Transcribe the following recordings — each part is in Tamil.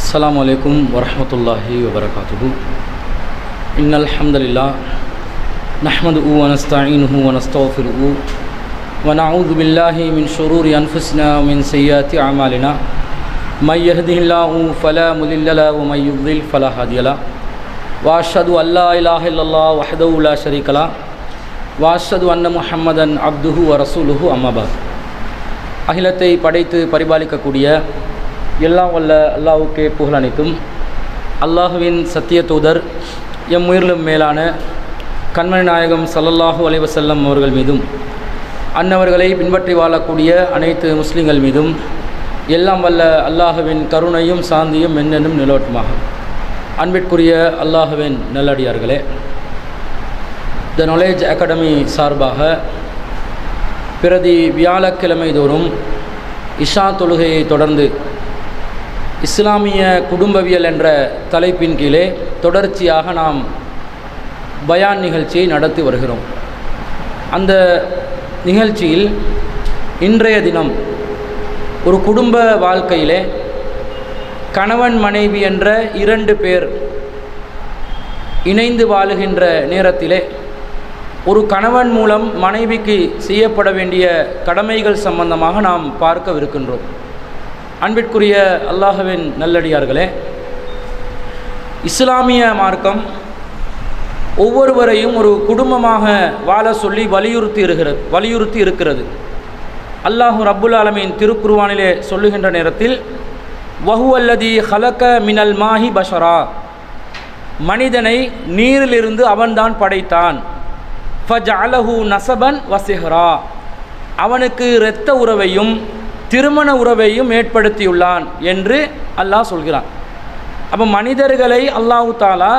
السلام عليكم ورحمة الله وبركاته. إن الحمد لله نحمده ونستعينه ونستغفره ونعوذ بالله من شرور أنفسنا ومن سيئات أعمالنا. من يهده الله فلا مضل له ومن يضلل فلا هادي له. وأشهد أن لا إله إلا الله وحده لا شريك له وأشهد أن محمدا عبده ورسوله. أما بعد. அகிலத்தை படைத்து பரிபாலிக்கக்கூடிய எல்லாம் வல்ல அல்லாஹ்வுக்கே புகழ் அனைத்தும். அல்லாஹுவின் சத்திய தூதர் எம் உயிரிலும் மேலான கண்மணி நாயகம் ஸல்லல்லாஹு அலைஹி வஸல்லம் அவர்கள் மீதும் அன்னவர்களை பின்பற்றி வாழக்கூடிய அனைத்து முஸ்லிம்கள் மீதும் எல்லாம் வல்ல அல்லாஹுவின் கருணையும் சாந்தியும் என்னென்னும் நிலவட்டுமாக. அன்பிற்குரிய அல்லாஹுவின் நல்லடியார்களே, த நாலேஜ் அகாடமி சார்பாக பிரதி வியாழக்கிழமை தோறும் இஷா தொழுகையை தொடர்ந்து இஸ்லாமிய குடும்பவியல் என்ற தலைப்பின் கீழே தொடர்ச்சியாக நாம் பயான் நிகழ்ச்சியை நடத்தி வருகிறோம். அந்த நிகழ்ச்சியில் இன்றைய தினம் ஒரு குடும்ப வாழ்க்கையிலே கணவன் மனைவி என்ற இரண்டு பேர் இணைந்து வாழுகின்ற நேரத்திலே ஒரு கணவன் மூலம் மனைவிக்கு செய்யப்பட வேண்டிய கடமைகள் சம்பந்தமாக நாம் பார்க்கவிருக்கின்றோம். அன்பிற்குரிய அல்லாஹ்வின் நல்லடியார்களே, இஸ்லாமிய மார்க்கம் ஒவ்வொருவரையும் ஒரு குடும்பமாக வாழ சொல்லி வலியுறுத்தி இருக்கிறது. அல்லாஹு ரப்புல் ஆலமீன் திருக்குர்ஆனிலே சொல்லுகின்ற நேரத்தில் வஹுவல்லதி ஹலக மினல் மாஹி பஷரா, மனிதனை நீரிலிருந்து அவன்தான் படைத்தான். ஃபஜஅலஹு நஸபன் வசிஹ்ரா, அவனுக்கு இரத்த உறவையும் திருமண உறவையும் ஏற்படுத்தியுள்ளான் என்று அல்லாஹ் சொல்கிறான். அப்போ மனிதர்களை அல்லாஹு தாலா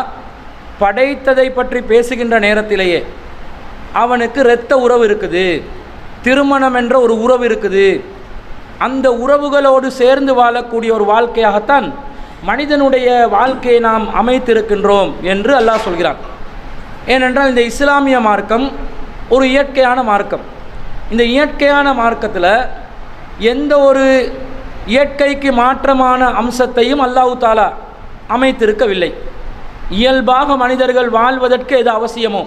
படைத்ததை பற்றி பேசுகின்ற நேரத்திலேயே அவனுக்கு இரத்த உறவு இருக்குது, திருமணம் என்ற ஒரு உறவு இருக்குது. அந்த உறவுகளோடு சேர்ந்து வாழக்கூடிய ஒரு வாழ்க்கையாகத்தான் மனிதனுடைய வாழ்க்கையை நாம் அமைத்திருக்கின்றோம் என்று அல்லாஹ் சொல்கிறான். ஏனென்றால் இந்த இஸ்லாமிய மார்க்கம் ஒரு இயற்கையான மார்க்கம். இந்த இயற்கையான மார்க்கத்தில் எந்த ஒரு இயற்கைக்கு மாற்றமான அம்சத்தையும் அல்லாஹ் தாலா அமைத்திருக்கவில்லை. இயல்பாக மனிதர்கள் வாழ்வதற்கு எது அவசியமோ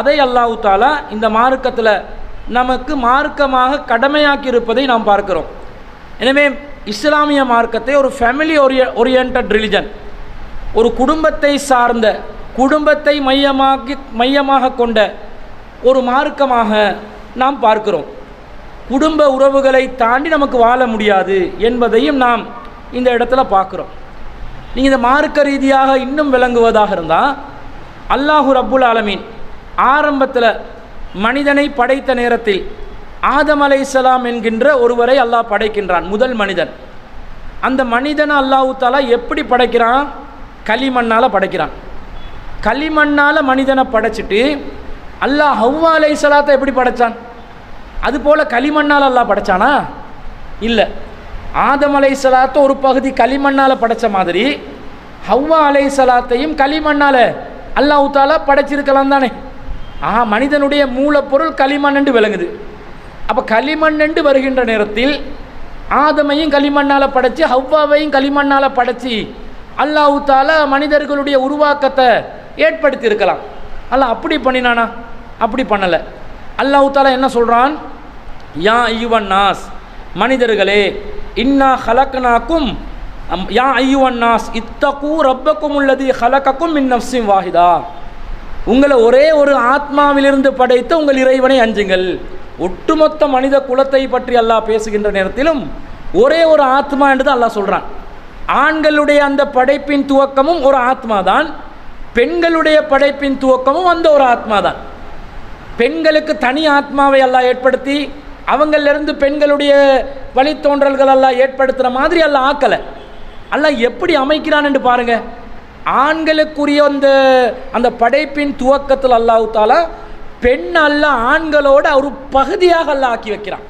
அதை அல்லாஹ் தாலா இந்த மார்க்கத்தில் நமக்கு மார்க்கமாக கடமையாக்கி இருப்பதை நாம் பார்க்கிறோம். எனவே இஸ்லாமிய மார்க்கத்தை ஒரு ஃபேமிலி ஓரியன்ட் ரிலிஜன், ஒரு குடும்பத்தை சார்ந்த, குடும்பத்தை மையமாக கொண்ட ஒரு மார்க்கமாக நாம் பார்க்கிறோம். குடும்ப உறவுகளை தாண்டி நமக்கு வாழ முடியாது என்பதையும் நாம் இந்த இடத்துல பார்க்குறோம். நீங்கள் இந்த மார்க்க ரீதியாக இன்னும் விளங்குவதாக இருந்தால், அல்லாஹு ரப்புல் ஆலமீன் ஆரம்பத்தில் மனிதனை படைத்த நேரத்தில் ஆதம் அலைஹிஸ்ஸலாம் என்கின்ற ஒருவரை அல்லாஹ் படைக்கின்றான், முதல் மனிதன். அந்த மனிதனை அல்லாஹு தஆலா எப்படி படைக்கிறான்? களிமண்ணால் படைக்கிறான். களிமண்ணால் மனிதனை படைச்சிட்டு அல்லாஹ் ஹவ்வா அலைஹிஸ்ஸலாத்தை எப்படி படைச்சான்? அதுபோல் களிமண்ணால் அல்லாஹ் படைச்சானா? இல்லை. ஆதம் அலைஹிஸ்ஸலாத்தை ஒரு பகுதி களிமண்ணால் படைத்த மாதிரி ஹவ்வா அலைஹிஸ்ஸலாத்தையும் களிமண்ணால் அல்லாஹ் தஆலா படைச்சிருக்கலாம் தானே. மனிதனுடைய மூலப்பொருள் களிமண் என்று விளங்குது. அப்போ களிமண் என்று வருகின்ற நேரத்தில் ஆதமையும் களிமண்ணால் படைச்சி ஹவ்வாவையும் களிமண்ணால் படைச்சி அல்லாஹ் தஆலா மனிதர்களுடைய உருவாக்கத்தை ஏற்படுத்தி இருக்கலாம். அல்லாஹ் அப்படி பண்ணினானா? அப்படி பண்ணலை. அல்லாஹ் தஆலா என்ன சொல்கிறான்? யா அய்யுவன் நாஸ், மனிதர்களே, இன்னா ஹலக்னாக்கும் யா அய்யுவன் நாஸ் இத்தகு ரப்பக்கும் உள்ளதி ஹலகக்கும் மின் நஃப்ஸின் வாஹிதா, உங்களை ஒரே ஒரு ஆத்மாவிலிருந்து படைத்த உங்கள் இறைவனை அஞ்சுங்கள். ஒட்டுமொத்த மனித குலத்தை பற்றி அல்லாஹ் பேசுகின்ற நேரத்திலும் ஒரே ஒரு ஆத்மா என்று தான் அல்லாஹ் சொல்கிறான். ஆண்களுடைய அந்த படைப்பின் துவக்கமும் ஒரு ஆத்மா தான், பெண்களுடைய படைப்பின் துவக்கமும் அந்த ஒரு ஆத்மா தான். பெண்களுக்கு தனி ஆத்மாவை அல்லாஹ் ஏற்படுத்தி அவங்களிலிருந்து பெண்களுடைய வழித்தோன்றல்கள் அல்லாஹ் ஏற்படுத்துகிற மாதிரி அல்லாஹ் ஆக்கலை. அல்லாஹ் எப்படி அமைக்கிறான் என்று பாருங்க. ஆண்களுக்குரிய அந்த படைப்பின் துவக்கத்தில் அல்லாஹ் தஆலா பெண் அல்ல ஆண்களோட ஒரு பகுதியாக அல்லாஹ் ஆக்கி வைக்கிறான்.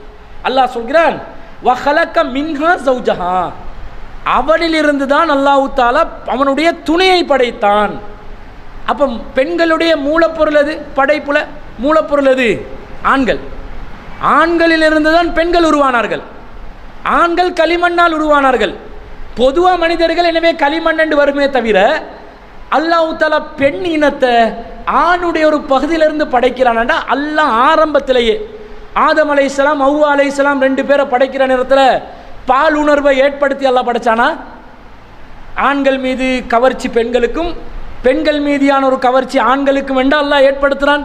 அல்லாஹ் சொல்கிறான் வஹலக மின்ஹா ஸௌஜஹா, அவனிலிருந்து தான் அல்லாஹ் தஆலா அவனுடைய துணையை படைத்தான். அப்போ பெண்களுடைய மூலப்பொருள் எது? படைப்புல மூலப்பொருள் எது? ஆண்கள். ஆண்களிலிருந்து தான் பெண்கள் உருவானார்கள். ஆண்கள் களிமண்ணால் உருவானார்கள். பொதுவாக மனிதர்கள் எனவே களிமண் வருமே தவிர அல்லாஹ் தஆலா பெண் இனத்தை ஆணுடைய ஒரு பகுதியிலிருந்து படைக்கிறான்டா. அல்லாஹ் ஆரம்பத்திலேயே ஆதம் அலைஹிஸ்ஸலாம் ஹவ்வா அலைஹிஸ்ஸலாம் 2 பேரை படைக்கிற நேரத்தில் பால் உணர்வை ஏற்படுத்தி அல்லாஹ் படைச்சானா? ஆண்கள் மீது கவர்ச்சி பெண்களுக்கும், பெண்கள் மீதியான ஒரு கவர்ச்சி ஆண்களுக்கும் என்று அல்லாஹ் ஏற்படுத்துகிறான்.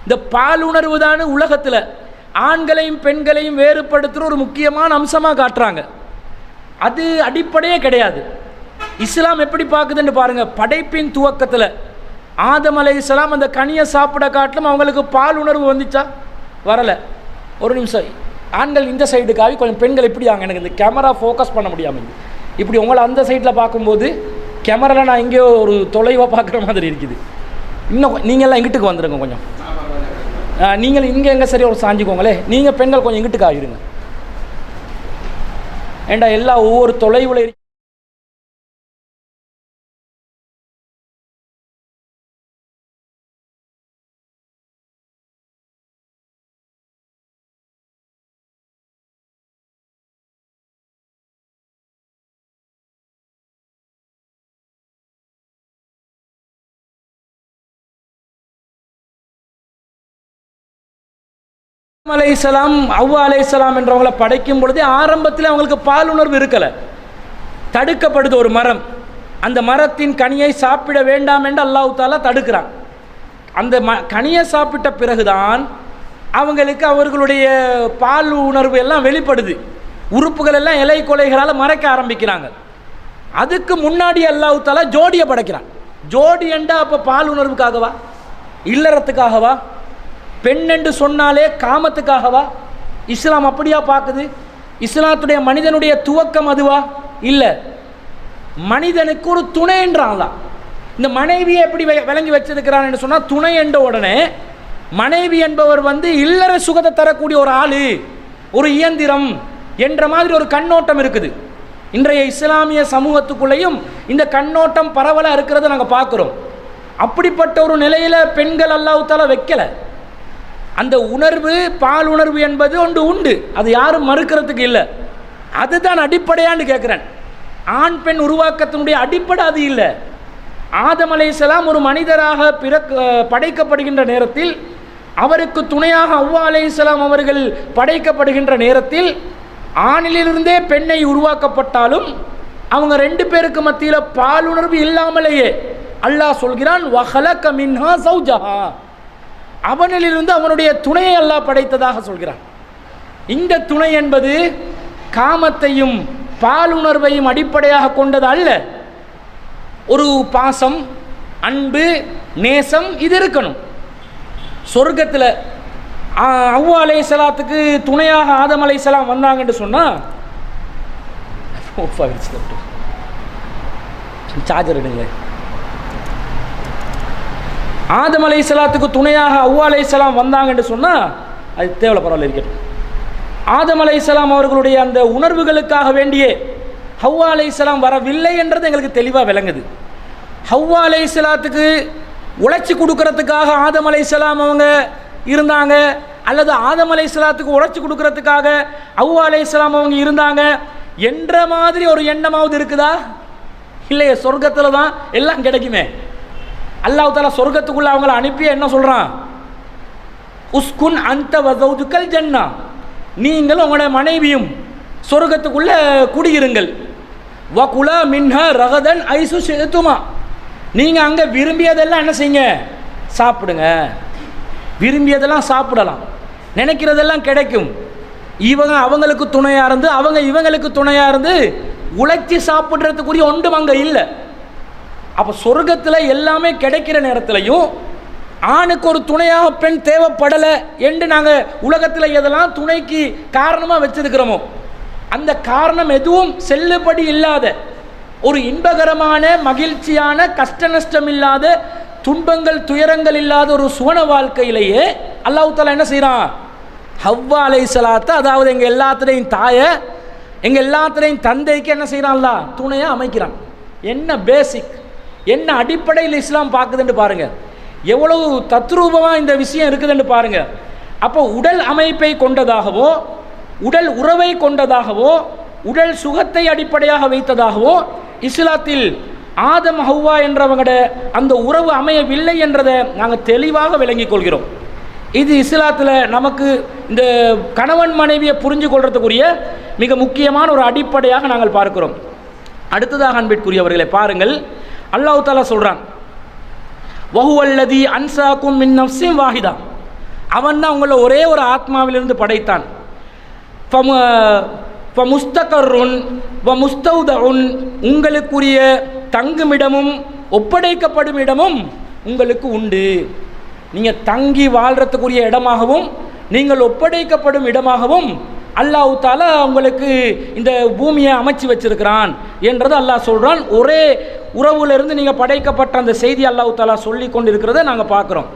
இந்த பால் உணர்வு தான் உலகத்தில் ஆண்களையும் பெண்களையும் வேறுபடுத்துகிற ஒரு முக்கியமான அம்சமாக காட்டுறாங்க. அது அடிப்படையே கிடையாது. இஸ்லாம் எப்படி பார்க்குதுன்னு பாருங்க. படைப்பின் துவக்கத்தில் ஆதம் அலைஹிஸ்ஸலாம் அந்த கனியை சாப்பிட காட்டிலும் அவங்களுக்கு பால் உணர்வு வந்துச்சா? வரலை. ஒரு நிமிஷம், ஆண்கள் இந்த சைடுக்காக கொஞ்சம் பெண்கள் இப்படி ஆங்க, எனக்கு இந்த கேமரா ஃபோக்கஸ் பண்ண முடியாமல் இப்படி உங்களை அந்த சைடில் பார்க்கும்போது கேமராவில் நான் இங்கே ஒரு தொலைவாக பார்க்குற மாதிரி இருக்குது. இன்னும் நீங்கள்லாம் இங்கிட்டுக்கு வந்துடுங்க கொஞ்சம். நீங்கள் இங்கே எங்கே சரி ஒரு சாஞ்சிக்கோங்களே. நீங்கள் பெண்கள் கொஞ்சம் இங்கிட்டுக்கு ஆகிடுங்க. ஏண்டா எல்லாம் ஒவ்வொரு தொலைவில் அலைஹிஸ்ஸலாம் ஹவ்வா அலைஹிஸ்ஸலாம் என்றவங்களை படைக்கும் பொழுதே ஆரம்பத்தில் அவங்களுக்கு பால் உணர்வு இருக்கலை. தடுக்கப்படுது ஒரு மரம். அந்த மரத்தின் கனியை சாப்பிட வேண்டாம் என்று அல்லாஹ் தஆலா தடுக்கிறான். அந்த கனியை சாப்பிட்ட பிறகுதான் அவங்களுக்கு அவர்களுடைய பால் உணர்வு எல்லாம் வெளிப்படுது. உறுப்புகள் எல்லாம் இலை கொலைகளால் மறைக்க ஆரம்பிக்கிறாங்க. அதுக்கு முன்னாடி அல்லாஹ் தஆலா ஜோடியை படைக்கிறான். ஜோடி என்றா அப்போ பால் உணர்வுக்காகவா, இல்லறத்துக்காகவா? பெண் என்று சொன்னாலே காமத்துக்காகவா? இஸ்லாம் அப்படியா பார்க்குது? இஸ்லாத்துடைய மனிதனுடைய துவக்கம் அதுவா? இல்லை, மனிதனுக்கு ஒரு துணை என்றான். இந்த மனைவியை எப்படி விளங்கி வச்சிருக்கிறான் என்று சொன்னால், துணை என்ற உடனே மனைவி என்பவர் இல்லற சுகத்தை தரக்கூடிய ஒரு ஆளு, ஒரு இயந்திரம் என்ற மாதிரி ஒரு கண்ணோட்டம் இருக்குது. இன்றைய இஸ்லாமிய சமூகத்துக்குள்ளேயும் இந்த கண்ணோட்டம் பரவலாக இருக்கிறத நாங்கள் பார்க்குறோம். அப்படிப்பட்ட ஒரு நிலையில் பெண்கள் அல்லாஹ் தஆலா வைக்கலை. அந்த உணர்வு, பால் உணர்வு என்பது ஒன்று உண்டு, அது யாரும் மறுக்கிறதுக்கு இல்லை. அதுதான் அடிப்படையான்னு கேட்குறேன். ஆண் பெண் உருவாக்கத்தினுடைய அடிப்படை அது இல்லை. ஆதம் அலைஹிஸ்ஸலாம் ஒரு மனிதராக படைக்கப்படுகின்ற நேரத்தில், அவருக்கு துணையாக ஹவ்வா அலைஹிஸ்ஸலாம் அவர்கள் படைக்கப்படுகின்ற நேரத்தில், ஆணிலிருந்தே பெண்ணை உருவாக்கப்பட்டாலும் அவங்க 2 பேருக்கு மத்தியில் பால் உணர்வு இல்லாமலேயே அல்லாஹ் சொல்கிறான், வஹலக மின்ஹா ஸௌஜஹா, அவனிலிருந்து அவனுடைய துணையை அல்லாஹ் படைத்ததாக சொல்கிறான். இந்த துணை என்பது காமத்தையும் பால் உணர்வையும் அடிப்படையாக கொண்டது அல்ல. ஒரு பாசம், அன்பு, நேசம் இது இருக்கணும். சொர்க்கத்தில் ஹவ்வா அலைஹிஸ்ஸலாத்துக்கு துணையாக ஆதம் அலைஹிஸ்ஸலாம் வந்தாங்கன்னு சொன்னால், சார்ஜர் எடுங்களேன். ஆதம் அலைஹிஸ்ஸலாத்துக்கு துணையாக ஹவ்வா அலைஹிஸ்ஸலாம் வந்தாங்கன்னு சொன்னால் அது தேவையில்ல, பரவாயில்ல இருக்கட்டும். ஆதம் அலைஹிஸ்ஸலாம் அவர்களுடைய அந்த உணர்வுகளுக்காக வேண்டியே ஹவ்வா அலைஹிஸ்ஸலாம் வரவில்லை என்றது எங்களுக்கு தெளிவாக விளங்குது. ஹவ்வா அலைஹிஸ்ஸலாத்துக்கு உழைச்சி கொடுக்கறதுக்காக ஆதம் அலைஹிஸ்ஸலாம் அவங்க இருந்தாங்க, அல்லது ஆதம் அலைஹிஸ்ஸலாத்துக்கு உழைச்சி கொடுக்கறதுக்காக ஹவ்வா அலைஹிஸ்ஸலாம் அவங்க இருந்தாங்க என்ற மாதிரி ஒரு எண்ணமாவது இருக்குதா? இல்லையே. சொர்க்கத்தில் தான் எல்லாம் கிடைக்குமே. அல்லாஹ் தஆலா சொர்க்கத்துக்குள்ள அவங்கள அனுப்பி என்ன சொல்றான்? உஸ்குன் அன்த வ ஸௌஜுகல் ஜன்னா, நீங்கள் உங்களுடைய மனைவியும் சொர்க்கத்துக்குள்ள குடியிருங்கள். வ குலா மின்ஹா ரகதன் ஐசு ஷிதுமா, நீங்கள் அங்கே விரும்பியதெல்லாம் என்ன செய்யுங்க? சாப்பிடுங்க. விரும்பியதெல்லாம் சாப்பிடலாம், நினைக்கிறதெல்லாம் கிடைக்கும். இவங்க அவங்களுக்கு துணையாக இருந்து, அவங்க இவங்களுக்கு துணையாக இருந்து உழைச்சி சாப்பிட்றதுக்குரிய ஒன்றும் அங்கே இல்லை. அப்போ சொர்க்கத்தில் எல்லாமே கிடைக்கிற நேரத்திலையும் ஆணுக்கு ஒரு துணையாக பெண் தேவைப்படலை என்று நாங்கள் உலகத்தில் எதெல்லாம் துணைக்கு காரணமாக வச்சிருக்கிறோமோ அந்த காரணம் எதுவும் செல்லுபடி இல்லாத ஒரு இன்பகரமான, மகிழ்ச்சியான, கஷ்ட நஷ்டம் இல்லாத, துன்பங்கள் துயரங்கள் இல்லாத ஒரு சுவன வாழ்க்கையிலேயே அல்லாஹ் தஆலா என்ன செய்கிறான்? ஹவ்வா அலைஹிஸ்ஸலாத்தை, அதாவது எங்கள் எல்லாத்துலேயும் தாயை, எங்கள் எல்லாத்துலேயும் தந்தைக்கு என்ன செய்கிறான்? அல்லாஹ் துணையாக அமைக்கிறான். என்ன பேசிக், என்ன அடிப்படையில் இஸ்லாம் பார்க்குதுன்னு பாருங்கள். எவ்வளவு தத்ரூபமாக இந்த விஷயம் இருக்குதுன்னு பாருங்கள். அப்போ உடல் அமைப்பை கொண்டதாகவோ, உடல் உறவை கொண்டதாகவோ, உடல் சுகத்தை அடிப்படையாக வைத்ததாகவோ இஸ்லாத்தில் ஆதம் ஹவ்வா என்றவங்களோட அந்த உறவு அமையவில்லை என்றதை நாங்கள் தெளிவாக விளங்கிக் கொள்கிறோம். இது இஸ்லாத்தில் நமக்கு இந்த கணவன் மனைவியை புரிஞ்சு கொள்றதுக்குரிய மிக முக்கியமான ஒரு அடிப்படையாக நாங்கள் பார்க்கிறோம். அடுத்ததாக அன்பிற்குரியவர்களை பாருங்கள், அல்லாஹ் தஆலா சொல்றான், வஹுவல்லதி அன்சாக்கும் மின் நஃப்ஸின் வாஹிதா, அவன் தான் உங்களை ஒரே ஒரு ஆத்மாவிலிருந்து படைத்தான். முஸ்தகருன் வ முஸ்தௌதஉன், உங்களுக்குரிய தங்குமிடமும் ஒப்படைக்கப்படும் இடமும் உங்களுக்கு உண்டு. நீங்கள் தங்கி வாழ்கிறதுக்குரிய இடமாகவும் நீங்கள் ஒப்படைக்கப்படும் இடமாகவும் அல்லாஹ் தஆலா உங்களுக்கு இந்த பூமியை அமைச்சு வச்சிருக்கிறான் என்றது அல்லாஹ் சொல்கிறான். ஒரே உறவுலேருந்து நீங்கள் படைக்கப்பட்ட அந்த செய்தி அல்லாஹ் தஆலா சொல்லி கொண்டு இருக்கிறத நாங்கள் பார்க்குறோம்.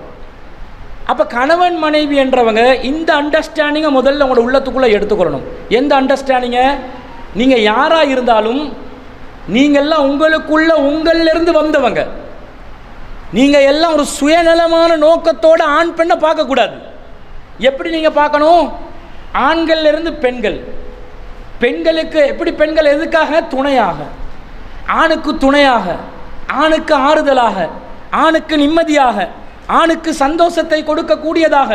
அப்போ கணவன் மனைவி என்றவங்க இந்த அண்டர்ஸ்டாண்டிங்கை முதல்ல உங்களோட உள்ளத்துக்குள்ளே எடுத்துக்கொள்ளணும். எந்த அண்டர்ஸ்டாண்டிங்கை? நீங்கள் யாராக இருந்தாலும் நீங்கள்லாம் உங்களிலிருந்து வந்தவங்க. நீங்கள் எல்லாம் ஒரு சுயநலமான நோக்கத்தோடு ஆண் பெண்ணை பார்க்கக்கூடாது. எப்படி நீங்கள் பார்க்கணும்? ஆண்கள்லேருந்து பெண்கள், பெண்களுக்கு எப்படி பெண்கள் எதுக்காக? துணையாக, ஆணுக்கு துணையாக, ஆணுக்கு ஆறுதலாக, ஆணுக்கு நிம்மதியாக, ஆணுக்கு சந்தோஷத்தை கொடுக்கக்கூடியதாக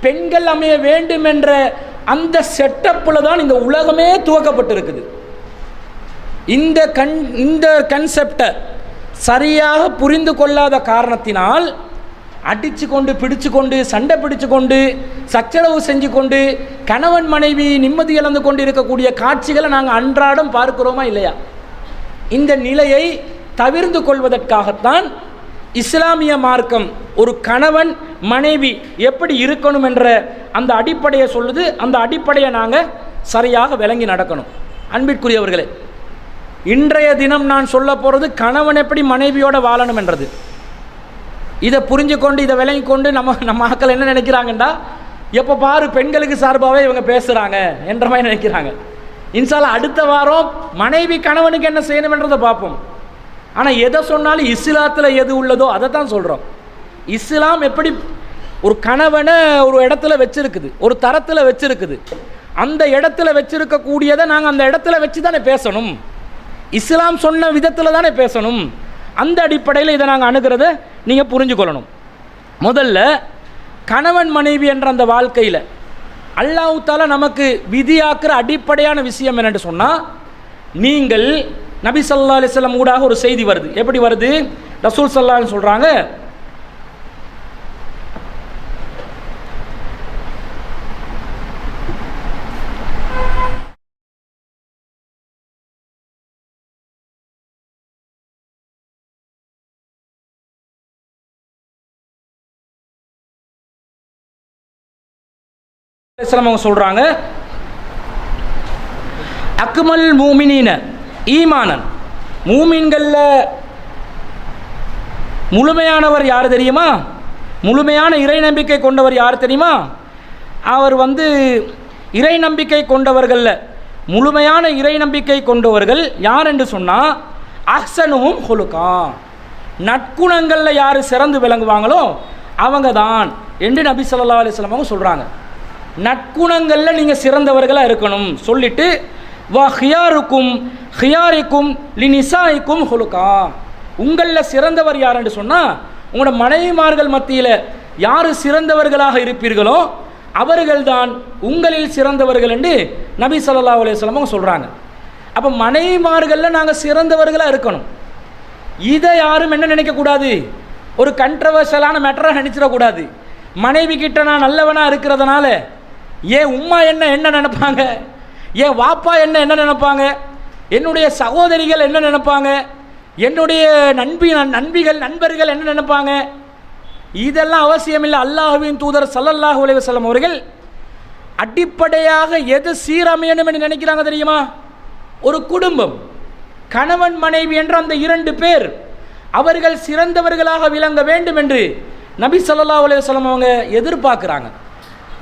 பெண்கள் அமைய வேண்டும் என்ற அந்த செட்டப்பில் தான் இந்த உலகமே துவக்கப்பட்டிருக்குது. இந்த கன்செப்டை சரியாக புரிந்து கொள்ளாத காரணத்தினால் அடித்து கொண்டு பிடிச்சு கொண்டு சண்டை பிடிச்சு கொண்டு சச்சரவு செஞ்சு கொண்டு கணவன் மனைவி நிம்மதி இழந்து கொண்டு இருக்கக்கூடிய காட்சிகளை நாங்கள் அன்றாடம் பார்க்கிறோமா இல்லையா? இந்த நிலையை தவிர்த்து கொள்வதற்காகத்தான் இஸ்லாமிய மார்க்கம் ஒரு கணவன் மனைவி எப்படி இருக்கணும் என்ற அந்த அடிப்படையை சொல்லுது. அந்த அடிப்படையை நாங்கள் சரியாக விளங்கி நடக்கணும். அன்பிற்குரியவர்களே, இன்றைய தினம் நான் சொல்ல போகிறது கணவன் எப்படி மனைவியோட வாழணும் என்றது. இதை புரிஞ்சு கொண்டு இதை விளங்கி கொண்டு நம்ம மக்கள் என்ன நினைக்கிறாங்கண்டா, எப்போ பாரு பெண்களுக்கு சார்பாகவே இவங்க பேசுகிறாங்க என்ற மாதிரி நினைக்கிறாங்க. இன்ஷால்லா அடுத்த வாரம் மனைவி கணவனுக்கு என்ன செய்யணும் என்றதை பார்ப்போம். ஆனால் எதை சொன்னாலும் இஸ்லாத்தில் எது உள்ளதோ அதை தான் சொல்கிறோம். இஸ்லாம் எப்படி ஒரு கணவனை ஒரு இடத்துல வச்சிருக்குது, ஒரு தரத்தில் வச்சிருக்குது, அந்த இடத்துல வச்சிருக்கக்கூடியதை நாங்கள் அந்த இடத்துல வச்சு தானே பேசணும். இஸ்லாம் சொன்ன விதத்தில் தானே பேசணும். அந்த அடிப்படையில் இதை நாங்கள் அணுகிறத நீங்கள் புரிஞ்சுக்கொள்ளணும். முதல்ல கணவன் மனைவி என்ற அந்த வாழ்க்கையில் அல்லாஹ் தஆலா நமக்கு விதியாக்குற அடிப்படையான விஷயம் என்னென்று சொன்னால், நீங்கள் நபி ஸல்லல்லாஹு அலைஹி வஸல்லம் ஊடாக ஒரு செய்தி வருது. எப்படி வருது? ரசூல் ஸல்லல்லாஹு அலைஹி சொல்கிறாங்க, அவங்க சொல்றாங்க, அக்மல் மூமினீன ஈமானன், மூமின்கள்ல முழுமையானவர் யார் தெரியுமா? முழுமையான இறை நம்பிக்கை கொண்டவர் யார் தெரியுமா? அவர் இறை நம்பிக்கை கொண்டவர்களில் முழுமையான இறை நம்பிக்கை கொண்டவர்கள் யார் என்று சொன்னால், அஹ்சனுஹும் ஹுலுகா, நற்குணங்களில் யார் சிறந்து விளங்குவாங்களோ அவங்க தான் என்று நபி ஸல்லல்லாஹு அலைஹி வஸல்லம் அவங்க சொல்கிறாங்க. நற்குணங்களில் நீங்கள் சிறந்தவர்களாக இருக்கணும் சொல்லிட்டு, வா ஹியாருக்கும் ஹியாரிக்கும் லினிசாயிக்கும் ஹுலுகா, உங்களில் சிறந்தவர் யார் என்று சொன்னால் உங்களோட மனைவிமார்கள் மத்தியில் யார் சிறந்தவர்களாக இருப்பீர்களோ அவர்கள்தான் உங்களில் சிறந்தவர்கள் என்று நபி ஸல்லல்லாஹு அலைஹி வஸல்லம் சொல்கிறாங்க. அப்போ மனைவிமார்களில் நாங்கள் சிறந்தவர்களாக இருக்கணும். இதை யாரும் என்ன நினைக்கக்கூடாது, ஒரு கண்ட்ரவர்ஷியலான மேட்டராக நினச்சிடக்கூடாது. மனைவி கிட்ட நான் நல்லவனாக இருக்கிறதுனால ஏன் உம்மா என்ன நினைப்பாங்க, ஏன் வாப்பா என்ன நினைப்பாங்க, என்னுடைய சகோதரிகள் என்ன நினைப்பாங்க, என்னுடைய நண்பர்கள் என்ன நினைப்பாங்க, இதெல்லாம் அவசியம் இல்லை. அல்லாஹ்வின் தூதர் ஸல்லல்லாஹு அலைஹி வஸல்லம் அவர்கள் அடிப்படையாக எது சீரமையணும் என்று நினைக்கிறாங்க தெரியுமா? ஒரு குடும்பம், கணவன் மனைவி என்ற அந்த இரண்டு பேர் அவர்கள் சிறந்தவர்களாக விளங்க வேண்டும் என்று நபி ஸல்லல்லாஹு அலைஹி வஸல்லம் அவங்க எதிர்பார்க்குறாங்க.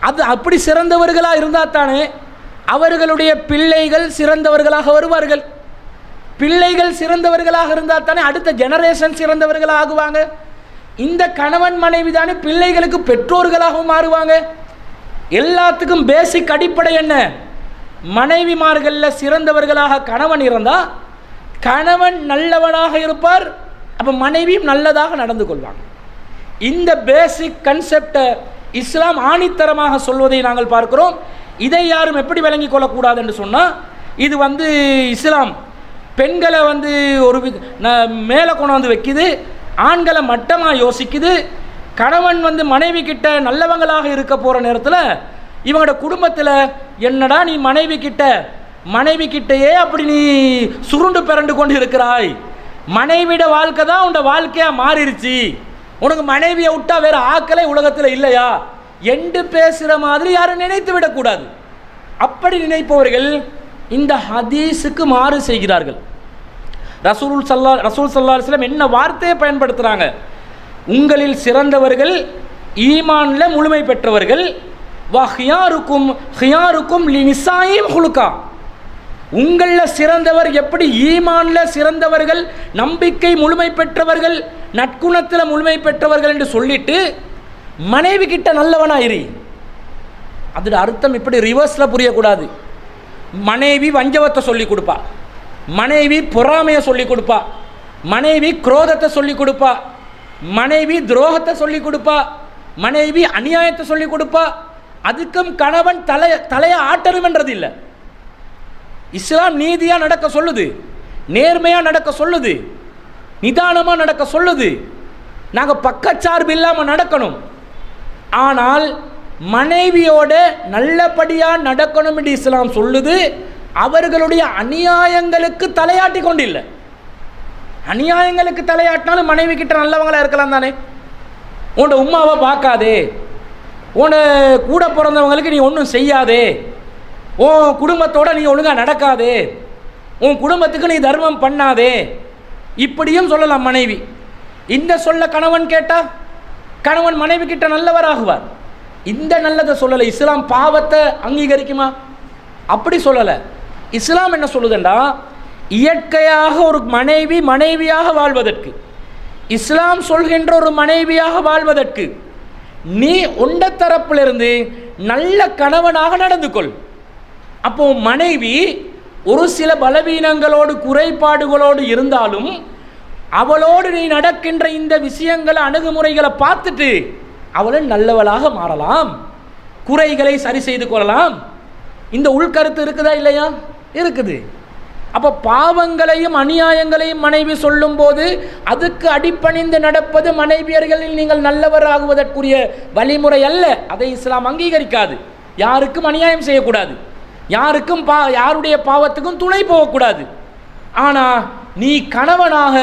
அது அப்படி சிறந்தவர்களாக இருந்தால் தானே அவர்களுடைய பிள்ளைகள் சிறந்தவர்களாக வருவார்கள். பிள்ளைகள் சிறந்தவர்களாக இருந்தால் தானே அடுத்த ஜெனரேஷன் சிறந்தவர்களாக ஆகுவாங்க. இந்த கணவன் மனைவி தானே பிள்ளைகளுக்கு பெற்றோர்களாகவும் மாறுவாங்க. எல்லாத்துக்கும் பேசிக் அடிப்படை என்ன? மனைவிமார்களில் சிறந்தவர்களாக கணவன் இருந்தால் கணவன் நல்லவனாக இருப்பார், அப்போ மனைவியும் நல்லதாக நடந்து கொள்வாங்க. இந்த பேசிக் கன்செப்டை இஸ்லாம் ஆணித்தரமாக சொல்வதை நாங்கள் பார்க்கிறோம். இதை யாரும் எப்படி விளங்கி கொள்ளக்கூடாது என்று சொன்னால், இது இஸ்லாம் பெண்களை ஒரு மேலே கொண்டாந்து வைக்குது, ஆண்களை மட்டமாக யோசிக்குது. கணவன் மனைவி கிட்ட நல்லவங்களாக இருக்க போகிற நேரத்தில் இவங்களோட குடும்பத்தில் என்னடா நீ மனைவி கிட்டையே அப்படி நீ சுருண்டு பிறண்டு கொண்டு இருக்கிறாய், மனைவியோட வாழ்க்கை தான் உன்னோட வாழ்க்கையாக மாறிடுச்சு, உனக்கு மனைவியை விட்டா வேற ஆக்களே உலகத்தில் இல்லையா என்று பேசுகிற மாதிரி யாரும் நினைத்து விடக்கூடாது. அப்படி நினைப்பவர்கள் இந்த ஹதீஸுக்கு மாறு செய்கிறார்கள். ரசூல் ஸல்லல்லாஹு அலைஹி வஸல்லம் என்ன வார்த்தையை பயன்படுத்துகிறாங்க? உங்களில் சிறந்தவர்கள் ஈமானில் முழுமை பெற்றவர்கள், வஹியாருக்கும் லினிசாயிம் ஹுலுகா, உங்களில் சிறந்தவர் எப்படி ஈமானில் சிறந்தவர்கள், நம்பிக்கை முழுமை பெற்றவர்கள், நற்குணத்தில் முழுமை பெற்றவர்கள் என்று சொல்லிட்டு மனைவி கிட்ட நல்லவனாயிரி. அதோட அர்த்தம் இப்படி ரிவர்ஸில் புரியக்கூடாது. மனைவி வஞ்சவத்தை சொல்லி கொடுப்பா, மனைவி பொறாமையை சொல்லி கொடுப்பா, மனைவி குரோதத்தை சொல்லி கொடுப்பா, மனைவி துரோகத்தை சொல்லி கொடுப்பா, மனைவி அநியாயத்தை சொல்லி கொடுப்பா. அதுக்கும் கணவன் தலையை ஆட்டணும் என்றது இல்லை. இஸ்லாம் நீதியாக நடக்க சொல்லுது, நேர்மையாக நடக்க சொல்லுது, நிதானமாக நடக்க சொல்லுது. நாங்கள் பக்கச்சார்பு இல்லாமல் நடக்கணும். ஆனால் மனைவியோட நல்லபடியாக நடக்கணும் என்று இஸ்லாம் சொல்லுது. அவர்களுடைய அநியாயங்களுக்கு தலையாட்டி கொண்டு இல்லை. அநியாயங்களுக்கு தலையாட்டினாலும் மனைவி கிட்ட நல்லவங்களா இருக்கலாம் தானே. உன்னோட உம்மாவை பார்க்காதே, உன்னை கூட பிறந்தவங்களுக்கு நீ ஒன்றும் செய்யாதே, உன் குடும்பத்தோட நீ ஒழுங்காக நடக்காதே, உன் குடும்பத்துக்கு நீ தர்மம் பண்ணாதே, இப்படியும் சொல்லலாம் மனைவி. இந்த சொல்ல கணவன் கேட்டால் கணவன் மனைவி கிட்ட நல்லவராகுவார். இந்த நல்லதை சொல்லலை. இஸ்லாம் பாவத்தை அங்கீகரிக்குமா? அப்படி சொல்லலை. இஸ்லாம் என்ன சொல்லுதுண்டா, இயற்கையாக ஒரு மனைவியாக வாழ்வதற்கு, இஸ்லாம் சொல்கின்ற ஒரு மனைவியாக வாழ்வதற்கு நீ உண்ட தரப்பிலிருந்து நல்ல கணவனாக நடந்து கொள். அப்போ மனைவி ஒரு சில பலவீனங்களோடு குறைபாடுகளோடு இருந்தாலும் அவளோடு நீ நடக்கின்ற இந்த விஷயங்களை அணுகுமுறைகளை பார்த்துட்டு அவளை நல்லவளாக மாறலாம், குறைகளை சரி செய்து கொள்ளலாம். இந்த உள்கருத்து இருக்குதா இல்லையா? இருக்குது. அப்போ பாவங்களையும் அநியாயங்களையும் மனைவி சொல்லும் போது அதுக்கு அடிப்பணிந்து நடப்பது மனைவியர்களில் நீங்கள் நல்லவராகுவதற்குரிய வழிமுறை அல்ல. அதை இஸ்லாம் அங்கீகரிக்காது. யாருக்கும் அநியாயம் செய்யக்கூடாது, யாருக்கும் யாருடைய பாவத்துக்கும் துணை போகக்கூடாது. ஆனால் நீ கணவனாக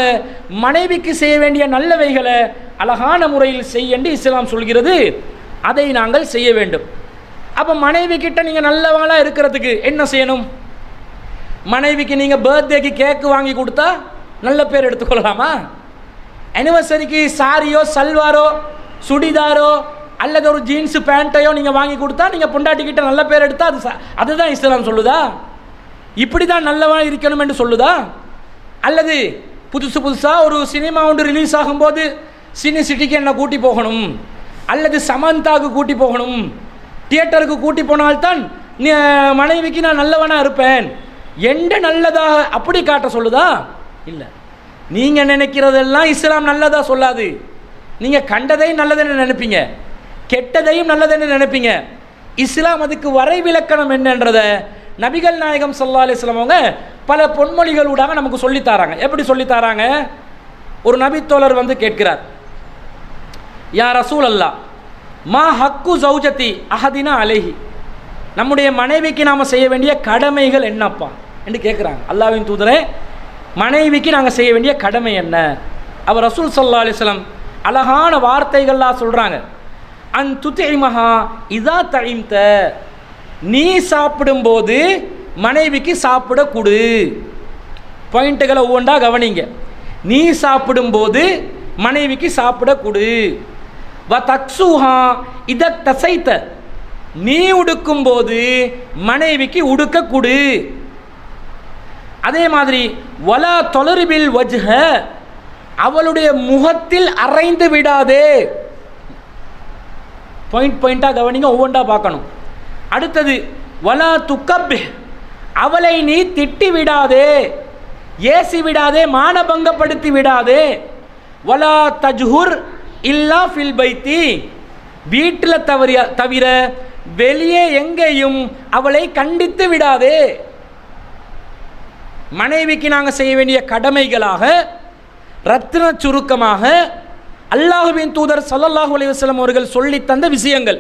மனைவிக்கு செய்ய வேண்டிய நல்லவைகளை அழகான முறையில் செய்ய என்று இஸ்லாம் சொல்கிறது. அதை நாங்கள் செய்ய வேண்டும். அப்போ மனைவி கிட்ட நீங்கள் நல்லவங்களாக இருக்கிறதுக்கு என்ன செய்யணும்? மனைவிக்கு நீங்கள் பர்த்டேக்கு கேக்கு வாங்கி கொடுத்தா நல்ல பேர் எடுத்துக்கொள்ளலாமா? அனிவர்சரிக்கு சாரியோ சல்வாரோ சுடிதாரோ அல்லது ஒரு ஜீன்ஸு பேண்ட்டையோ நீங்கள் வாங்கி கொடுத்தா நீங்கள் பொண்டாட்டிக்கிட்ட நல்ல பேர் எடுத்தால் அதுதான் இஸ்லாம் சொல்லுதா? இப்படி தான் நல்லவா இருக்கணும் என்று சொல்லுதா? அல்லது புதுசாக ஒரு சினிமா ஒன்று ரிலீஸ் ஆகும்போது சிட்டிக்கு என்ன கூட்டி போகணும், அல்லது சமந்தாவுக்கு கூட்டி போகணும், தியேட்டருக்கு கூட்டி போனால்தான் மனைவிக்கு நான் நல்லவனாக இருப்பேன் என்று நல்லதாக அப்படி காட்ட சொல்லுதா? இல்லை. நீங்கள் நினைக்கிறதெல்லாம் இஸ்லாம் நல்லதாக சொல்லாது. நீங்கள் கண்டதையும் நல்லதுன்னு நினைப்பீங்க, கெட்டதையும் நல்லதுன்னு நினைப்பீங்க. இஸ்லாம் அதுக்கு வரைவிலக்கணம் என்னன்றதை நபிகள் நாயகம் ஸல்லல்லாஹு அலைஹி வஸல்லம் அவங்க பல பொன்மொழிகளூடாக நமக்கு சொல்லித்தாராங்க. எப்படி சொல்லித்தாராங்க? ஒரு நபித்தோழர் கேட்கிறார், யா ரசூல் அல்லா, மா ஹக்கு ஜௌஜதி அஹதினா அலைஹி, நம்முடைய மனைவிக்கு நாம் செய்ய வேண்டிய கடமைகள் என்னப்பா என்று கேட்குறாங்க. அல்லாஹ்வின் தூதரே, மனைவிக்கு நாங்கள் செய்ய வேண்டிய கடமை என்ன? அவர் ரசூல் ஸல்லல்லாஹு அலைஹி வஸல்லம் அழகான வார்த்தைகள்லாம் சொல்கிறாங்க. அன் துதிமஹா இதா தஇம்த, நீ சாப்பிடும்போது மனைவிக்கு சாப்பிட கொடு. பாயிண்ட்டுகளை ஒவ்வொன்றா கவனிங்க. நீ சாப்பிடும்போது மனைவிக்கு சாப்பிட கொடு. வ தக்ஸுஹா இத தசைத்த, நீ உடுக்கும்போது மனைவிக்கு உடுக்க கொடு. அதே மாதிரி வலா தொலரிபில் வஜ்ஹ, அவளுடைய முகத்தில் அரைந்து விடாதே. பாயிண்டாக கவனிங்க, ஒவ்வொன்றா பார்க்கணும். அடுத்தது வலா துக்கப், அவளை நீ திட்டி விடாதே, ஏசி விடாதே, மானபங்கப்படுத்தி விடாதே. வலா தஜ்ஹுர் இல்லா ஃபில் பைத்தி, வீட்டில் தவிர வெளியே எங்கேயும் அவளை கண்டித்து விடாதே. மனைவிக்கு நாங்கள் செய்ய வேண்டிய கடமைகளாக ரத்தின சுருக்கமாக அல்லாஹ்வின் தூதர் ஸல்லல்லாஹு அலைஹி வஸல்லம் அவர்கள் சொல்லி தந்த விஷயங்கள்.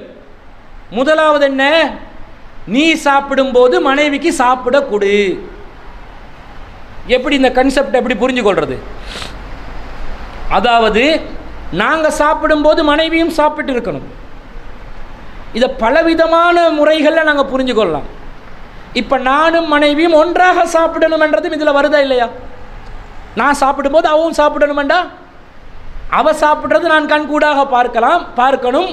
முதலாவது என்ன? நீ சாப்பிடும்போது மனைவிக்கு சாப்பிட கொடு. எப்படி இந்த கன்செப்ட் எப்படி புரிஞ்சு கொள்றது? அதாவது நாங்கள் சாப்பிடும்போது மனைவியும் சாப்பிட்டு இருக்கணும். இதை பலவிதமான முறைகளில் நாங்கள் புரிஞ்சு கொள்ளலாம். இப்போ நானும் மனைவியும் ஒன்றாக சாப்பிடணும் என்றதும் இதில் வருதா இல்லையா? நான் சாப்பிடும்போது அவவும் சாப்பிடணுமெண்டா, அவ சாப்பிட்றது நான் கண்கூடாக பார்க்கணும்,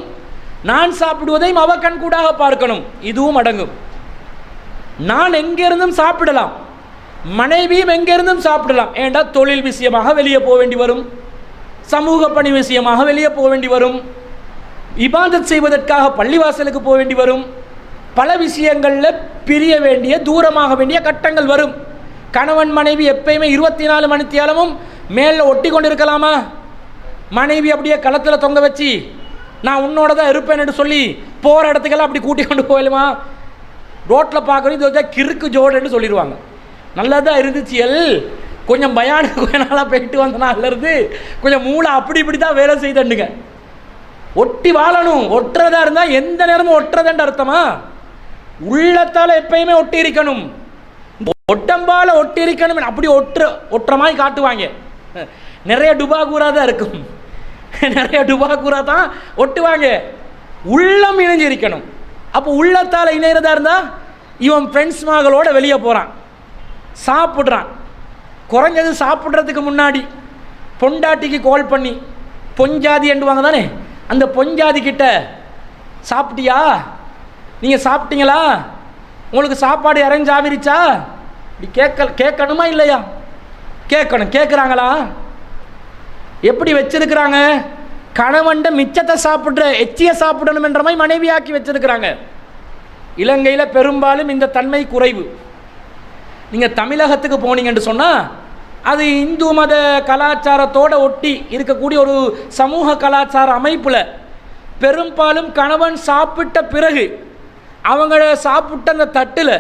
நான் சாப்பிடுவதையும் அவ கண்கூடாக பார்க்கணும். இதுவும் அடங்கும். நான் எங்கிருந்தும் சாப்பிடலாம், மனைவியும் எங்கிருந்தும் சாப்பிடலாம். ஏண்டா தொழில் விஷயமாக வெளியே போக வேண்டி வரும், சமூக பணி விஷயமாக வெளியே போக வேண்டி வரும், இபாதத் செய்வதற்காக பள்ளிவாசலுக்கு போக வேண்டி வரும், பல விஷயங்களில் பிரிய வேண்டிய தூரமாக வேண்டிய கட்டங்கள் வரும். கணவன் மனைவி எப்பயுமே 24 மணித்தியாலமும் மேலே ஒட்டி கொண்டு இருக்கலாமா? மனைவி அப்படியே களத்தில் தொங்க வச்சு நான் உன்னோட தான் இருப்பேன்னு சொல்லி போகிற இடத்துக்கெல்லாம் அப்படி கூட்டி கொண்டு போயிடுமா? ரோட்டில் பார்க்குறோம், இது வச்சா கிறுக்கு ஜோடுன்னு சொல்லிடுவாங்க. நல்லதாக இருந்துச்சு, கொஞ்சம் பயானு கொஞ்ச நாளாக போயிட்டு வந்தனாலேருந்து கொஞ்சம் மூளை அப்படி இப்படி தான் வேலை செய்தண்டுங்க. ஒட்டி வாழணும். ஒட்டுறதா இருந்தால் எந்த நேரமும் ஒட்டுறதுன்ற அர்த்தமா? உள்ளத்தால் எப்பயுமே ஒட்டி இருக்கணும், ஒட்டம்பால் ஒட்டி இருக்கணும். அப்படி ஒட்டுற மாதிரி காட்டுவாங்க. நிறைய டுபாகூரா தான் இருக்கும், நிறைய டுபாகூரா தான் ஒட்டுவாங்க. உள்ளம் இணைஞ்சிருக்கணும். அப்போ உள்ளத்தால் இணைகிறதா இருந்தால் இவன் ஃப்ரெண்ட்ஸ் மகளோட வெளியே போகிறான், சாப்பிட்றான். குறைஞ்சது சாப்பிட்றதுக்கு முன்னாடி பொண்டாட்டிக்கு கால் பண்ணி பொஞ்சாதி எண்டுவாங்க தானே, அந்த பொஞ்சாதி கிட்ட சாப்பிட்டியா, நீங்கள் சாப்பிட்டீங்களா, உங்களுக்கு சாப்பாடு அரேஞ்ச் ஆகிருச்சா, இப்படி கேட்கணுமா இல்லையா? கேட்கணும். கேட்குறாங்களா? எப்படி வச்சிருக்கிறாங்க? கணவன்ட மிச்சத்தை சாப்பிட்ற எச்சிய சாப்பிடணும் என்ற மாதிரி மனைவியாக்கி வச்சிருக்கிறாங்க. இலங்கையில் பெரும்பாலும் இந்த தன்மை குறைவு. நீங்கள் தமிழகத்துக்கு போனீங்கன்னு சொன்னால் அது இந்து மத கலாச்சாரத்தோடு ஒட்டி இருக்கக்கூடிய ஒரு சமூக கலாச்சார அமைப்பில் பெரும்பாலும் கணவன் சாப்பிட்ட பிறகு அவங்கள சாப்பிட்ட அந்த தட்டில்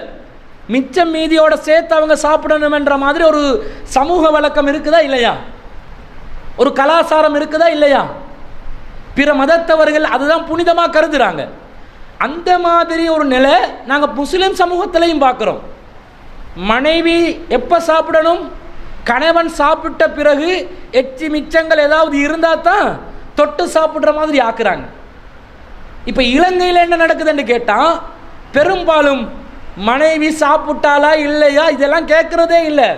மிச்சம் மீதியோட சேர்த்து அவங்க சாப்பிடணும் என்ற மாதிரி ஒரு சமூக வழக்கம் இருக்குதா இல்லையா? ஒரு கலாச்சாரம் இருக்குதா இல்லையா? பிற மதத்தவர்கள் அதுதான் புனிதமாக கருதுகிறாங்க. அந்த மாதிரி ஒரு நிலை நாங்கள் முஸ்லிம் சமூகத்திலையும் பார்க்குறோம். மனைவி எப்போ சாப்பிடணும்? கணவன் சாப்பிட்ட பிறகு எச்சி மிச்சங்கள் ஏதாவது இருந்தால் தான் தொட்டு சாப்பிட்ற மாதிரி ஆக்குறாங்க. இப்போ இலங்கையில் என்ன நடக்குதுன்னு கேட்டால் பெரும்பாலும் மனைவி சாப்பிட்டாளா இல்லையா இதெல்லாம் கேட்குறதே இல்லை.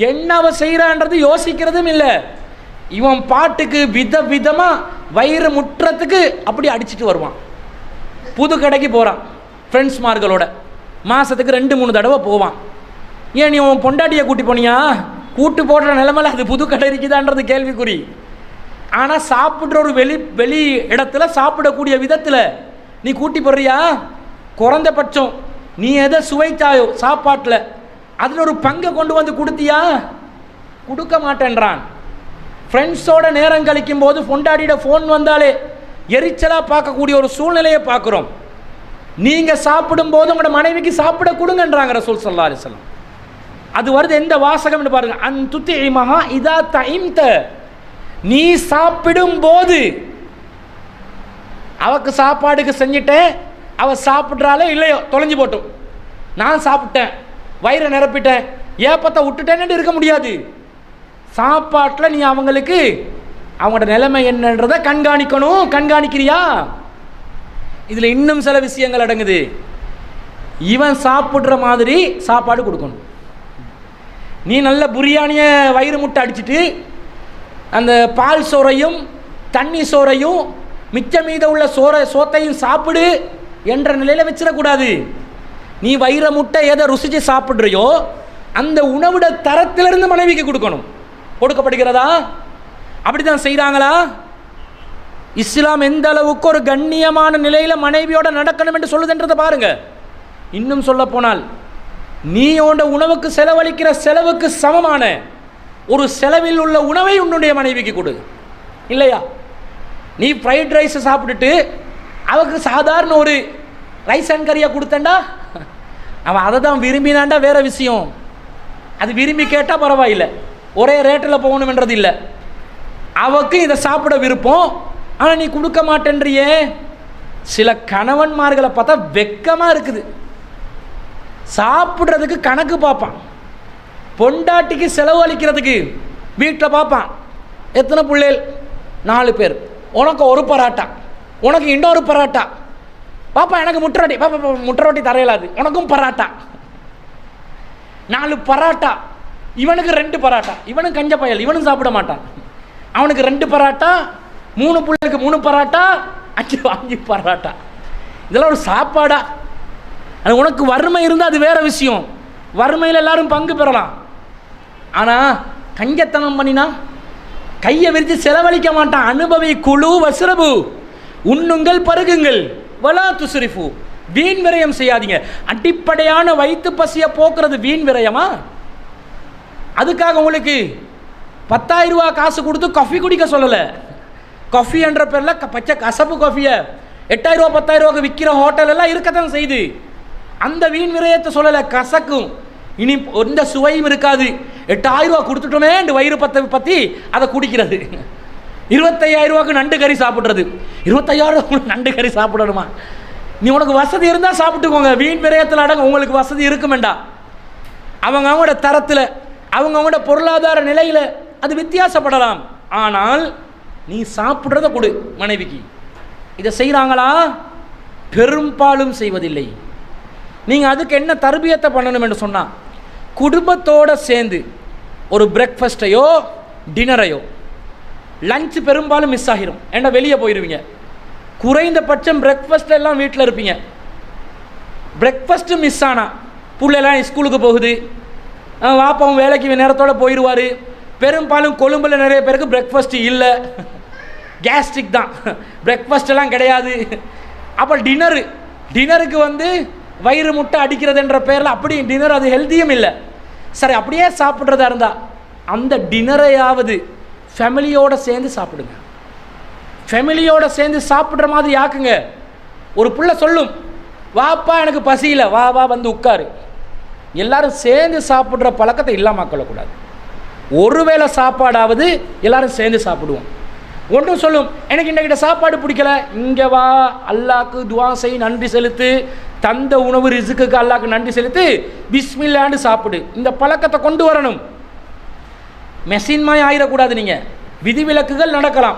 என்ன அவ செய்கிறான்றது யோசிக்கிறதும் இல்லை. இவன் பாட்டுக்கு விதமாக வயிறு முற்றத்துக்கு அப்படி அடிச்சுட்டு வருவான். புது கடைக்கு போகிறான் ஃப்ரெண்ட்ஸ்மார்களோட, மாதத்துக்கு 2-3 தடவை போவான். ஏன் நீ உன் பொண்டாட்டியை கூட்டி போனியா? கூட்டு போடுற நிலைமையில் அது புது கடை இருக்குதான்றது கேள்விக்குறி. ஆனால் சாப்பிட்ற ஒரு வெளி இடத்துல சாப்பிடக்கூடிய விதத்தில் நீ கூட்டி போடுறியா? குறைந்தபட்சம் நீ எதை சுவைத்தாயோ சாப்பாட்டில் அதில் ஒரு பங்கை கொண்டு வந்து கொடுத்தியா? கொடுக்க மாட்டேன்றான். ஃப்ரெண்ட்ஸோட நேரம் கழிக்கும் போது பொண்டாடியோட ஃபோன் வந்தாலே எரிச்சலாக பார்க்கக்கூடிய ஒரு சூழ்நிலையை பார்க்குறோம். நீங்கள் சாப்பிடும்போது உங்களோட மனைவிக்கு சாப்பிட கொடுங்கன்றாங்க ரசூல் ஸல்லல்லாஹு அலைஹி வஸல்லம். அது வருது எந்த வாசகம்னு பாருங்க, அன்துதிமஹா இதா தஇம்த, நீ சாப்பிடும் போது அவக்கு சாப்பாடுக்கு செஞ்சிட்டேன், அவ சாப்பிட்றாலே இல்லையோ தொலைஞ்சு போட்டோம், நான் சாப்பிட்டேன் வயிறை நிரப்பிட்டேன் ஏப்பத்தை விட்டுட்டேன்னு இருக்க முடியாது. சாப்பாட்டில் நீ அவங்களுக்கு அவங்களோட நிலைமை என்னன்றதை கண்காணிக்கணும். கண்காணிக்கிறியா? இதில் இன்னும் சில விஷயங்கள் அடங்குது. இவன் சாப்பிட்ற மாதிரி சாப்பாடு கொடுக்கணும். நீ நல்ல பிரியாணியை வயிறு முட்டை அடிச்சுட்டு அந்த பால் சோறையும் தண்ணி சோறையும் மிச்ச மீத உள்ள சோத்தையும் சாப்பிடு என்ற நிலையில் வச்சிடக்கூடாது. நீ வயிற முட்டை எதை ருசிச்சு சாப்பிட்றியோ அந்த உணவுட தரத்திலிருந்து மனைவிக்கு கொடுக்கணும். கொடுக்கப்படுகிறதா? அப்படி தான் செய்கிறாங்களா? இஸ்லாம் எந்த அளவுக்கு ஒரு கண்ணியமான நிலையில் மனைவியோட நடக்கணும் என்று சொல்லுதுன்றதை பாருங்க. இன்னும் சொல்ல போனால் நீ உன்ட உணவுக்கு செலவழிக்கிற செலவுக்கு சமமான ஒரு செலவில் உள்ள உணவை உன்னுடைய மனைவிக்கு கொடு. இல்லையா? நீ ஃப்ரைட் ரைஸ் சாப்பிட்டுட்டு அவருக்கு சாதாரண ஒரு ரைஸ் அண்ட் கறியை கொடுத்தண்டா அவன் அதை தான் விரும்பினாண்டா வேற விஷயம். அது விரும்பி கேட்டால் பரவாயில்லை, ஒரே ரேட்டில் போகணுன்றது இல்லை. அவக்கு இதை சாப்பிட விருப்பம், ஆனால் நீ கொடுக்க மாட்டேன்றியே. சில கணவன்மார்களை பார்த்தா வெக்கமாக இருக்குது. சாப்பிட்றதுக்கு கணக்கு பார்ப்பான், பொண்டாட்டிக்கு செலவு அளிக்கிறதுக்கு வீட்டில் பார்ப்பான். எத்தனை பிள்ளைகள்? 4 பேர். உனக்கு ஒரு பராட்டா, உனக்கு இன்னொரு பராட்டா. பாப்பா எனக்கு முட்டை ரொட்டி, பாப்பா முட்டை ரொட்டி தரையிலாது, உனக்கும் பராட்டா. 4 பராட்டா. இவனுக்கு 2 பராட்டா. இவனுக்கு கஞ்ச பயல், இவனும் சாப்பிட மாட்டான். அவனுக்கு 2 பராட்டா, 3 பிள்ளைகளுக்கு 3 பராட்டா, 5 பராட்டா. இதெல்லாம் ஒரு சாப்பாடா? அது உனக்கு வறுமை இருந்தால் அது வேற விஷயம், வறுமையில் எல்லாரும் பங்கு பெறலாம். ஆனால் கஞ்சத்தனம் பண்ணினா கையை விரித்து செலவழிக்க மாட்டான். அனுபவி குழு வஸ்ரபு, உண்ணுங்கள் பருகுங்கள், வலா துஸ்ரிஃபு, வீண் விரயம் செய்யாதீங்க. அடிப்படையான வயிற்று பசியை போக்குறது வீண் விரயமா? அதுக்காக உங்களுக்கு 10,000 ரூபா காசு கொடுத்து காஃபி குடிக்க சொல்லலை. காஃபி என்ற பேரில் பச்சை கசப்பு காஃபியை 8,000 ரூபா 10,000 ரூபாய்க்கு விற்கிற ஹோட்டல் எல்லாம் இருக்கத்தான் செய்து. அந்த வீண் விரயத்தை சொல்லலை. கசக்கும், இனி எந்த சுவையும் இருக்காது. 8,000 ரூபா கொடுத்துட்டோமே என்று வயிறு பற்றி அதை குடிக்கிறது. 25,000 ரூபாய்க்கு நண்டு கறி சாப்பிட்றது. 25,000 ரூபா நண்டு கறி சாப்பிடணுமா? நீ உனக்கு வசதி இருந்தால் சாப்பிட்டுக்கோங்க. வீண் விரயத்தில் அடங்க. உங்களுக்கு வசதி இருக்குமெண்டா அவங்களோட தரத்தில், அவங்களோட பொருளாதார நிலையில் அது வித்தியாசப்படலாம். ஆனால் நீ சாப்பிட்றத கொடு மனைவிக்கு. இதை செய்கிறாங்களா? பெரும்பாலும் செய்வதில்லை. நீங்கள் அதுக்கு என்ன தர்பியத்தை பண்ணணும் என்று சொன்னால், குடும்பத்தோடு சேர்ந்து ஒரு பிரேக்ஃபாஸ்ட்டையோ டின்னரையோ, லஞ்ச் பெரும்பாலும் மிஸ் ஆகிரும். ஏன்னா வெளியே போயிடுவீங்க. குறைந்தபட்சம் பிரேக்ஃபாஸ்ட் எல்லாம் வீட்டில் இருப்பீங்க. பிரேக்ஃபாஸ்ட்டு மிஸ் ஆனால் பிள்ளைலாம் ஸ்கூலுக்கு போகுது, வாப்பாவும் வேலைக்கு நேரத்தோடு போயிடுவார். பெரும்பாலும் கொழும்பில் நிறைய பேருக்கு பிரேக்ஃபாஸ்ட் இல்லை, கேஸ்ட்ரிக் தான், பிரேக்ஃபாஸ்டெல்லாம் கிடையாது. அப்போ டின்னருக்கு வயிறு முட்டை அடிக்கிறதுன்ற பேரில் அப்படி டின்னர், அது ஹெல்த்தியும் இல்லை. சரி, அப்படியே சாப்பிட்றதா இருந்தால் அந்த டின்னரையாவது ஃபேமிலியோடு சேர்ந்து சாப்பிடுங்க. ஃபேமிலியோடு சேர்ந்து சாப்பிட்ற மாதிரி ஆக்குங்க. ஒரு பிள்ளை சொல்லும், வாப்பா எனக்கு பசியில், வா வா வந்து உட்காரு. எல்லாரும் சேர்ந்து சாப்பிட்ற பழக்கத்தை இல்லாமக்கொள்ளக்கூடாது. ஒருவேளை சாப்பாடாவது எல்லாரும் சேர்ந்து சாப்பிடுவோம். ஒன்றும் சொல்லும், எனக்கு இன்றைக்கிட்ட சாப்பாடு பிடிக்கல, இங்கே வா, அல்லாக்கு துவா செய், நன்றி செலுத்து, தந்த உணவு ரிசுக்குக்கு அல்லாக்கு நன்றி செலுத்து, பிஸ்மில்லான்னு சாப்பிடு. இந்த பழக்கத்தை கொண்டு வரணும். மெஷின்மாய் ஆயிடக்கூடாது. நீங்கள் விதிவிலக்குகள் நடக்கலாம்,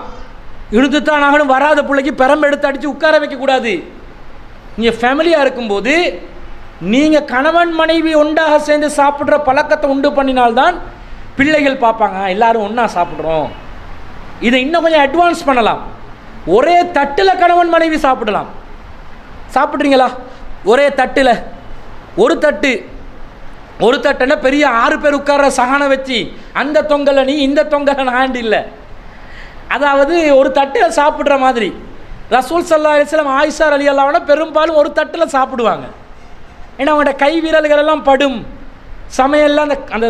இழுத்துத்தான் ஆகணும். வராத பிள்ளைக்கு பெரம்பு எடுத்து அடித்து உட்கார வைக்கக்கூடாது. நீங்கள் ஃபேமிலியாக இருக்கும்போது நீங்கள் கணவன் மனைவி ஒன்றாக சேர்ந்து சாப்பிட்ற பழக்கத்தை உண்டு பண்ணினால்தான் பிள்ளைகள் பார்ப்பாங்க, எல்லாரும் ஒன்றா சாப்பிட்றோம். இதை இன்னும் கொஞ்சம் அட்வான்ஸ் பண்ணலாம். ஒரே தட்டில் கணவன் மனைவி சாப்பிடலாம். சாப்பிட்றீங்களா? ஒரே தட்டில் ஒரு தட்டுன்னா பெரிய 6 பேர் உட்கார்ற சகானை வச்சு அந்த தொங்கலை நீ, இந்த தொங்கலை நான் இல்லை. அதாவது ஒரு தட்டில் சாப்பிட்ற மாதிரி. ரசூல் ஸல்லல்லாஹு அலைஹி வஸல்லம் ஆயிஷா ரலியல்லாஹு அன்ஹா பெரும்பாலும் ஒரு தட்டில் சாப்பிடுவாங்க. ஏன்னா அவங்களோட கை வீரல்கள் எல்லாம் படும், சமையல்லாம் அந்த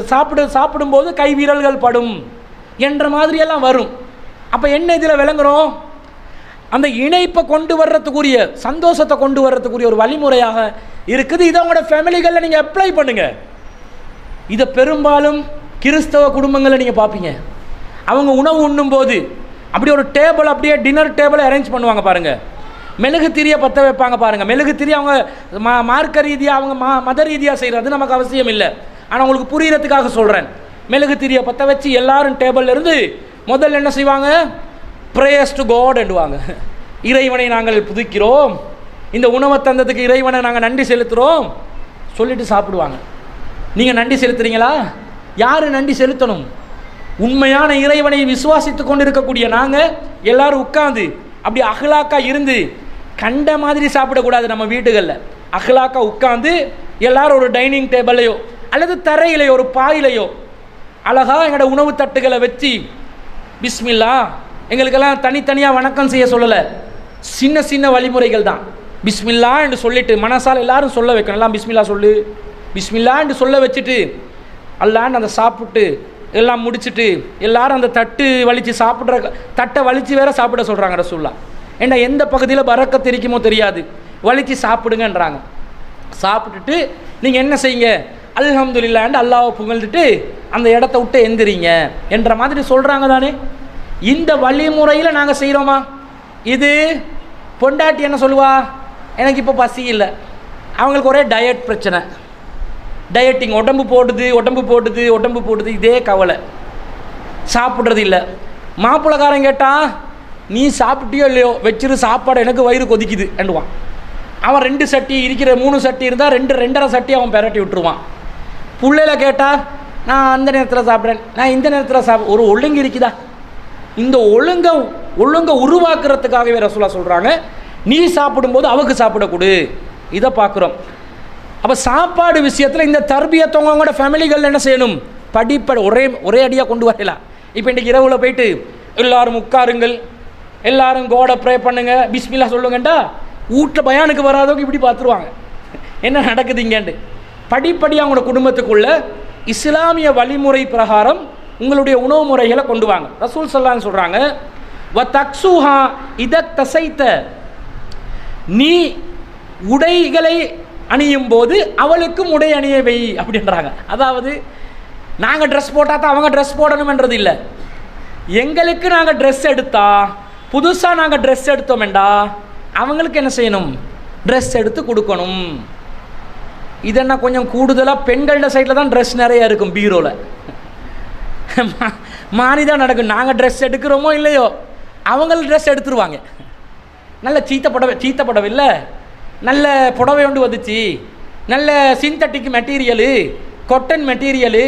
சாப்பிடும்போது கை வீரல்கள் படும் என்ற மாதிரியெல்லாம் வரும். அப்போ என்ன இதில் விளங்குறோம்? அந்த இணைப்பை கொண்டு வர்றதுக்குரிய, சந்தோஷத்தை கொண்டு வர்றதுக்குரிய ஒரு வழிமுறையாக இருக்குது. இதை உங்களோட ஃபேமிலிகளில் நீங்கள் அப்ளை பண்ணுங்கள். இதை பெரும்பாலும் கிறிஸ்தவ குடும்பங்களில் நீங்கள் பார்ப்பீங்க. அவங்க உணவு உண்ணும்போது அப்படி ஒரு டேபிள், அப்படியே டின்னர் டேபிளை அரேஞ்ச் பண்ணுவாங்க பாருங்கள். மெழுகு திரியை பற்ற வைப்பாங்க பாருங்கள். மெழுகு திரி அவங்க மார்க்க ரீதியாக, அவங்க மத ரீதியாக செய்கிறது நமக்கு அவசியம் இல்லை. ஆனால் உங்களுக்கு புரிகிறதுக்காக சொல்கிறேன். மெழுகு திரியை பற்ற வச்சு எல்லாரும் டேபிளில் இருந்து முதல்ல என்ன செய்வாங்க? ப்ரேயர்ஸ் டு காட் என்றுவாங்க. இறைவனை நாங்கள் புதுக்கிறோம், இந்த உணவை தந்ததுக்கு இறைவனை நாங்கள் நன்றி செலுத்துகிறோம் சொல்லிட்டு சாப்பிடுவாங்க. நீங்கள் நன்றி செலுத்துறீங்களா? யார் நன்றி செலுத்தணும்? உண்மையான இறைவனை விசுவாசித்து கொண்டு இருக்கக்கூடிய நாங்கள் எல்லாரும் உட்காந்து அப்படி அஹ்லாக்கா இருந்து கண்ட மாதிரி சாப்பிடக்கூடாது. நம்ம வீடுகளில் அஹ்லாக்கா உட்காந்து எல்லாரும் ஒரு டைனிங் டேபிளையோ அல்லது தரையிலையோ ஒரு பாயிலையோ அழகாக எங்களோட உணவு தட்டுகளை வச்சு பிஸ்மில்லா, எங்களுக்கெல்லாம் தனித்தனியாக வணக்கம் செய்ய சொல்லலை, சின்ன சின்ன வழிமுறைகள் தான். பிஸ்மில்லா என்று சொல்லிட்டு மனசால் எல்லாரும் சொல்ல வைக்கணும். எல்லாம் பிஸ்மில்லா சொல்லு, பிஸ்மில்லான்னு சொல்ல வச்சுட்டு அல்லான்னு அந்த சாப்பிட்டு எல்லாம் முடிச்சுட்டு எல்லாரும் அந்த தட்டு வலித்து சாப்பிட்ற தட்டை வலித்து வேற சாப்பிட சொல்கிறாங்க ரசூலுல்லாஹ். ஏன்னா எந்த பகுதியில் பரக்கத்து இருக்குமோ தெரியாது, வலித்து சாப்பிடுங்கன்றாங்க. சாப்பிட்டுட்டு நீங்கள் என்ன செய்யுங்க, அல்ஹம்துலில்லாஹ்னு அல்லாஹ்வை புகழ்ந்துட்டு அந்த இடத்த விட்டு எந்திரிங்க என்ற மாதிரி சொல்கிறாங்க தானே. இந்த வழிமுறையில் நாங்கள் செய்கிறோமா? இது பொண்டாட்டி என்ன சொல்லுவா, எனக்கு இப்போ பசி இல்லை, அவங்களுக்கு ஒரே டயட் பிரச்சனை, டயட்டிங், உடம்பு போடுது, இதே கவலை, சாப்பிட்றது இல்லை. மாப்பிள்ளைக்காரன் கேட்டால் நீ சாப்பிட்டியோ இல்லையோ வச்சிரு சாப்பாடு, எனக்கு வயிறு கொதிக்குது என்றுவான். அவன் 2 சட்டி இருக்கிற 3 சட்டி இருந்தால் 2.5 சட்டி அவன் பெரட்டி விட்டுருவான். பிள்ளையில கேட்டால் நான் அந்த நேரத்தில் சாப்பிட்றேன், நான் இந்த நேரத்தில் ஒரு ஒழுங்கு இருக்குதா? இந்த ஒழுங்கை உருவாக்குறதுக்காகவே ரசூலுல்லாஹ் சொல்கிறாங்க, நீ சாப்பிடும்போது அவக்கு சாப்பிட கொடு. இதை பார்க்குறோம். அப்போ சாப்பாடு விஷயத்தில் இந்த தர்பியத்தவங்களோட ஃபேமிலிகள் என்ன செய்யணும், ஒரே அடியாக கொண்டு வரலாம். இப்போ இன்றைக்கி இரவில் போயிட்டு எல்லாரும் உட்காருங்கள், எல்லாரும் கோடை ப்ரே பண்ணுங்க, பிஸ்மில்லா சொல்லுங்கண்டா வீட்டில் பயானுக்கு வராதவங்க இப்படி பார்த்துருவாங்க என்ன நடக்குது இங்கேண்டு. படிப்படியாக அவங்களோட குடும்பத்துக்குள்ள இஸ்லாமிய வழிமுறை பிரகாரம் உங்களுடைய உணவு முறைகளை கொண்டு வாங்க. ரசூல் ஸல்லல்லாஹு சொல்கிறாங்க, வ தக்ஸுஹா இத தசைத்த, நீ உடைகளை அணியும் போது அவளுக்கும் உடை அணிய வை அப்படின்றாங்க. அதாவது நாங்கள் ட்ரெஸ் போட்டால் தான் அவங்க ட்ரெஸ் போடணும்ன்றது இல்லை. எங்களுக்கு நாங்கள் ட்ரெஸ் எடுத்தா, புதுசாக நாங்கள் ட்ரெஸ் எடுத்தோம்டா அவங்களுக்கு என்ன செய்யணும், ட்ரெஸ் எடுத்து கொடுக்கணும். இதென்ன கொஞ்சம் கூடுதலாக பெண்களோட சைடில் தான் ட்ரெஸ் நிறைய இருக்கும் பீரோவில், மாறி தான் நடக்கும். நாங்கள் ட்ரெஸ் எடுக்கிறோமோ இல்லையோ அவங்களுக்கு ட்ரெஸ் எடுத்துருவாங்க. நல்ல சீத்த புடவை இல்லை, நல்ல புடவை ஒன்று வந்துச்சு, நல்ல சிந்தட்டிக் மெட்டீரியலு, கொட்டன் மெட்டீரியலு,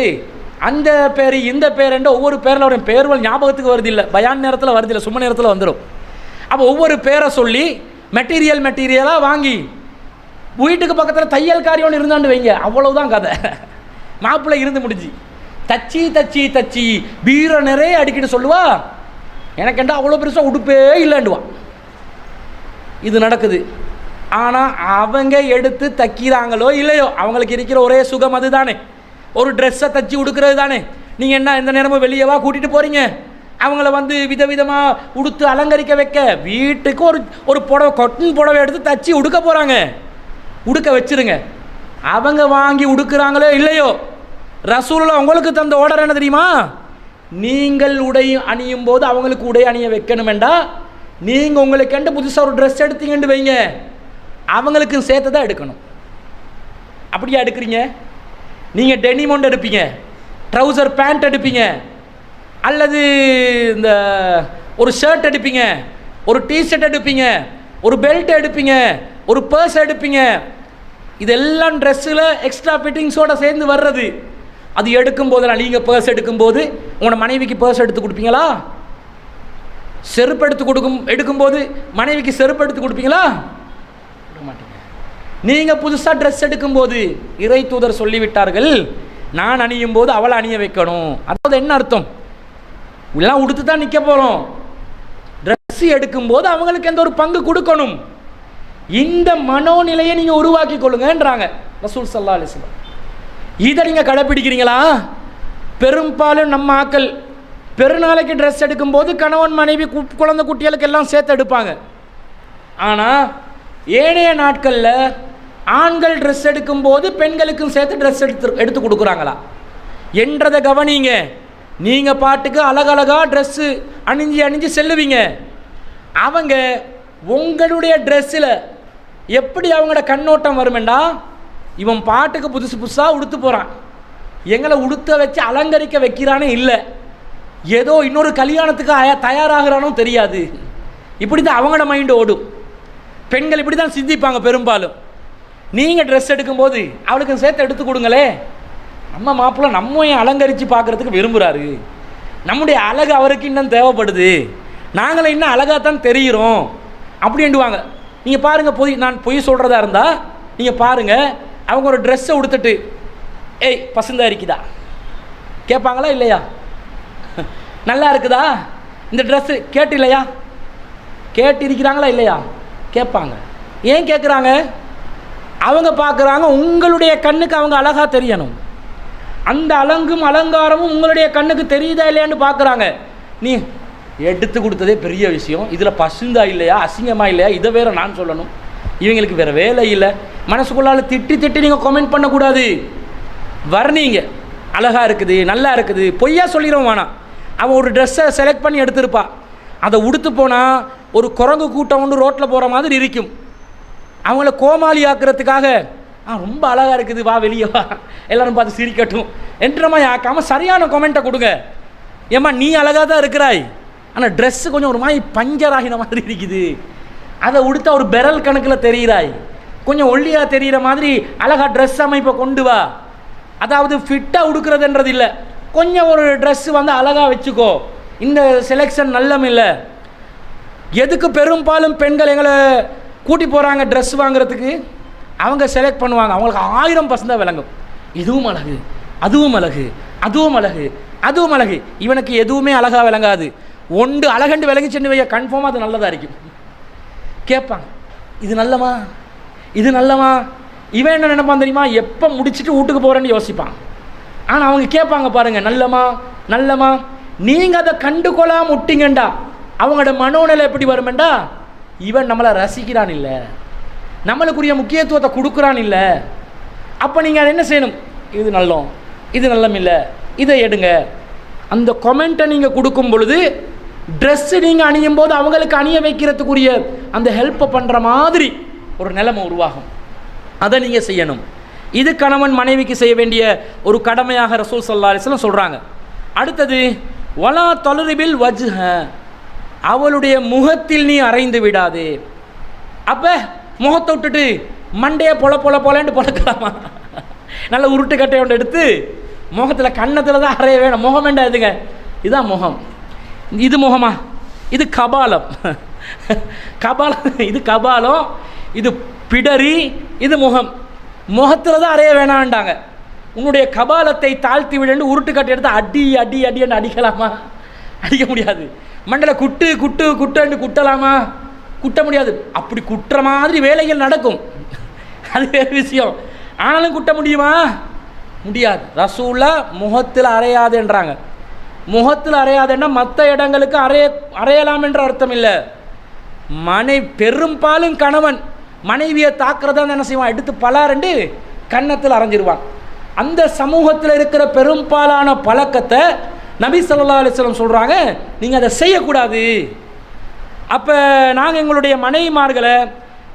அந்த பேர் இந்த பேருன்ற ஒவ்வொரு பேரில் ஒரு பேர்கள் ஞாபகத்துக்கு வருது இல்லை, பயான் நேரத்தில் வருது இல்லை, சும்மா நேரத்தில் வந்துடும். அப்போ ஒவ்வொரு பேரை சொல்லி மெட்டீரியலாக வாங்கி வீட்டுக்கு பக்கத்தில் தையல்காரி ஒன்று இருந்தாண்டு வைங்க, அவ்வளவுதான் கதை. மாப்பிள்ளை இருந்து முடிஞ்சு தச்சி பீரோ நிறைய அடிக்கிட்டு சொல்லுவா, எனக்கு என்ன அவ்வளோ பெருசாக உடுப்பே இல்லைண்டுவான். இது நடக்குது. ஆனால் அவங்க எடுத்து தைக்கிறாங்களோ இல்லையோ அவங்களுக்கு இருக்கிற ஒரே சுகம் அது தானே, ஒரு ட்ரெஸ்ஸை தச்சு உடுக்கிறது தானே. நீங்கள் என்ன எந்த நேரமும் வெளியவா கூட்டிகிட்டு போகிறீங்க, அவங்கள விதவிதமாக உடுத்து அலங்கரிக்க வைக்க, வீட்டுக்கு ஒரு புடவை, கொட்டன் புடவை எடுத்து தச்சு உடுக்க போகிறாங்க, உடுக்க வச்சுருங்க. அவங்க வாங்கி உடுக்கிறாங்களோ இல்லையோ, ரசூலுல்லாஹ் உங்களுக்கு தந்த ஆர்டர் என்ன தெரியுமா, நீங்கள் உடை அணியும் போது அவங்களுக்கு உடை அணிய வைக்கணுமெண்டா, நீங்கள் உங்களுக்கு புதுசாக ஒரு ட்ரெஸ் எடுத்தீங்கன்னு வைங்க, அவங்களுக்கும் சேர்த்து தான் எடுக்கணும். அப்படியா எடுக்கிறீங்க? நீங்கள் டெனிம் ஒன்று எடுப்பீங்க, ட்ரௌசர் பேண்ட் எடுப்பீங்க, அல்லது இந்த ஒரு ஷர்ட் எடுப்பீங்க, ஒரு டிஷர்ட் எடுப்பீங்க, ஒரு பெல்ட் எடுப்பீங்க, ஒரு பர்ஸ் எடுப்பீங்க. இதெல்லாம் ட்ரெஸ்ஸில் எக்ஸ்ட்ரா ஃபிட்டிங்ஸோடு சேர்ந்து வர்றது. அது எடுக்கும் போதெல்லாம் நீங்கள் பர்ஸ் எடுக்கும்போது உங்களோட மனைவிக்கு பர்ஸ் எடுத்து கொடுப்பீங்களா? செருப்பு எடுக்கும்போது மனைவிக்கு செருப்பு எடுத்து கொடுப்பீங்களா? மாட்டீங்க. நீங்கள் புதுசாக ட்ரெஸ் எடுக்கும்போது இறை தூதர் சொல்லிவிட்டார்கள், நான் அணியும் போது அவளை அணிய வைக்கணும். அதாவது என்ன அர்த்தம், எல்லாம் உடுத்து தான் நிற்க போகிறோம், ட்ரெஸ் எடுக்கும்போது அவங்களுக்கு எந்த ஒரு பங்கு கொடுக்கணும். இந்த மனோநிலையை நீங்கள் உருவாக்கி கொள்ளுங்கன்றாங்க ரசூல் ஸல்லல்லாஹு அலைஹி வஸல்லம். இதை நீங்கள் கடைப்பிடிக்கிறீங்களா? பெரும்பாலும் நம்ம ஆக்கள் பெருநாளைக்கு ட்ரெஸ் எடுக்கும்போது கணவன் மனைவி குழந்தை குட்டிகளுக்கு எல்லாம் சேர்த்து எடுப்பாங்க. ஆனால் ஏனைய நாட்களில் ஆண்கள் ட்ரெஸ் எடுக்கும்போது பெண்களுக்கும் சேர்த்து ட்ரெஸ் எடுத்து கொடுக்குறாங்களா என்றதை கவனிங்க. நீங்கள் பாட்டுக்கு அழகழகாக ட்ரெஸ்ஸு அணிஞ்சு செல்லுவீங்க, அவங்க உங்களுடைய ட்ரெஸ்ஸில் எப்படி அவங்களோட கண்ணோட்டம் வருமெண்டா, இவன் பாட்டுக்கு புதுசாக உடுத்து போகிறான், எங்களை உடுத்த வச்சு அலங்கரிக்க வைக்கிறானே இல்லை, ஏதோ இன்னொரு கல்யாணத்துக்கு தயாராகிறானோ தெரியாது. இப்படி தான் அவங்களோட மைண்டு ஓடும். பெண்கள் இப்படி தான் சிந்திப்பாங்க பெரும்பாலும். நீங்கள் ட்ரெஸ் எடுக்கும்போது அவளுக்கு சேர்த்து எடுத்து கொடுங்களே, நம்ம மாப்பிள்ளை நம்ம ஏன் அலங்கரித்து பார்க்குறதுக்கு விரும்புகிறாரு, நம்முடைய அழகு அவருக்கு இன்னும் தேவைப்படுது, நாங்களும் இன்னும் அழகாக தான் தெரிகிறோம் அப்படின்டுவாங்க. நீங்கள் பாருங்கள், நான் பொய் சொல்கிறதா இருந்தால் நீங்கள் பாருங்கள், அவங்க ஒரு ட்ரெஸ்ஸை உடுத்துட்டு ஏய் பசந்தாக இருக்குதா கேட்பாங்களா இல்லையா? நல்லா இருக்குதா இந்த ட்ரெஸ்ஸு கேட்டு இல்லையா, கேட்டு இருக்கிறாங்களா இல்லையா கேட்பாங்க. ஏன் கேட்குறாங்க? அவங்க பார்க்குறாங்க உங்களுடைய கண்ணுக்கு அவங்க அழகாக தெரியணும். அந்த அலங்கும் அலங்காரமும் உங்களுடைய கண்ணுக்கு தெரியுதா இல்லையான்னு பார்க்குறாங்க. நீ எடுத்து கொடுத்ததே பெரிய விஷயம், இதில் பசுந்தா இல்லையா அசிங்கமாக இல்லையா இதை வேற நான் சொல்லணும். இவங்களுக்கு வேறு வேலை இல்லை. மனசுக்குள்ளால் திட்டி திட்டி நீங்கள் கமெண்ட் பண்ணக்கூடாது. வர்ணிங்க, அழகாக இருக்குது நல்லா இருக்குது, பொய்யா சொல்லிடுவோம் வேணாம். அவன் ஒரு ட்ரெஸ்ஸை செலக்ட் பண்ணி எடுத்திருப்பா, அதை உடுத்து போனால் ஒரு குரங்கு கூட்டம் ஒன்று ரோட்டில் போகிற மாதிரி இருக்கும். அவங்கள கோமாளி ஆக்கிறதுக்காக ரொம்ப அழகாக இருக்குது வா வெளியே வா எல்லோரும் பார்த்து சிரிக்கட்டும் என்றமா ஆக்காமல் சரியான கமெண்ட்டை கொடுங்க. ஏம்மா நீ அழகாக தான் இருக்கிறாய், ஆனால் ட்ரெஸ்ஸு கொஞ்சம் ஒரு மாதிரி பஞ்சர் ஆகின மாதிரி இருக்குது, அதை உடுத்த ஒரு பெரல் கணக்கில் தெரிகிறாய், கொஞ்சம் ஒல்லியாக தெரிகிற மாதிரி அழகாக ட்ரெஸ் அமைப்பை கொண்டு வா. அதாவது ஃபிட்டாக உடுக்கிறதுன்றது இல்லை, கொஞ்சம் ஒரு ட்ரெஸ்ஸு வந்து அழகாக வச்சுக்கோ, இந்த செலெக்ஷன் நல்லம் இல்லை. எதுக்கு பெரும்பாலும் பெண்கள் எங்களை கூட்டி போகிறாங்க ட்ரெஸ் வாங்குறதுக்கு? அவங்க செலக்ட் பண்ணுவாங்க, அவங்களுக்கு 1000% விளங்கும். இதுவும் அழகு, அதுவும் அழகு, அதுவும் அழகு, அதுவும் அழகு. இவனுக்கு எதுவுமே அழகாக விளங்காது. ஒன்று அழகண்டு விளங்கிச்சுன்னு வைய கன்ஃபார்மாக அது நல்லதாக இருக்கும். கேட்பாங்க இது நல்லமா இது நல்லமா. இவன் என்ன நினைப்பான் தெரியுமா, எப்போ முடிச்சுட்டு வீட்டுக்கு போகிறேன்னு யோசிப்பான். ஆனால் அவங்க கேட்பாங்க பாருங்கள் நல்லமா நல்லமா. நீங்கள் அதை கண்டுகொள்ளாமல் விட்டீங்கண்டா அவங்களோட மனோநிலை எப்படி வருமெண்டா, இவன் நம்மளை ரசிக்கிறான் இல்லை, நம்மளுக்குரிய முக்கியத்துவத்தை கொடுக்குறான் இல்லை. அப்போ நீங்கள் அதை என்ன செய்யணும், இது நல்லம் இது நல்லம் இல்லை இதை எடுங்க. அந்த கொமெண்ட்டை நீங்கள் கொடுக்கும் பொழுது ட்ரெஸ்ஸு நீங்கள் அணியும் போது அவங்களுக்கு அணிய வைக்கிறதுக்குரிய அந்த ஹெல்ப்பை பண்ணுற மாதிரி ஒரு நிலைமை உருவாகும். அதை நீங்கள் செய்யணும். இது கணவன் மனைவிக்கு செய்ய வேண்டிய ஒரு கடமையாக ரசூல் ஸல்லல்லாஹு அலைஹி வஸல்லம் சொல்கிறாங்க. அடுத்தது வலா தலுரிபில் வஜ்ஹ, அவளுடைய முகத்தில் நீ அறைந்து விடாதே. அப்போ முகத்தை விட்டுட்டு மண்டையை பொல பொல பொலன்னு பொழக்கலாமா? நல்ல உருட்டு கட்டையை ஒன்று எடுத்து முகத்தில் கன்னத்தில் தான் அறைய வேணும். முகம் வேண்டாம் எதுங்க, இதுதான் முகம். இது முகமா, இது கபாலம். கபாலம் இது கபாலம், இது பிடரி, இது முகம். முகத்தில் தான் அறைய வேணான்டாங்க. உன்னுடைய கபாலத்தை தாழ்த்தி விடன்னு உருட்டு கட்டை எடுத்து அடி அடி அடின்னு அடிக்கலாமா? அடிக்க முடியாது. மண்டல குட்டு குட்டு குட்டன்னு குட்டலாமா? குட்ட முடியாது. அப்படி குட்டுற மாதிரி வேலைகள் நடக்கும், அது வேறு விஷயம். ஆனாலும் குட்ட முடியுமா? முடியாது. ரசூலா முகத்தில் அறையாதுன்றாங்க. முகத்தில் அறையாதுன்னா மற்ற இடங்களுக்கு அறையலாம் என்ற அர்த்தம் இல்லை. பெரும்பாலும் கணவன் மனைவியை தாக்குறதா என்ன செய்வான், எடுத்து பலாரண்டு கன்னத்தில் அரைஞ்சிருவான். அந்த சமூகத்தில் இருக்கிற பெரும்பாலான பழக்கத்தை நபி ஸல்லல்லாஹு அலைஹி வஸல்லம் சொல்கிறாங்க, நீங்கள் அதை செய்யக்கூடாது. அப்போ நாங்கள் எங்களுடைய மனைவிமார்களை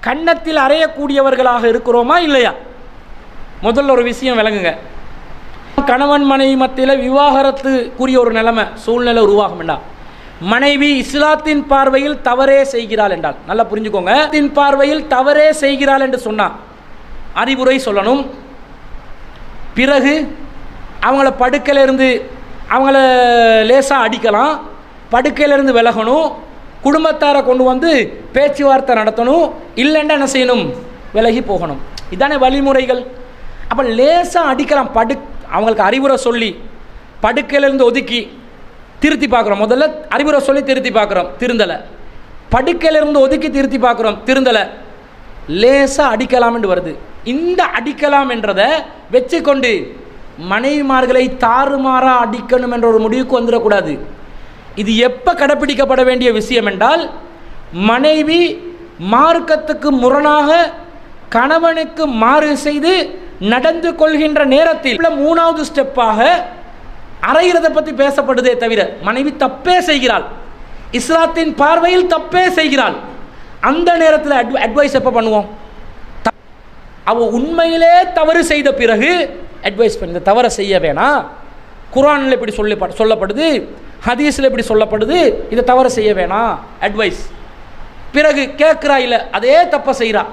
கன்னத்தில் அறையக்கூடியவர்களாக இருக்கிறோமா இல்லையா? முதல்ல ஒரு விஷயம் விளங்குங்க. கணவன் மனைவி மத்தியில் விவாகரத்துக்குரிய ஒரு நிலைமை சூழ்நிலை உருவாகும் வேண்டாம். மனைவி இஸ்லாத்தின் பார்வையில் தவறே செய்கிறாள் என்றால் நல்லா புரிஞ்சுக்கோங்க. பார்வையில் தவறே செய்கிறாள் என்று சொன்னால் அறிவுரை சொல்லணும். பிறகு அவங்கள படுக்கையிலிருந்து அவங்கள லேசாக அடிக்கலாம், படுக்கையிலிருந்து விலகணும், குடும்பத்தாரை கொண்டு வந்து பேச்சுவார்த்தை நடத்தணும், இல்லைன்னா என்ன செய்யணும், விலகி போகணும். இதானே வழிமுறைகள். அப்போ லேசாக அடிக்கலாம், அவங்களுக்கு அறிவுரை சொல்லி படுக்கையிலேருந்து ஒதுக்கி திருத்தி பார்க்குறோம். முதல்ல அறிவுரை சொல்லி திருத்தி பார்க்குறோம், திருந்தலை. படுக்கையிலேருந்து ஒதுக்கி திருத்தி பார்க்குறோம், திருந்தலை. லேசாக அடிக்கலாம்னு வருது. இந்த அடிக்கலாம் என்றதை வச்சுக்கொண்டு மனைவிமார்களை தாறுமாறாக அடிக்கணும் என்ற ஒரு முடிவுக்கு வந்துடக்கூடாது. இது எப்போ கடைப்பிடிக்கப்பட வேண்டிய விஷயம் என்றால், மனைவி மார்க்கத்துக்கு முரணாக கணவனுக்கு மாறு செய்து நடந்து கொள்கின்ற நேரத்தில் மூணாவது ஸ்டெப்பாக அறைகிறத பற்றி பேசப்படுதே தவிர, மனைவி தப்பே செய்கிறாள், இஸ்லாத்தின் பார்வையில் தப்பே செய்கிறாள், அந்த நேரத்தில் அட்வைஸ் எப்போ பண்ணுவோம்? அவள் உண்மையிலே தவறு செய்த பிறகு அட்வைஸ் பண்ணி இந்த தவறை செய்ய வேணாம், குர்ஆனில் இப்படி சொல்லப்படுது, ஹதீஸில் இப்படி சொல்லப்படுது, இதை தவறு செய்ய வேணாம், அட்வைஸ். பிறகு கேட்குறா இல்லை, அதே தப்பை செய்கிறா,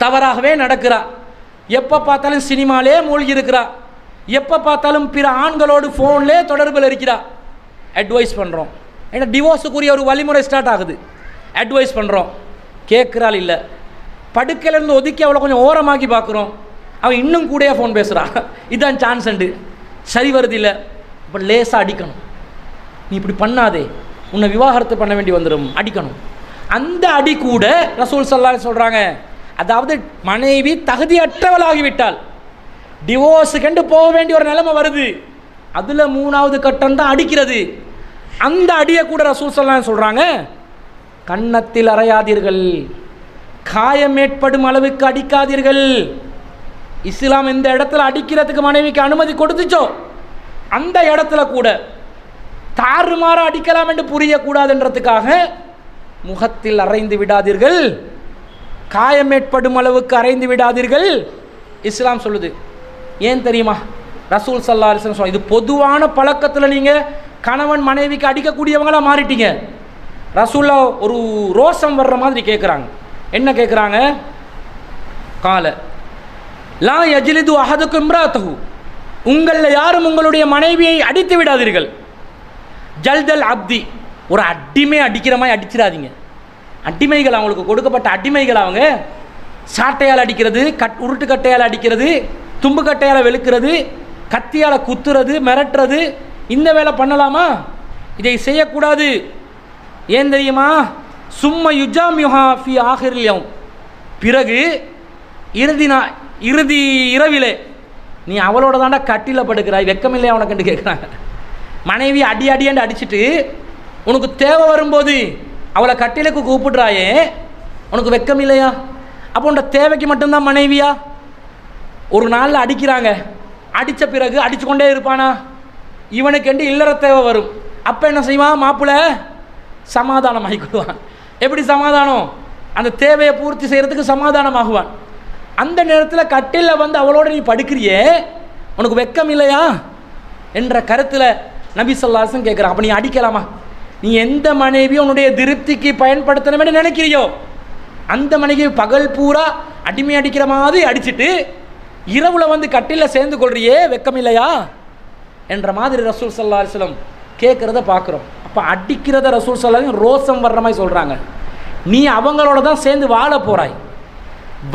தவறாகவே நடக்கிறா, எப்போ பார்த்தாலும் சினிமாலே மூழ்கி இருக்கிறா, எப்போ பார்த்தாலும் பிற ஆண்களோடு ஃபோன்லே தொடர்பில் இருக்கிறா. அட்வைஸ் பண்ணுறோம். ஏன்னா டிவோர்ஸுக்குரிய ஒரு வழிமுறை ஸ்டார்ட் ஆகுது. அட்வைஸ் பண்ணுறோம், கேட்குறாள் இல்லை, படுக்கையிலேருந்து ஒதுக்கி அவளை கொஞ்சம் ஓரமாக்கி பார்க்குறோம், அவன் இன்னும் கூட ஃபோன் பேசுகிறா, இதுதான் சான்ஸ் உண்டு, சரி வருது இல்லை. இப்போ லேசாக அடிக்கணும், நீ இப்படி பண்ணாதே, உன்னை விவாகரத்து பண்ண வேண்டி வந்துடும், அடிக்கணும். அந்த அடி கூட ரசூல் ஸல்லல்லாஹு அலைஹி சொல்கிறாங்க, அதாவது மனைவி தகுதியற்றவளாகிவிட்டால் டிவோர்ஸுக்கென்று போக வேண்டிய ஒரு நிலைமை வருது. அதில் 3வது கட்டம் தான் அடிக்கிறது. அந்த அடியை கூட ரசூல் ஸல்லல்லாஹு அலைஹி வஸல்லம் சொல்கிறாங்க, கன்னத்தில் அறையாதீர்கள், காயம் ஏற்படும் அளவுக்கு அடிக்காதீர்கள். இஸ்லாம் இந்த இடத்துல அடிக்கிறதுக்கு மனைவிக்கு அனுமதி கொடுத்துச்சோ அந்த இடத்துல கூட தாறுமாற அடிக்கலாம் என்று புரியக்கூடாதுன்றதுக்காக முகத்தில் அறைந்து விடாதீர்கள், காயம் ஏற்படும் அளவுக்கு அறைந்து விடாதீர்கள் இஸ்லாம் சொல்லுது. ஏன் தெரியுமா? ரசூல் ஸல்லல்லாஹு அலைஹி வஸல்லம் இது பொதுவான பழக்கத்தில் நீங்கள் கணவன் மனைவிக்கு அடிக்கக்கூடியவங்களா மாறிட்டீங்க. ரசூல்லா ஒரு ரோசம் வர்ற மாதிரி கேட்குறாங்க. என்ன கேட்குறாங்க? கால லா யஜ்லிது அஹதுக்கும் இம்ராத்தஹு, உங்களில் யாரும் உங்களுடைய மனைவியை அடித்து விடாதீர்கள். ஜல்தல் அப்தி, ஒரு அடிமை அடிக்கிற மாதிரி அடிச்சிடாதீங்க. அடிமைகள், அவங்களுக்கு கொடுக்கப்பட்ட அடிமைகள், அவங்க சாட்டையால் அடிக்கிறது, உருட்டு கட்டையால் அடிக்கிறது, தும்பு கட்டையால் வெளுக்கிறது, கத்தியால் குத்துறது, மிரட்டுறது, இந்த வேலை பண்ணலாமா? இதை செய்யக்கூடாது. ஏன் தெரியுமா? சும்ம யுஜாமியுஹா ஃபி ஆஹிரில் யௌம், பிறகு இறுதி இரவிலே நீ அவளோட தாண்டா கட்டில படுக்கிறாய், வெக்கமில்லையா உனக்கு கேட்குறாங்க. மனைவி அடி அடியாண்டு அடிச்சுட்டு உனக்கு தேவை வரும்போது அவளை கட்டிலுக்கு கூப்பிடுறாயே, உனக்கு வெக்கம் இல்லையா? அப்போ உன்ட தேவைக்கு மட்டும்தான் மனைவியா? ஒரு நாளில் அடிக்கிறாங்க, அடித்த பிறகு அடித்து கொண்டே இருப்பானா? இவனுக்கு என்று இல்லற தேவை வரும். அப்போ என்ன செய்வான்? மாப்பிள்ளை சமாதானம் ஆகிக்கொள்வான். எப்படி சமாதானம்? அந்த தேவையை பூர்த்தி செய்கிறதுக்கு சமாதானம் ஆகுவான். அந்த நேரத்தில் கட்டிலில் வந்து அவளோட நீ படுக்கிறியே, உனக்கு வெக்கம் இல்லையா என்ற கருத்தில் நபி ஸல்லல்லாஹு அலைஹி வஸல்லம் கேட்குறான். அப்போ நீ அடிக்கலாமா? நீ எந்த மனைவியும் உன்னுடைய திருப்திக்கு பயன்படுத்தணுமே நினைக்கிறியோ அந்த மனைவி பகல் பூரா அடிமை அடிக்கிற மாதிரி அடிச்சுட்டு இரவில் வந்து கட்டிலில் சேர்ந்து கொள்றியே, வெக்கம் இல்லையா என்ற மாதிரி ரசூல் ஸல்லல்லாஹு அலைஹி வஸல்லம் கேட்குறத பார்க்குறோம். அப்போ அடிக்கிறத ரசூல் ஸல்லல்லாஹு அலைஹி வஸல்லம் ரோசம் வர்ற மாதிரி சொல்கிறாங்க. நீ அவங்களோட தான் சேர்ந்து வாழ போகிறாய்.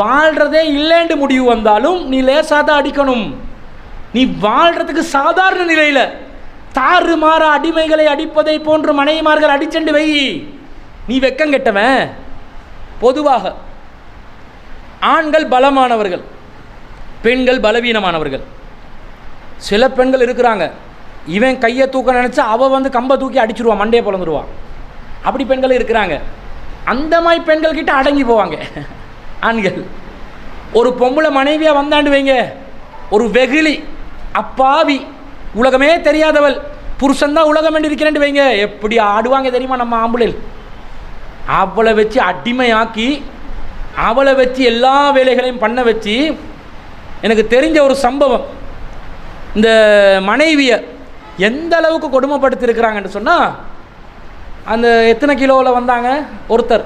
வாழ்கிறதே இல்லைன்னு முடிவு வந்தாலும் நீ லேசாக தான் அடிக்கணும். நீ வாழ்கிறதுக்கு சாதாரண நிலையில் தாறுமாற அடிமைகளை அடிப்பதை போன்று மனைவிமார்கள் அடிச்சண்டு வை, நீ வெக்கம் கெட்டவன். பொதுவாக ஆண்கள் பலமானவர்கள், பெண்கள் பலவீனமானவர்கள். சில பெண்கள் இருக்கிறாங்க, இவன் கையை தூக்க நினச்சா அவள் வந்து கம்பை தூக்கி அடிச்சிருவான், மண்டையை பிளந்துருவான். அப்படி பெண்கள் இருக்கிறாங்க. அந்த மாதிரி பெண்கள் கிட்ட அடங்கி போவாங்க ஆண்கள். ஒரு பொம்பளை மனைவியாக வந்தாண்டு வைங்க, ஒரு வெகுளி, அப்பாவி, உலகமே தெரியாதவள், புருஷன்தான் உலகம் என்று இருக்கிறேன் வைங்க, எப்படி ஆடுவாங்க தெரியுமா நம்ம ஆம்புலில்? அவளை வச்சு அடிமையாக்கி அவளை வச்சு எல்லா வேலைகளையும் பண்ண வச்சு. எனக்கு தெரிஞ்ச ஒரு சம்பவம், இந்த மனைவியை எந்த அளவுக்கு கொடுமைப்படுத்தியிருக்கிறாங்கன்னு சொன்னால், அந்த எத்தனை கிலோவில் வந்தாங்க ஒருத்தர்,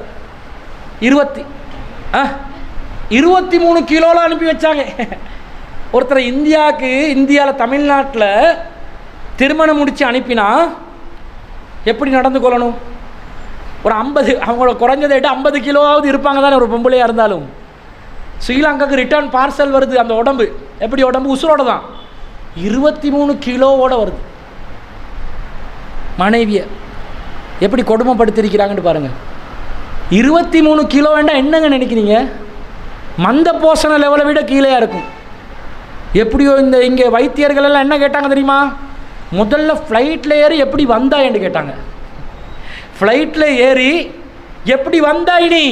23 கிலோவில் அனுப்பி வச்சாங்க ஒருத்தரை இந்தியாவில் தமிழ்நாட்டில் திருமணம் முடித்து அனுப்பினா எப்படி நடந்து கொள்ளணும்? ஒரு 50, அவங்கள குறைஞ்சதை விட 50 கிலோவாவது இருப்பாங்க தானே ஒரு பொம்பளையாக இருந்தாலும். ஸ்ரீலங்காவுக்கு ரிட்டர்ன் பார்சல் வருது, அந்த உடம்பு எப்படி உடம்பு உசுரோட தான் 23 கிலோவோடு வருது. மனைவியை எப்படி கொடுமைப்படுத்திருக்கிறாங்கன்னு பாருங்கள். 23 கிலோ வேண்டாம் என்னங்க நினைக்கிறீங்க? மந்த போஷண லெவலை விட கீழேயா இருக்கும். எப்படியோ இங்கே வைத்தியர்கள் எல்லாம் என்ன கேட்டாங்க தெரியுமா? முதல்ல ஃப்ளைட்டில் ஏறி எப்படி வந்தாயின்னு கேட்டாங்க. ஃப்ளைட்டில் ஏறி எப்படி வந்தாய்?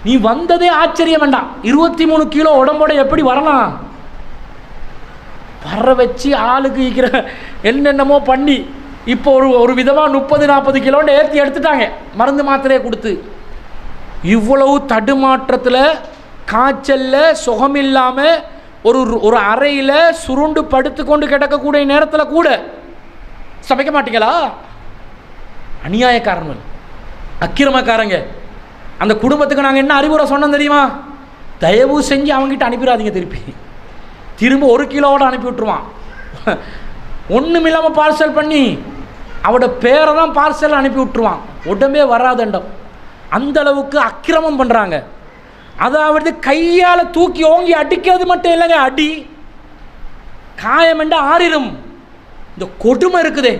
நீ வந்ததே ஆச்சரியம் வேண்டாம், 23 கிலோ உடம்போட எப்படி வரலாம்? வர வச்சு ஆளுக்கு இருக்கிற என்னென்னமோ பண்ணி இப்போ ஒரு விதமாக 30-40 கிலோன்னு ஏற்றி எடுத்துட்டாங்க, மருந்து மாத்திரையை கொடுத்து. இவ்வளவு தடுமாற்றத்தில், காய்ச்சலில், சுகமில்லாமல் ஒரு அறையில் சுருண்டு படுத்து கொண்டு கிடக்கக்கூடிய நேரத்தில் கூட சமைக்க மாட்டீங்களா? அநியாயக்காரர்கள், அக்கிரமக்காரங்க. அந்த குடும்பத்துக்கு நாங்கள் என்ன அறிவுரை சொன்னோம் தெரியுமா? தயவு செஞ்சு அவங்ககிட்ட அனுப்பிடாதீங்க. திரும்ப 1 கிலோவோட அனுப்பி விட்டுருவான். ஒன்றும் இல்லாமல் பார்சல் பண்ணி அவட பேரை தான் பார்சல் அனுப்பி விட்டுருவான். உடம்பே வராதண்டம். அந்த அளவுக்கு அக்கிரமம் பண்ணுறாங்க. அதாவது கையால் தூக்கி ஓங்கி அடிக்கிறது மட்டும் இல்லைங்க, அடி காயம் என்று ஆறிடும். இந்த கொடுமை இருக்குதே,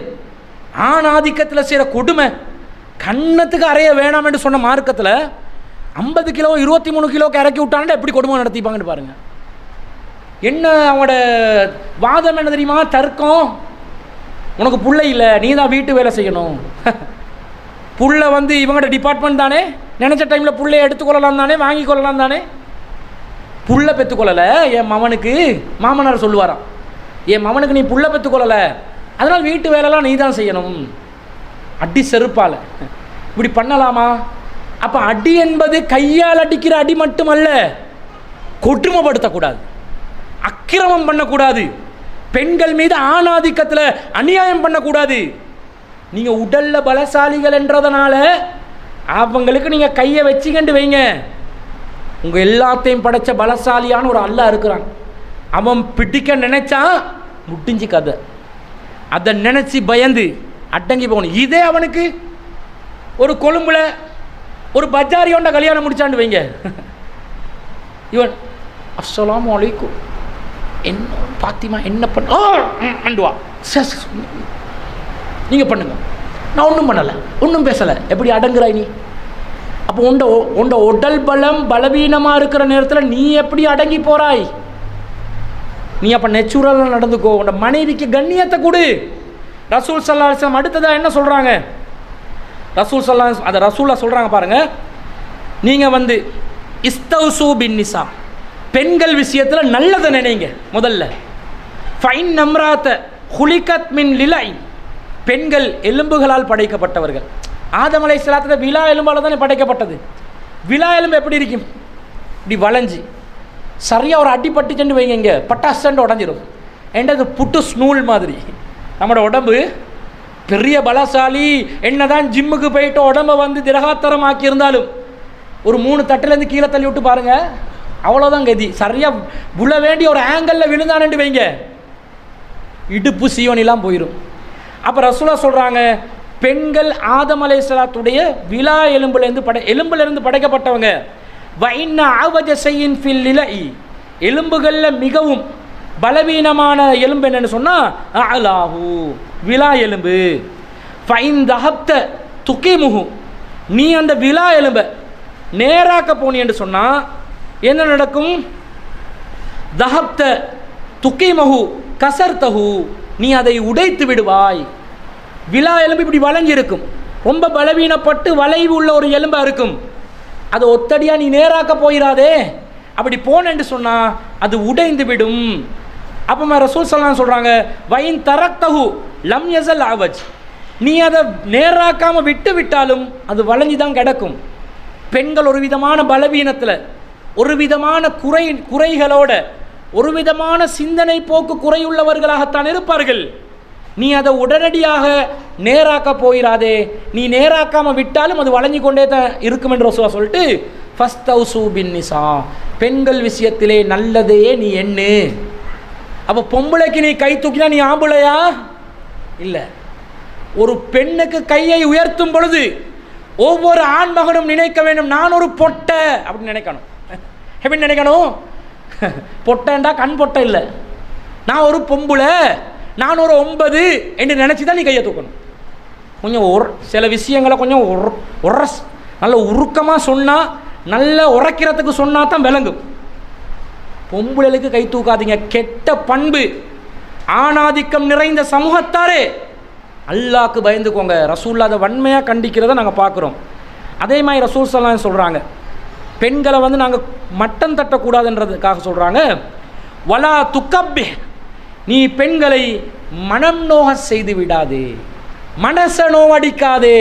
ஆணாதிக்கத்தில் செய்கிற கொடுமை, கன்னத்துக்கு அறைய வேணாம் என்று சொன்ன மார்க்கத்தில் 50 கிலோ 23 கிலோக்கு இறக்கி விட்டான்டா எப்படி குடும்பம் நடத்திப்பாங்கன்னு பாருங்கள். என்ன அவனோட வாதம் என்ன தெரியுமா? தர்க்கம். உனக்கு பிள்ளை இல்லை, நீ தான் வீட்டு வேலை செய்யணும். புள்ள வந்து இவங்களோட டிபார்ட்மெண்ட் தானே, நினச்ச டைமில் புள்ளைய எடுத்துக்கொள்ளலாம் தானே, வாங்கி கொள்ளலாம் தானே. புள்ள பெற்றுக்கொள்ளலை என் மவனுக்கு, மாமனார் சொல்லுவாராம், என் மவனுக்கு நீ புள்ள பெற்றுக்கொள்ளலை, அதனால் வீட்டு வேலைலாம் நீ தான் செய்யணும். அடி செருப்பால் இப்படி பண்ணலாமா? அப்போ அடி என்பது கையால் அடிக்கிற அடி மட்டுமல்ல, கொடுமைப்படுத்தக்கூடாது, அக்கிரமம் பண்ணக்கூடாது, பெண்கள் மீது ஆணாதிக்கத்தில் அநியாயம் பண்ணக்கூடாது. நீங்கள் உடலில் பலசாலிகள் என்றதுனால அவங்களுக்கு நீங்கள் கையை வச்சுக்கிட்டு வைங்க. உங்கள் எல்லாத்தையும் படைச்ச பலசாலியான ஒரு அல்லாஹ் இருக்கிறான். அவன் பிடிக்க நினைச்சா முடிஞ்சு கதை. அதை நினச்சி பயந்து அடங்கி போகணும். இதே அவனுக்கு ஒரு கொழும்புல ஒரு பஜாரியோண்ட கல்யாணம் முடிச்சாண்டு வைங்க, இவன் அஸ்ஸலாமு அலைக்கும் என்ன பாத்திமா என்ன பண்ணுவா, நீங்கள் பண்ணுங்க, நான் ஒன்றும் பண்ணலை, ஒன்றும் பேசலை, எப்படி அடங்குறாய் நீ? அப்போ உண்ட உடல் பலம் பலவீனமாக இருக்கிற நேரத்தில் நீ எப்படி அடங்கி போகிறாய்? நீ அப்போ நெச்சுரலாக நடந்துக்கோ. உன்னோட மனைவிக்கு கண்ணியத்தை கொடு. ரசூல் ஸல்லல்லாஹு அலைஹி வஸல்லம் அடுத்ததாக என்ன சொல்கிறாங்க? ரசூல் ஸல்லல்லாஹு அந்த ரசூலா சொல்கிறாங்க பாருங்கள், நீங்கள் வந்து இஸ்தௌசு பின் நிசா, பெண்கள் விஷயத்தில் நல்லதை நினைங்க. முதல்ல ஃபைன் நம்ராத்த ஹுலிகத் மின் லிலை, பெண்கள் எலும்புகளால் படைக்கப்பட்டவர்கள். ஆதம் அலைஹிஸ்ஸலாத்துல விலா எலும்பால் தானே படைக்கப்பட்டது. விலா எலும்பு எப்படி இருக்கும்? இப்படி வளைஞ்சி சரியாக ஒரு அடிப்பட்டு சென்று வைங்க, இங்கே பட்டாசண்டு உடஞ்சிரும். என்றது புட்டு ஸ்னூல் மாதிரி. நம்மளோட உடம்பு பெரிய பலசாலி, என்ன தான் ஜிம்முக்கு போயிட்டு உடம்பை வந்து திரகாத்தரம் ஆக்கியிருந்தாலும் ஒரு 3 தட்டிலேருந்து கீழே தள்ளி விட்டு பாருங்கள், அவ்வளோதான் கதி. சரியாக விழ வேண்டிய ஒரு ஆங்கிளில் விழுந்தானு வைங்க, இடுப்பு சீவனிலாம் போயிடும். அப்போ ரசூலா சொல்கிறாங்க, பெண்கள் ஆதம் அலைஹிஸ்ஸலாத்துடைய விலா எலும்பிலிருந்து படைக்கப்பட்டவங்க. வைன்ன ஆவஜ செய்யின் ஃபில் இலை, எலும்புகளில் மிகவும் பலவீனமான எலும்பு என்னன்னு சொன்னால் அலாஹு விலா எலும்பு. ஃபைன் தஹப்த துகிமுஹு, நீ அந்த விலா எலும்பை நேராக்க போனி என்று சொன்னால் என்ன நடக்கும்? தஹப்த துகிமுஹு கசர்தஹு, நீ அதை உடைத்து விடுவாய். விலா எலும்பு இப்படி வளைஞ்சிருக்கும், ரொம்ப பலவீனப்பட்டு வளைவு உள்ள ஒரு எலும்பாக இருக்கும். அதை ஒத்தடியாக நீ நேராக்க போயிடாதே, அப்படி போனேன்னு சொன்னால் அது உடைந்து விடும். அப்போ ரசூல் ஸல்லல்லாஹு சொல்கிறாங்க, வைன் தரக்தஹு லம் யஸல் அவஜ், நீ அதை நேராக்காமல் விட்டு விட்டாலும் அது வளைஞ்சி தான் கிடக்கும். பெண்கள் ஒரு விதமான பலவீனத்தில், ஒரு விதமான குறைகளோட, ஒரு விதமான சிந்தனை போக்கு குறையுள்ளவர்களாகத்தான் இருப்பார்கள். நீ அதை உடனடியாக நேராக்க போயிடாதே, நீ நேராக்காமல் விட்டாலும் அது வளைஞ்சு கொண்டே தான் இருக்கும் என்று ரசூலா சொல்லிட்டு ஃபஸ்தௌசு பின் நிசா, பெண்கள் விஷயத்திலே நல்லதையே நீ எண்ணு. அப்போ பொம்பளைக்கு நீ கை தூக்கினா நீ ஆம்பளையா? இல்லை. ஒரு பெண்ணுக்கு கையை உயர்த்தும் பொழுது ஒவ்வொரு ஆண்மகனும் நினைக்க வேண்டும், நான் ஒரு பொட்டை அப்படின்னு நினைக்கணும். எப்படி நினைக்கணும்? பொட்டேண்டா கண் பொட்டை இல்லை, நான் ஒரு பொம்புளை, நான் ஒரு 9 என்று நினச்சி தான் நீ கையை தூக்கணும். கொஞ்சம் சில விஷயங்களை கொஞ்சம் நல்ல உருக்கமாக சொன்னால், நல்ல உரைக்கிறதுக்கு சொன்னால் தான் விளங்கும். பொம்புளுக்கு கை தூக்காதீங்க, கெட்ட பண்பு, ஆணாதிக்கம் நிறைந்த சமூகத்தாரே, அல்லாஹ்க்கு பயந்துக்கோங்க. ரசூல் அதை வன்மையாக கண்டிக்கிறத நாங்கள் பார்க்குறோம். அதே மாதிரி ரசூல் ஸல்லல்லாஹு அலைஹி வஸல்லம் சொல்கிறாங்க, பெண்களை வந்து நாங்கள் மட்டம் தட்டக்கூடாதுன்றதுக்காக சொல்கிறாங்க, வலா துக்கப்பே, நீ பெண்களை மனம் நோக செய்து விடாதே, மனசை நோவடிக்காதே.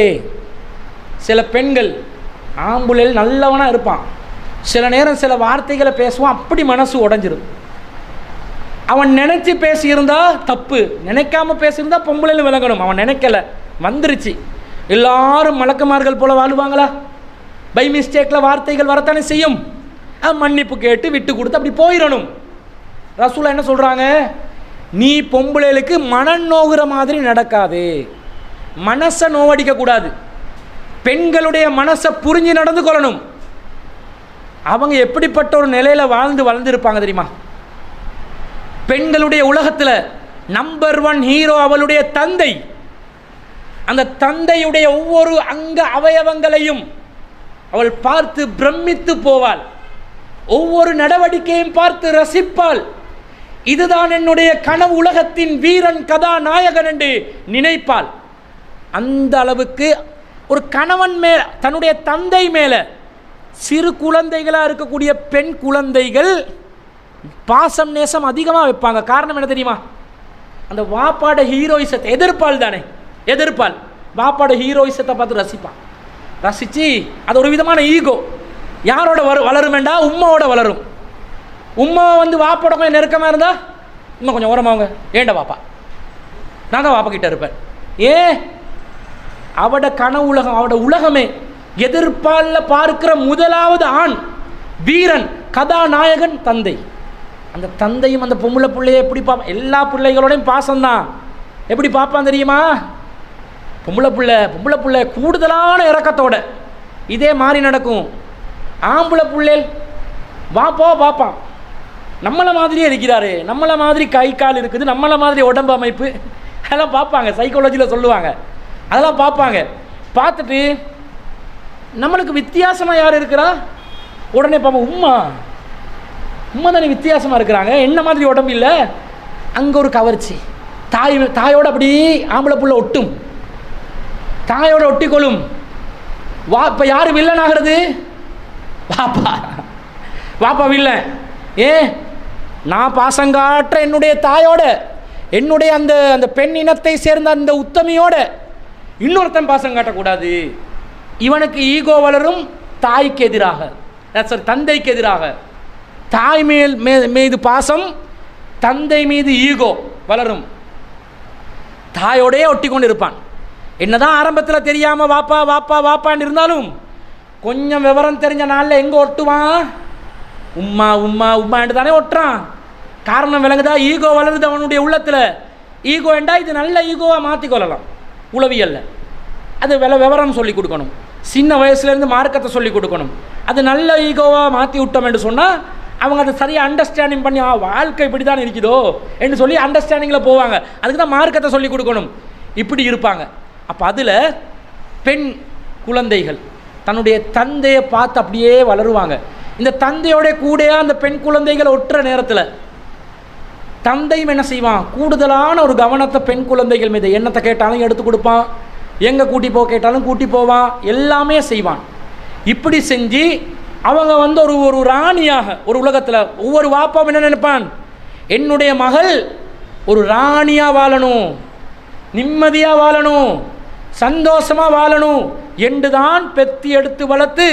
சில பெண்கள் ஆம்புலையில் நல்லவனாக இருப்பான், சில நேரம் சில வார்த்தைகளை பேசுவான், அப்படி மனசு உடஞ்சிரும். அவன் நினச்சி பேசியிருந்தா தப்பு, நினைக்காம பேசியிருந்தா பொம்பளையில் விளங்கணும். அவன் நினைக்கல, வந்துருச்சு. எல்லாரும் மலக்குமார்கள் போல வாழ்வாங்களா? பை மிஸ்டேக்கில் வார்த்தைகள் வரத்தானே செய்யும். மன்னிப்பு கேட்டு விட்டு கொடுத்து அப்படி போயிடணும். ரசூலா என்ன சொல்கிறாங்க? நீ பொம்பளைகளுக்கு மனம் நோகிற மாதிரி நடக்காதே, மனசை நோவடிக்கக்கூடாது, பெண்களுடைய மனசை புரிஞ்சு நடந்து கொள்ளணும். அவங்க எப்படிப்பட்ட ஒரு நிலையில் வளர்ந்துருப்பாங்க தெரியுமா? பெண்களுடைய உலகத்தில் நம்பர் 1 ஹீரோ அவளுடைய தந்தை. அந்த தந்தையுடைய ஒவ்வொரு அங்க அவயவங்களையும் அவள் பார்த்து பிரமித்து போவாள். ஒவ்வொரு நடவடிக்கையும் பார்த்து ரசிப்பாள். இதுதான் என்னுடைய கனவு உலகத்தின் வீரன் கதாநாயகன் என்று நினைப்பாள். அந்த அளவுக்கு ஒரு கணவன் மேல, தன்னுடைய தந்தை மேல, சிறு குழந்தைகளாக இருக்கக்கூடிய பெண் குழந்தைகள் பாசம் நேசம் அதிகமாக வைப்பாங்க. காரணம் என்ன தெரியுமா? அந்த வாப்பாட ஹீரோயிசத்தை எதிர்ப்பாள் தானே, எதிர்ப்பாள். வாப்பாட ஹீரோயிசத்தை பார்த்து ரசிப்பான். ரசித்து அது ஒரு விதமான ஈகோ. யாரோட வளரும் வேண்டாம், உம்மாவோட வளரும். உம்மா வந்து வாப்பாட கொஞ்சம் நெருக்கமாக இருந்தால் இன்னும் கொஞ்சம் ஓரமாவுங்க, ஏண்டா வாப்பா, நான் தான் வாப்பா கிட்ட இருப்பேன். அவட கனவு உலகம், அவட உலகமே எதிர்ப்பால் பார்க்கிற முதலாவது ஆண் வீரன் கதாநாயகன் தந்தை. அந்த தந்தையும் அந்த பொம்பளை பிள்ளைய எப்படி பார்ப்பான்? எல்லா பிள்ளைகளோடையும் பாசம்தான். எப்படி பார்ப்பான் தெரியுமா? பொம்பளை பிள்ளை கூடுதலான இறக்கத்தோட. இதே மாதிரி நடக்கும். ஆம்பளை பிள்ளைகள் வாப்போ பார்ப்பான், நம்மளை மாதிரியே இருக்கிறாரு, நம்மளை மாதிரி கை கால் இருக்குது, நம்மளை மாதிரி உடம்பு அமைப்பு, அதெல்லாம் பார்ப்பாங்க. சைக்காலஜியில் சொல்லுவாங்க, அதெல்லாம் பார்ப்பாங்க. பார்த்துட்டு நம்மளுக்கு வித்தியாசமாக யார் இருக்கிறா, உடனே பார்ப்போம், உம்மா தானே வித்தியாசமாக இருக்கிறாங்க, என்ன மாதிரி உடம்பு இல்லை. அங்கே ஒரு கவர்ச்சி. தாயோட அப்படி ஆம்பளை புள்ள ஒட்டும், தாயோட ஒட்டிக்கொள்ளும். இப்போ யார் வில்லன் ஆகிறது? வாப்பா வில்லன். நான் பாசங்காற்ற என்னுடைய தாயோட, என்னுடைய அந்த அந்த பெண் இனத்தை சேர்ந்த அந்த உத்தமியோட இன்னொருத்தன் பாசம் காட்டக்கூடாது. இவனுக்கு ஈகோ வளரும் தாய்க்கு எதிராக, தந்தைக்கு எதிராக. தாய் மீது பாசம், தந்தை மீது ஈகோ வளரும். தாயோடையே ஒட்டி கொண்டு இருப்பான். என்னதான் ஆரம்பத்தில் தெரியாமல் வாப்பா வாப்பா வாப்பான்னு இருந்தாலும் கொஞ்சம் விவரம் தெரிஞ்ச நாளில் எங்கே ஒட்டுவான்? உம்மா உம்மா உம்மாண்டு தானே ஒட்டுறான். காரணம் விளங்குதா? ஈகோ வளருது அவனுடைய உள்ளத்தில். ஈகோ என்றா இது நல்ல ஈகோவாக மாற்றிக்கொள்ளலாம். உளவியல்ல அது விவரம் சொல்லி கொடுக்கணும். சின்ன வயசுலேருந்து மார்க்கத்தை சொல்லி கொடுக்கணும். அது நல்ல ஈகோவாக மாற்றி விட்டோம் என்று சொன்னால் அவங்க அதை சரியாக அண்டர்ஸ்டாண்டிங் பண்ணி வாழ்க்கை இப்படி தான் இருக்குதோ என்று சொல்லி அண்டர்ஸ்டாண்டிங்கில் போவாங்க. அதுக்கு தான் மார்க்கத்தை சொல்லி கொடுக்கணும். இப்படி இருப்பாங்க. அப்போ அதில் பெண் குழந்தைகள் தன்னுடைய தந்தையை பார்த்து அப்படியே வளருவாங்க. இந்த தந்தையோட கூடையா அந்த பெண் குழந்தைகள் ஒட்டுற நேரத்தில் தந்தையும் என்ன செய்வான்? கூடுதலான ஒரு கவனத்தை பெண் குழந்தைகள் மீது, என்னத்தை கேட்டாலும் எடுத்து கொடுப்பான், எங்கே கூட்டி போக கேட்டாலும் கூட்டி போவான், எல்லாமே செய்வான். இப்படி செஞ்சு அவங்க வந்து ஒரு ராணியாக ஒரு உலகத்தில் ஒவ்வொரு வாப்பாவும் என்ன நினைப்பான்? என்னுடைய மகள் ஒரு ராணியாக வாழணும், நிம்மதியாக வாழணும், சந்தோஷமாக வாழணும் என்று தான் பெத்தி எடுத்து வளர்த்து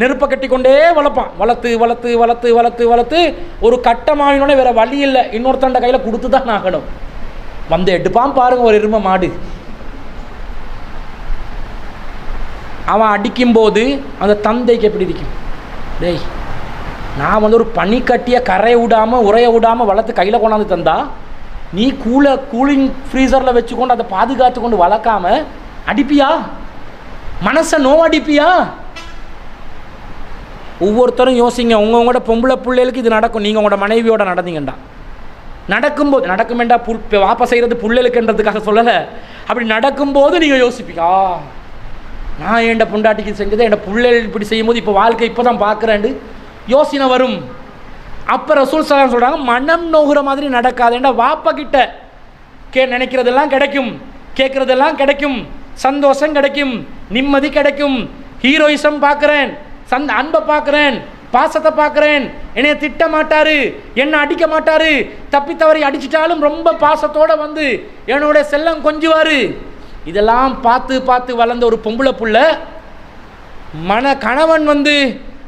நெருப்பை கட்டி கொண்டே வளர்ப்பான். வளர்த்து வளர்த்து வளர்த்து வளர்த்து வளர்த்து ஒரு கட்டமாகினோட வேற வழி இல்லை, இன்னொருத்தண்ட கையில் கொடுத்து தான் ஆகணும். வந்து எடுப்பான் பாருங்க ஒரு எருமை மாடு. அவன் அடிக்கும்போது அந்த தந்தைக்கு எப்படி இருக்கும்? டேய், நான் வந்து ஒரு பனிக்கட்டியை கரையை விடாமல் உரைய விடாமல் வளர்த்து கையில் கொண்டாந்து தந்தா நீ கூலிங் ஃப்ரீசரில் வச்சுக்கொண்டு அதை பாதுகாத்து கொண்டு வளர்க்காம அடிப்பியா? மனசை நோவடிப்பியா? ஒவ்வொருத்தரும் யோசிங்க. உங்களோட பொம்பளை பிள்ளைகளுக்கு இது நடக்கும். நீங்கள் உங்களோட மனைவியோட நடந்தீங்கண்டா, நடக்கும்போது நடக்குமெண்டா வாப்பா செய்கிறது பிள்ளைகளுக்குன்றதுக்காக சொல்லலை. அப்படி நடக்கும்போது நீங்கள் யோசிப்பீங்க, நான் என் பொண்டாட்டிக்கு செஞ்சதை என் பிள்ளைகள் இப்படி செய்யும்போது இப்போ வாழ்க்கை இப்போ தான் பார்க்குறேன்னு யோசனை வரும். அப்போ ரசூல் ஸல்லல்லாஹு சொல்கிறாங்க, மனம் நோகுற மாதிரி நடக்காதுண்டா. வாப்பா கிட்ட நினைக்கிறதெல்லாம் கிடைக்கும், கேட்குறதெல்லாம் கிடைக்கும், சந்தோஷம் கிடைக்கும், நிம்மதி கிடைக்கும், ஹீரோயிசம் பார்க்குறேன், அன்பை பார்க்குறேன், பாசத்தை பார்க்குறேன், என்னைய திட்ட மாட்டாரு, என்னை அடிக்க மாட்டாரு, தப்பி தவறி அடிச்சிட்டாலும் ரொம்ப பாசத்தோடு வந்து என்னோட செல்லம் கொஞ்சுவார். இதெல்லாம் பார்த்து பார்த்து வளர்ந்த ஒரு பொம்பளை புள்ள கணவன் வந்து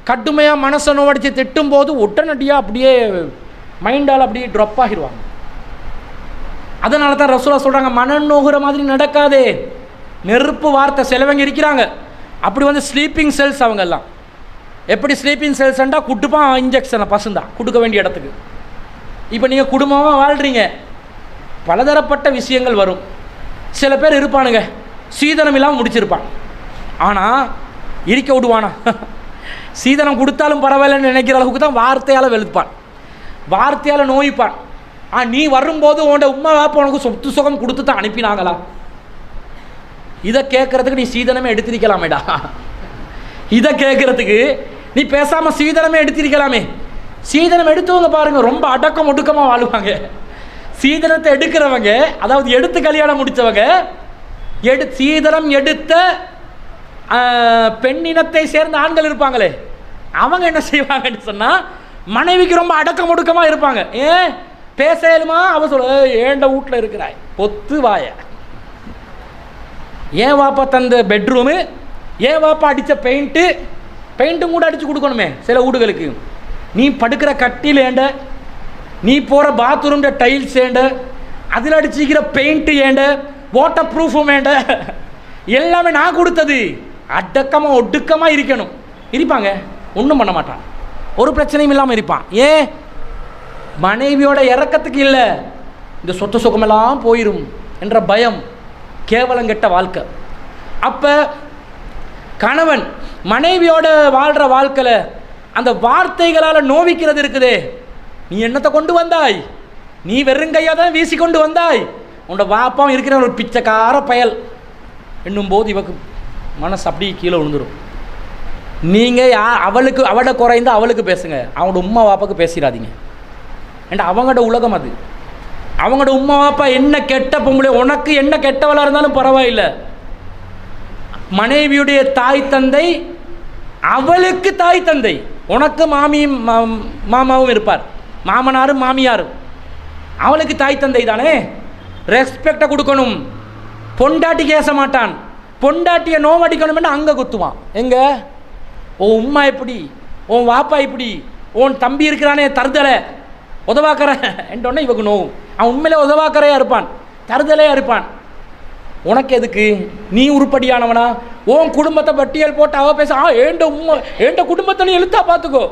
கடுமையாக மனசை நோவடித்து திட்டும் போது உடனடியாக அப்படியே மைண்டால் அப்படியே ட்ராப் ஆகிடுவாங்க. அதனால தான் ரசூலா சொல்கிறாங்க, மனம் நோகுற மாதிரி நடக்காதே. நெருப்பு வார்த்தை சிலவங்க இருக்கிறாங்க அப்படி வந்து ஸ்லீப்பிங் செல்ஸ். அவங்கெல்லாம் எப்படி ஸ்லீப்பிங் செல்ஸ்ண்டா குட்டுப்பான் இன்ஜெக்ஷனை பசுந்தான் கொடுக்க வேண்டிய இடத்துக்கு. இப்போ நீங்கள் குடும்பமாக வாழ்கிறீங்க, பலதரப்பட்ட விஷயங்கள் வரும். சில பேர் இருப்பானுங்க சீதனம் இல்லாமல் முடிச்சிருப்பான், ஆனால் இருக்க விடுவானா? சீதனம் கொடுத்தாலும் பரவாயில்லன்னு நினைக்கிற அளவுக்கு தான் வார்த்தையால் வெளுப்பான், வார்த்தையால் நோய்ப்பான். நீ வரும்போது உன்ட உம்மா வாப்பா உனக்கு சொத்து சுகம் கொடுத்து தான் அனுப்பினாங்களா? இதை கேட்கறதுக்கு நீ சீதனமே எடுத்திருக்கலாமேடா. இதை கேட்கறதுக்கு நீ பேசாமல் சீதனமே எடுத்திருக்கலாமே. சீதனம் எடுத்தவங்க பாருங்க ரொம்ப அடக்கம் ஒடுக்கமாக வாழுவாங்க. சீதனத்தை எடுக்கிறவங்க, அதாவது எடுத்து கல்யாணம் முடித்தவங்க, சீதனம் எடுத்த பெண்ணினத்தை சேர்ந்த ஆண்கள் இருப்பாங்களே, அவங்க என்ன செய்வாங்கன்னு சொன்னால் மனைவிக்கு ரொம்ப அடக்கம் ஒடுக்கமாக இருப்பாங்க. ஏன் பேசலுமா? அவ சொல்ல ஏண்ட வீட்டில் இருக்கிறாய் பொத்து வாய, ஏன் வாப்பா தந்த பெட்ரூமு, ஏன் வாப்பா அடித்த பெயிண்ட்டும் கூட அடித்து கொடுக்கணுமே சில வீடுகளுக்கு. நீ படுக்கிற கட்டில் ஏண்ட, நீ போகிற பாத்ரூம் டைல்ஸ் ஏண்ட, அதில் அடிச்சிக்கிற பெயிண்ட்டு ஏண்ட, வாட்டர் ப்ரூஃபும் வேண்ட, எல்லாமே நான் கொடுத்தது. அடக்கமாக ஒடுக்கமாக இருக்கணும். இருப்பாங்க, ஒன்றும் பண்ண மாட்டான், ஒரு பிரச்சனையும் இல்லாமல் இருப்பான். ஏன்? மனைவியோட இறக்கத்துக்கு இல்லை, இந்த சொத்து சுகமெல்லாம் போயிடும் என்ற பயம். கேவலம் கெட்ட வாழ்க்கை. அப்போ கணவன் மனைவியோட வாழ்கிற வாழ்க்கையில் அந்த வார்த்தைகளால் நோவிக்கிறது இருக்குதே. நீ என்னத்தை கொண்டு வந்தாய்? நீ வெறுங்கையாக தான் வீசி கொண்டு வந்தாய். உன்னோட வாப்பாவும் இருக்கிற ஒரு பிச்சைக்கார பயல் என்னும் போது இவக்கு மனசு அப்படியே கீழே விழுந்துடும். நீங்கள் அவளுக்கு அவட குறைந்து அவளுக்கு பேசுங்க, அவங்களோட உம்மா வாப்பாக்கு பேசிடாதீங்க. ஏண்டா அவங்களோட உலகம் அது. அவங்களோட உம்மா வாப்பா என்ன கெட்ட பொம்பளை, உனக்கு என்ன கெட்டவளாக இருந்தாலும் பரவாயில்லை. மனைவியுடைய தாய் தந்தை அவளுக்கு தாய் தந்தை. உனக்கு மாமியும் மாமாவும் இருப்பார், மாமனாரும் மாமியாரும். அவளுக்கு தாய் தந்தை தானே, ரெஸ்பெக்டை கொடுக்கணும். பொண்டாட்டி கேச மாட்டான், பொண்டாட்டியை நோவடிக்கணும்னு அங்கே குத்துவான். எங்கே உன் உம்மா எப்படி, உன் வாப்பா இப்படி, உன் தம்பி இருக்கிறானே தருதலை உதவாக்கற என்றோடனே இவக்கு நோவும். அவன் உண்மையிலே உதவாக்கறையாக இருப்பான், தருதலையாக இருப்பான். உனக்கு எதுக்கு? நீ உருப்படியானவனா? உன் குடும்பத்தை பட்டியல் போட்டு அவ பேச, ஏண்ட குடும்பத்தை நீ எழுத்தா பார்த்துக்கோ,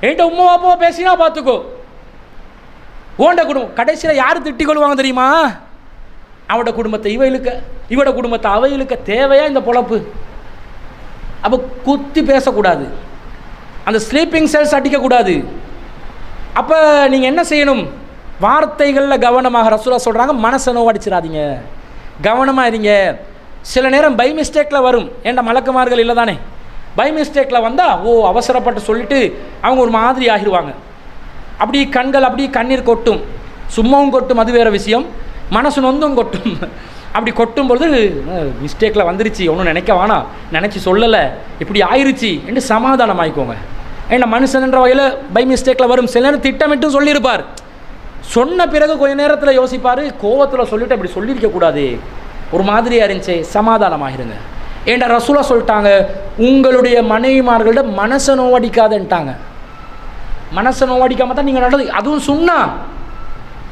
ஏண்ட உம்மா வாப்பாவை பேசினா பார்த்துக்கோ. ஓண்ட குடும்பம் கடைசியில் யார் திட்டிக் கொள்வாங்க தெரியுமா? அவட குடும்பத்தை இவ இழுக்க, இவட குடும்பத்தை அவ இழுக்க. தேவையா இந்த பொழப்பு? அப்போ குத்தி பேசக்கூடாது, அந்த ஸ்லீப்பிங் செல்ஸ் அடிக்கக்கூடாது. அப்போ நீங்கள் என்ன செய்யணும்? வார்த்தைகளில் கவனமாக. ரசூலா சொல்கிறாங்க, மனசை நோவடிச்சிடாதீங்க, கவனமாக இருங்க. சில நேரம் பை மிஸ்டேக்கில் வரும். ஏன்டா மலக்குமார்கள் இல்லை தானே, பை மிஸ்டேக்கில் வந்தால் அவசரப்பட்டு சொல்லிட்டு அவங்க ஒரு மாதிரி ஆகிடுவாங்க. அப்படி கண்கள் அப்படி கண்ணீர் கொட்டும், சும்மாவும் கொட்டும், அது வேறு விஷயம். மனசு நொந்தும் கொட்டும். அப்படி கொட்டும் பொழுது மிஸ்டேக்கில் வந்துருச்சு, ஒன்றும் நினைக்க வேணாம், நினச்சி சொல்லலை, இப்படி ஆயிடுச்சு என்று சமாதானம் ஆகிக்கோங்க. ஏன்னா மனுஷன்ன்ற வகையில் பை மிஸ்டேக்கில் வரும். சில நேரம் திட்டமிட்டும் சொல்லியிருப்பார், சொன்ன பிறகு கொஞ்ச நேரத்தில் யோசிப்பார், கோவத்தில் சொல்லிவிட்டு அப்படி சொல்லியிருக்கக்கூடாது, ஒரு மாதிரியாக இருந்துச்சு, சமாதானமாகிருங்க. ஏண்டா ரசூலா சொல்லிட்டாங்க, உங்களுடைய மனைவிமார்கள்ட மனசை நோவடிக்காதுன்ட்டாங்க. மனசை நோவடிக்காம தான் நீங்கள் நடந்து, அதுவும் சொன்னா,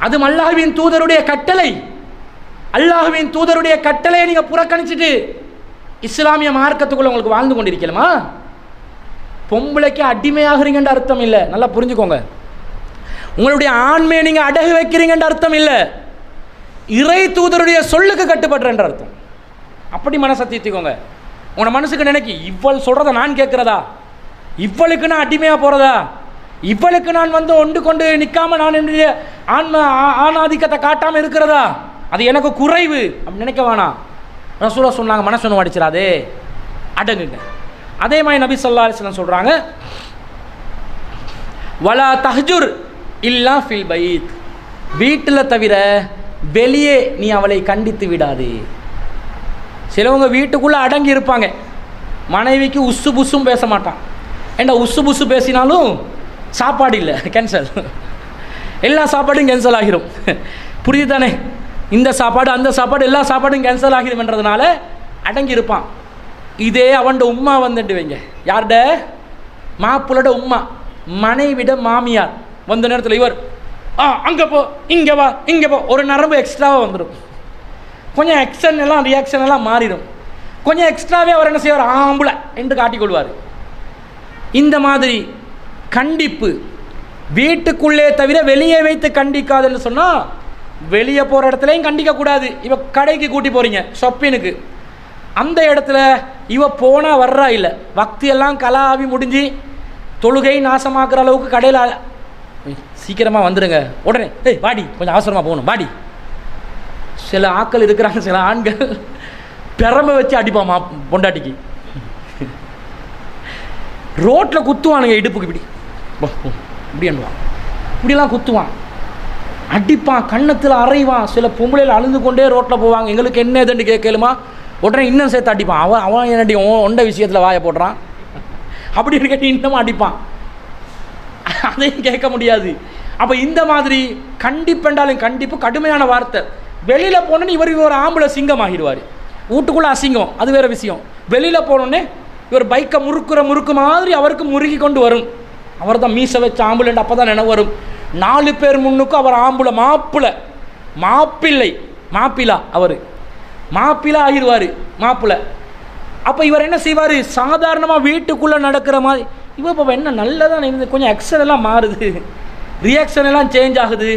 அது அல்லாஹ்வின் தூதருடைய கட்டளை. அல்லாஹ்வின் தூதருடைய கட்டளையை நீங்கள் புறக்கணிச்சிட்டு இஸ்லாமிய மார்க்கத்துக்குள்ள உங்களுக்கு வாழ்ந்து கொண்டிருக்கலாமா? பொம்பளைக்கு அடிமையாகிறீங்கன்ற அர்த்தம் இல்லை, நல்லா புரிஞ்சுக்கோங்க. உங்களுடைய ஆண்மையை நீங்கள் அடகு வைக்கிறீங்கன்ற அர்த்தம் இல்லை, இறை தூதருடைய சொல்லுக்கு கட்டுப்படுறன்ற அர்த்தம். அப்படி மனசை தீர்த்திக்கோங்க. உங்களோட மனசுக்கு நினைக்கி, இவள் சொல்கிறத நான் கேட்குறதா, இவளுக்கு நான் அடிமையாக போகிறதா, இவளுக்கு நான் ஒன்று கொண்டு நிற்காமல் நான் என்னுடைய ஆணாதிக்கத்தை காட்டாமல் இருக்கிறதா, அது எனக்கு குறைவு அப்படி நினைக்க வேணாம். ரசூலா சொன்னாங்க, மனசு ஒன்று அடிச்சிடாதே, அடங்குங்க. அதே மாதிரி நபி ஸல்லல்லாஹு அலைஹி வஸல்லம் சொல்கிறாங்க, வலா தஹ்ஜுர் இல்லா ஃபில் பைத், வீட்டில் தவிர வெளியே நீ அவளை கண்டித்து விடாதே. சிலவங்க வீட்டுக்குள்ளே அடங்கி இருப்பாங்க, மனைவிக்கு உசு புசும் பேச மாட்டான். ஏண்டா உசு புசு பேசினாலும் சாப்பாடு இல்லை, கேன்சல், எல்லா சாப்பாடும் கேன்சல் ஆகிரும். புரியுது தானே? இந்த சாப்பாடு அந்த சாப்பாடு எல்லா சாப்பாடும் கேன்சல் ஆகிரும்ன்றதுனால அடங்கி இருப்பான். இதே அவன்ட உம்மா வந்துட்டு வைங்க, யார்ட மாப்பிள்ளோட உம்மா, மனைவிட மாமியார் வந்த நேரத்தில் இவர் அங்கே போ, இங்கே வா, இங்கே போ, ஒரு நரம்பு எக்ஸ்ட்ராவாக வந்துடும். கொஞ்சம் ஆக்ஷன் எல்லாம் ரியாக்ஷன் எல்லாம் மாறிடும். கொஞ்சம் எக்ஸ்ட்ராவே அவர் என்ன செய்வார், ஆம்புல என்று காட்டிக்கொள்வார். இந்த மாதிரி கண்டிப்பு வீட்டுக்குள்ளே தவிர வெளியே வைத்து கண்டிக்காதுன்னு சொன்னால், வெளியே போகிற இடத்துலையும் கண்டிக்கக்கூடாது. இவ கடைக்கு கூட்டி போகிறீங்க, ஷாப்பினுக்கு, அந்த இடத்துல இவ போனால் வர்றா இல்லை, பக்தியெல்லாம் கலாவி முடிஞ்சு தொழுகை நாசமாக்குற அளவுக்கு கடையில் சீக்கிரமாக வந்துடுங்க, உடனே ஏய் வாடி கொஞ்சம் அவசரமாக போகணும் வாடி. சில ஆட்கள் இருக்கிறாங்க, சில ஆண்கள் பெரம்பை வச்சு அடிப்பாமா பொண்டாட்டிக்கு. ரோட்டில் குத்துவானுங்க, இடுப்புக்கு இப்படி இப்படி அண்ணுவான், இப்படிலாம் குத்துவான், அடிப்பான், கன்னத்தில் அரைவான். சில பொம்பளையில் அழுந்து கொண்டே ரோட்டில் போவாங்க. எங்களுக்கு என்ன எதுன்னு கேட்கலுமா, உடனே இன்னும் சேர்த்து அடிப்பான். அவன் என்னடி ஒண்ட விஷயத்தில் வாயை போடுறான் அப்படின்னு கேட்டு இன்னமும் அடிப்பான். அதையும் கேட்க முடியாது. அப்போ இந்த மாதிரி கண்டிப்பென்றாலும் கண்டிப்பு கடுமையான வார்த்தை. வெளியில் போனோன்னு இவர் ஒரு ஆம்பளை சிங்கம் ஆகிடுவார். வீட்டுக்குள்ளே அசிங்கம், அது வேறு விஷயம். வெளியில் போனோன்னே இவர் பைக்கை முறுக்கு மாதிரி அவருக்கு முறுகி கொண்டு வரும். அவர் தான் மீசை வச்ச ஆம்புலண்ட். அப்போ தான் நினைவு வரும், 4 பேர் முன்னுக்கும் அவர் ஆம்புல, மாப்பிள்ளா, அவர் மாப்பிள்ளா ஆகிடுவார், மாப்பிள்ளை. அப்போ இவர் என்ன செய்வார், சாதாரணமாக வீட்டுக்குள்ளே நடக்கிற மாதிரி இவ இப்போ என்ன நல்லதான் இருந்தது, கொஞ்சம் ஆக்ஷன் எல்லாம் மாறுது, ரியாக்ஷன் எல்லாம் சேஞ்ச் ஆகுது.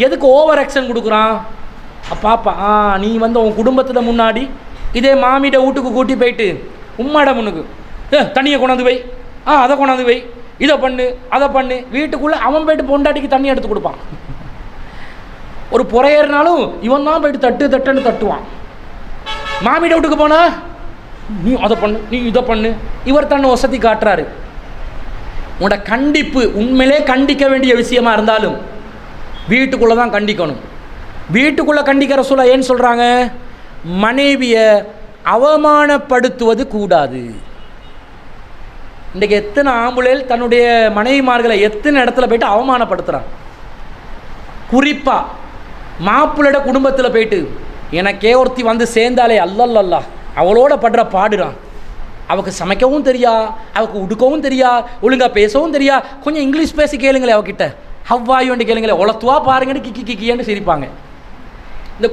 எதுக்கு ஓவர் ஆக்ஷன் கொடுக்குறான்? பாப்பா நீ வந்து உன் குடும்பத்தில் முன்னாடி இதே மாமியிட வீட்டுக்கு கூட்டி போயிட்டு உம்மாட முன்னுக்கு தண்ணியை கொண்டாந்து வை, அதை கொண்டாந்து வை, இதை பண்ணு, அதை பண்ணு, வீட்டுக்குள்ளே அவன் போயிட்டு பொண்டாட்டிக்கு தண்ணி எடுத்து கொடுப்பான். ஒரு புறையேறினாலும் இவன் தான் போயிட்டு தட்டுன்னு தட்டுவான். மாமியிட வீட்டுக்கு போனா நீ அதை பண்ணு, நீ இதை பண்ணு, இவர் தன்னை வசதி காட்டுறாரு. உன்னோட கண்டிப்பு உண்மையிலே கண்டிக்க வேண்டிய விஷயமா இருந்தாலும் வீட்டுக்குள்ளே தான் கண்டிக்கணும். வீட்டுக்குள்ளே கண்டிக்கிற சொல்ல ஏன்னு சொல்கிறாங்க, மனைவியை அவமானப்படுத்துவது கூடாது. இன்றைக்கு எத்தனை ஆம்புலேல் தன்னுடைய மனைவிமார்களை எத்தனை இடத்துல போயிட்டு அவமானப்படுத்துகிறான். குறிப்பாக மாப்பிள்ளோட குடும்பத்தில் போயிட்டு எனக்கே ஒருத்தி வந்து சேர்ந்தாலே அல்லல்லல்லா அவளோட படுற பாடுறான். அவளுக்கு சமைக்கவும் தெரியா, அவளுக்கு உடுக்கவும் தெரியா, ஒழுங்காக பேசவும் தெரியா, கொஞ்சம் இங்கிலீஷ் பேசி கேளுங்களே அவகிட்ட, ஹவ்வாயுன்னு கேளுங்களே, உளத்துவா பாருங்கன்னு கிக்கின்னு சிரிப்பாங்க. இந்த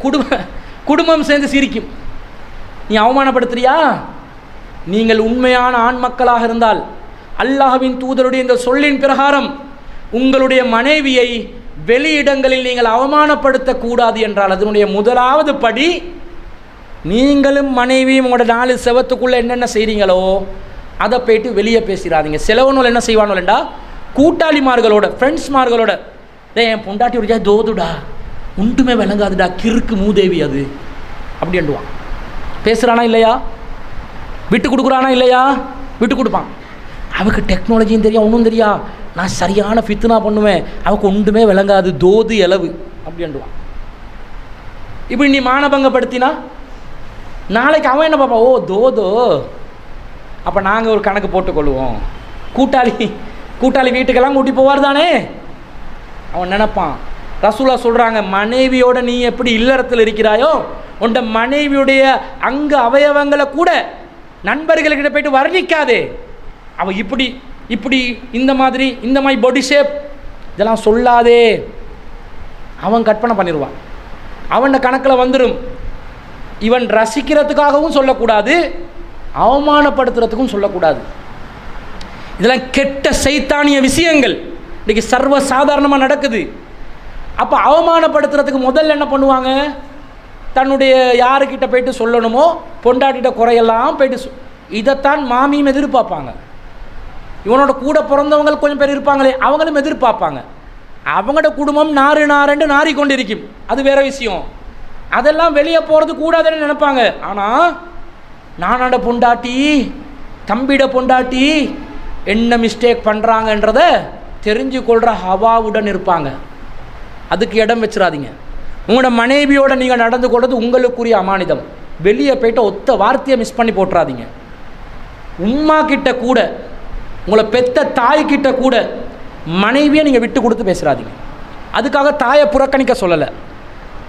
குடும்பம் சேர்ந்து சிரிக்கும். நீ அவமானப்படுத்துறியா? நீங்கள் உண்மையான ஆண் மக்களாக இருந்தால் அல்லாஹ்வின் தூதருடைய இந்த சொல்லின் பிரகாரம் உங்களுடைய மனைவியை வெளியிடங்களில் நீங்கள் அவமானப்படுத்தக்கூடாது என்றால் அதனுடைய முதலாவது படி, நீங்களும் மனைவியும் உங்களோட 4 செவத்துக்குள்ளே என்னென்ன செய்கிறீங்களோ அதை போயிட்டு வெளியே பேசிடாதீங்க. சிலவனுள் என்ன செய்வானுலண்டா, கூட்டாளிமார்களோட, ஃப்ரெண்ட்ஸ்மார்களோட, என் பொண்டாட்டி ஒரு தோதுடா, ஒன்றுமே விளங்காதுடா, கிறுக்கு மூதேவி அது அப்படி அண்டுவான். பேசுகிறானா இல்லையா? விட்டு கொடுக்குறானா இல்லையா? விட்டு கொடுப்பான். அவருக்கு டெக்னாலஜியும் தெரியா, ஒன்றும் தெரியா, நான் சரியான ஃபித்னா பண்ணுவேன், அவருக்கு ஒன்றுமே விளங்காது, தோது இளவு அப்படி அண்டுவான். இப்படி நீ மானபங்கப்படுத்தினா நாளைக்கு அவன் என்ன பார்ப்பான், ஓ தோதோ, அப்போ நாங்கள் ஒரு கணக்கு போட்டுக்கொள்வோம். கூட்டாளி வீட்டுக்கெல்லாம் கூட்டி போவார் தானே, அவன் நினைப்பான். ரசூலா சொல்கிறாங்க, மனைவியோட நீ எப்படி இல்லறத்தில் இருக்கிறாயோ உண்ட மனைவியுடைய அங்க அவயவங்களை கூட நண்பர்கள்கிட்ட போயிட்டு வர்ணிக்காதே. அவன் இப்படி இந்த மாதிரி பாடி ஷேப் இதெல்லாம் சொல்லாதே. அவன் கற்பனை பண்ணிடுவான், அவன் கணக்கில் வந்துடும். இவன் ரசிக்கிறதுக்காகவும் சொல்லக்கூடாது, அவமானப்படுத்துறதுக்கும் சொல்லக்கூடாது. இதெல்லாம் கெட்ட சைத்தானிய விஷயங்கள் இன்றைக்கி சர்வ சாதாரணமாக நடக்குது. அப்போ அவமானப்படுத்துறதுக்கு முதல்ல என்ன பண்ணுவாங்க, தன்னுடைய யாருக்கிட்ட போயிட்டு சொல்லணுமோ பொண்டாட்டிட்ட குறையெல்லாம் போயிட்டு இதைத்தான் மாமியும் எதிர்பார்ப்பாங்க. இவனோட கூட பிறந்தவங்க கொஞ்சம் பேர் இருப்பாங்களே, அவங்களும் எதிர்பார்ப்பாங்க. அவங்களோட குடும்பம் நாறுண்டு நாறி கொண்டிருக்கும், அது வேற விஷயம். அதெல்லாம் வெளியே போகிறது கூடாதுன்னு நினைப்பாங்க. ஆனால் நானோட பொண்டாட்டி, தம்பிட பொண்டாட்டி என்ன மிஸ்டேக் பண்ணுறாங்கன்றத தெரிஞ்சு கொள்கிற ஹவாவுடன் இருப்பாங்க. அதுக்கு இடம் வச்சிடாதீங்க. உங்களோட மனைவியோட நீங்கள் நடந்து கொள்வது உங்களுக்குரிய அமானிதம். வெளியே போய்ட்டு ஒத்த வார்த்தையை மிஸ் பண்ணி போட்டுறாதீங்க. உம்மா கிட்ட கூட, உங்களை பெத்த தாய்கிட்ட கூட மனைவியை நீங்கள் விட்டு கொடுத்து பேசுகிறாதீங்க. அதுக்காக தாயை புறக்கணிக்க சொல்லலை.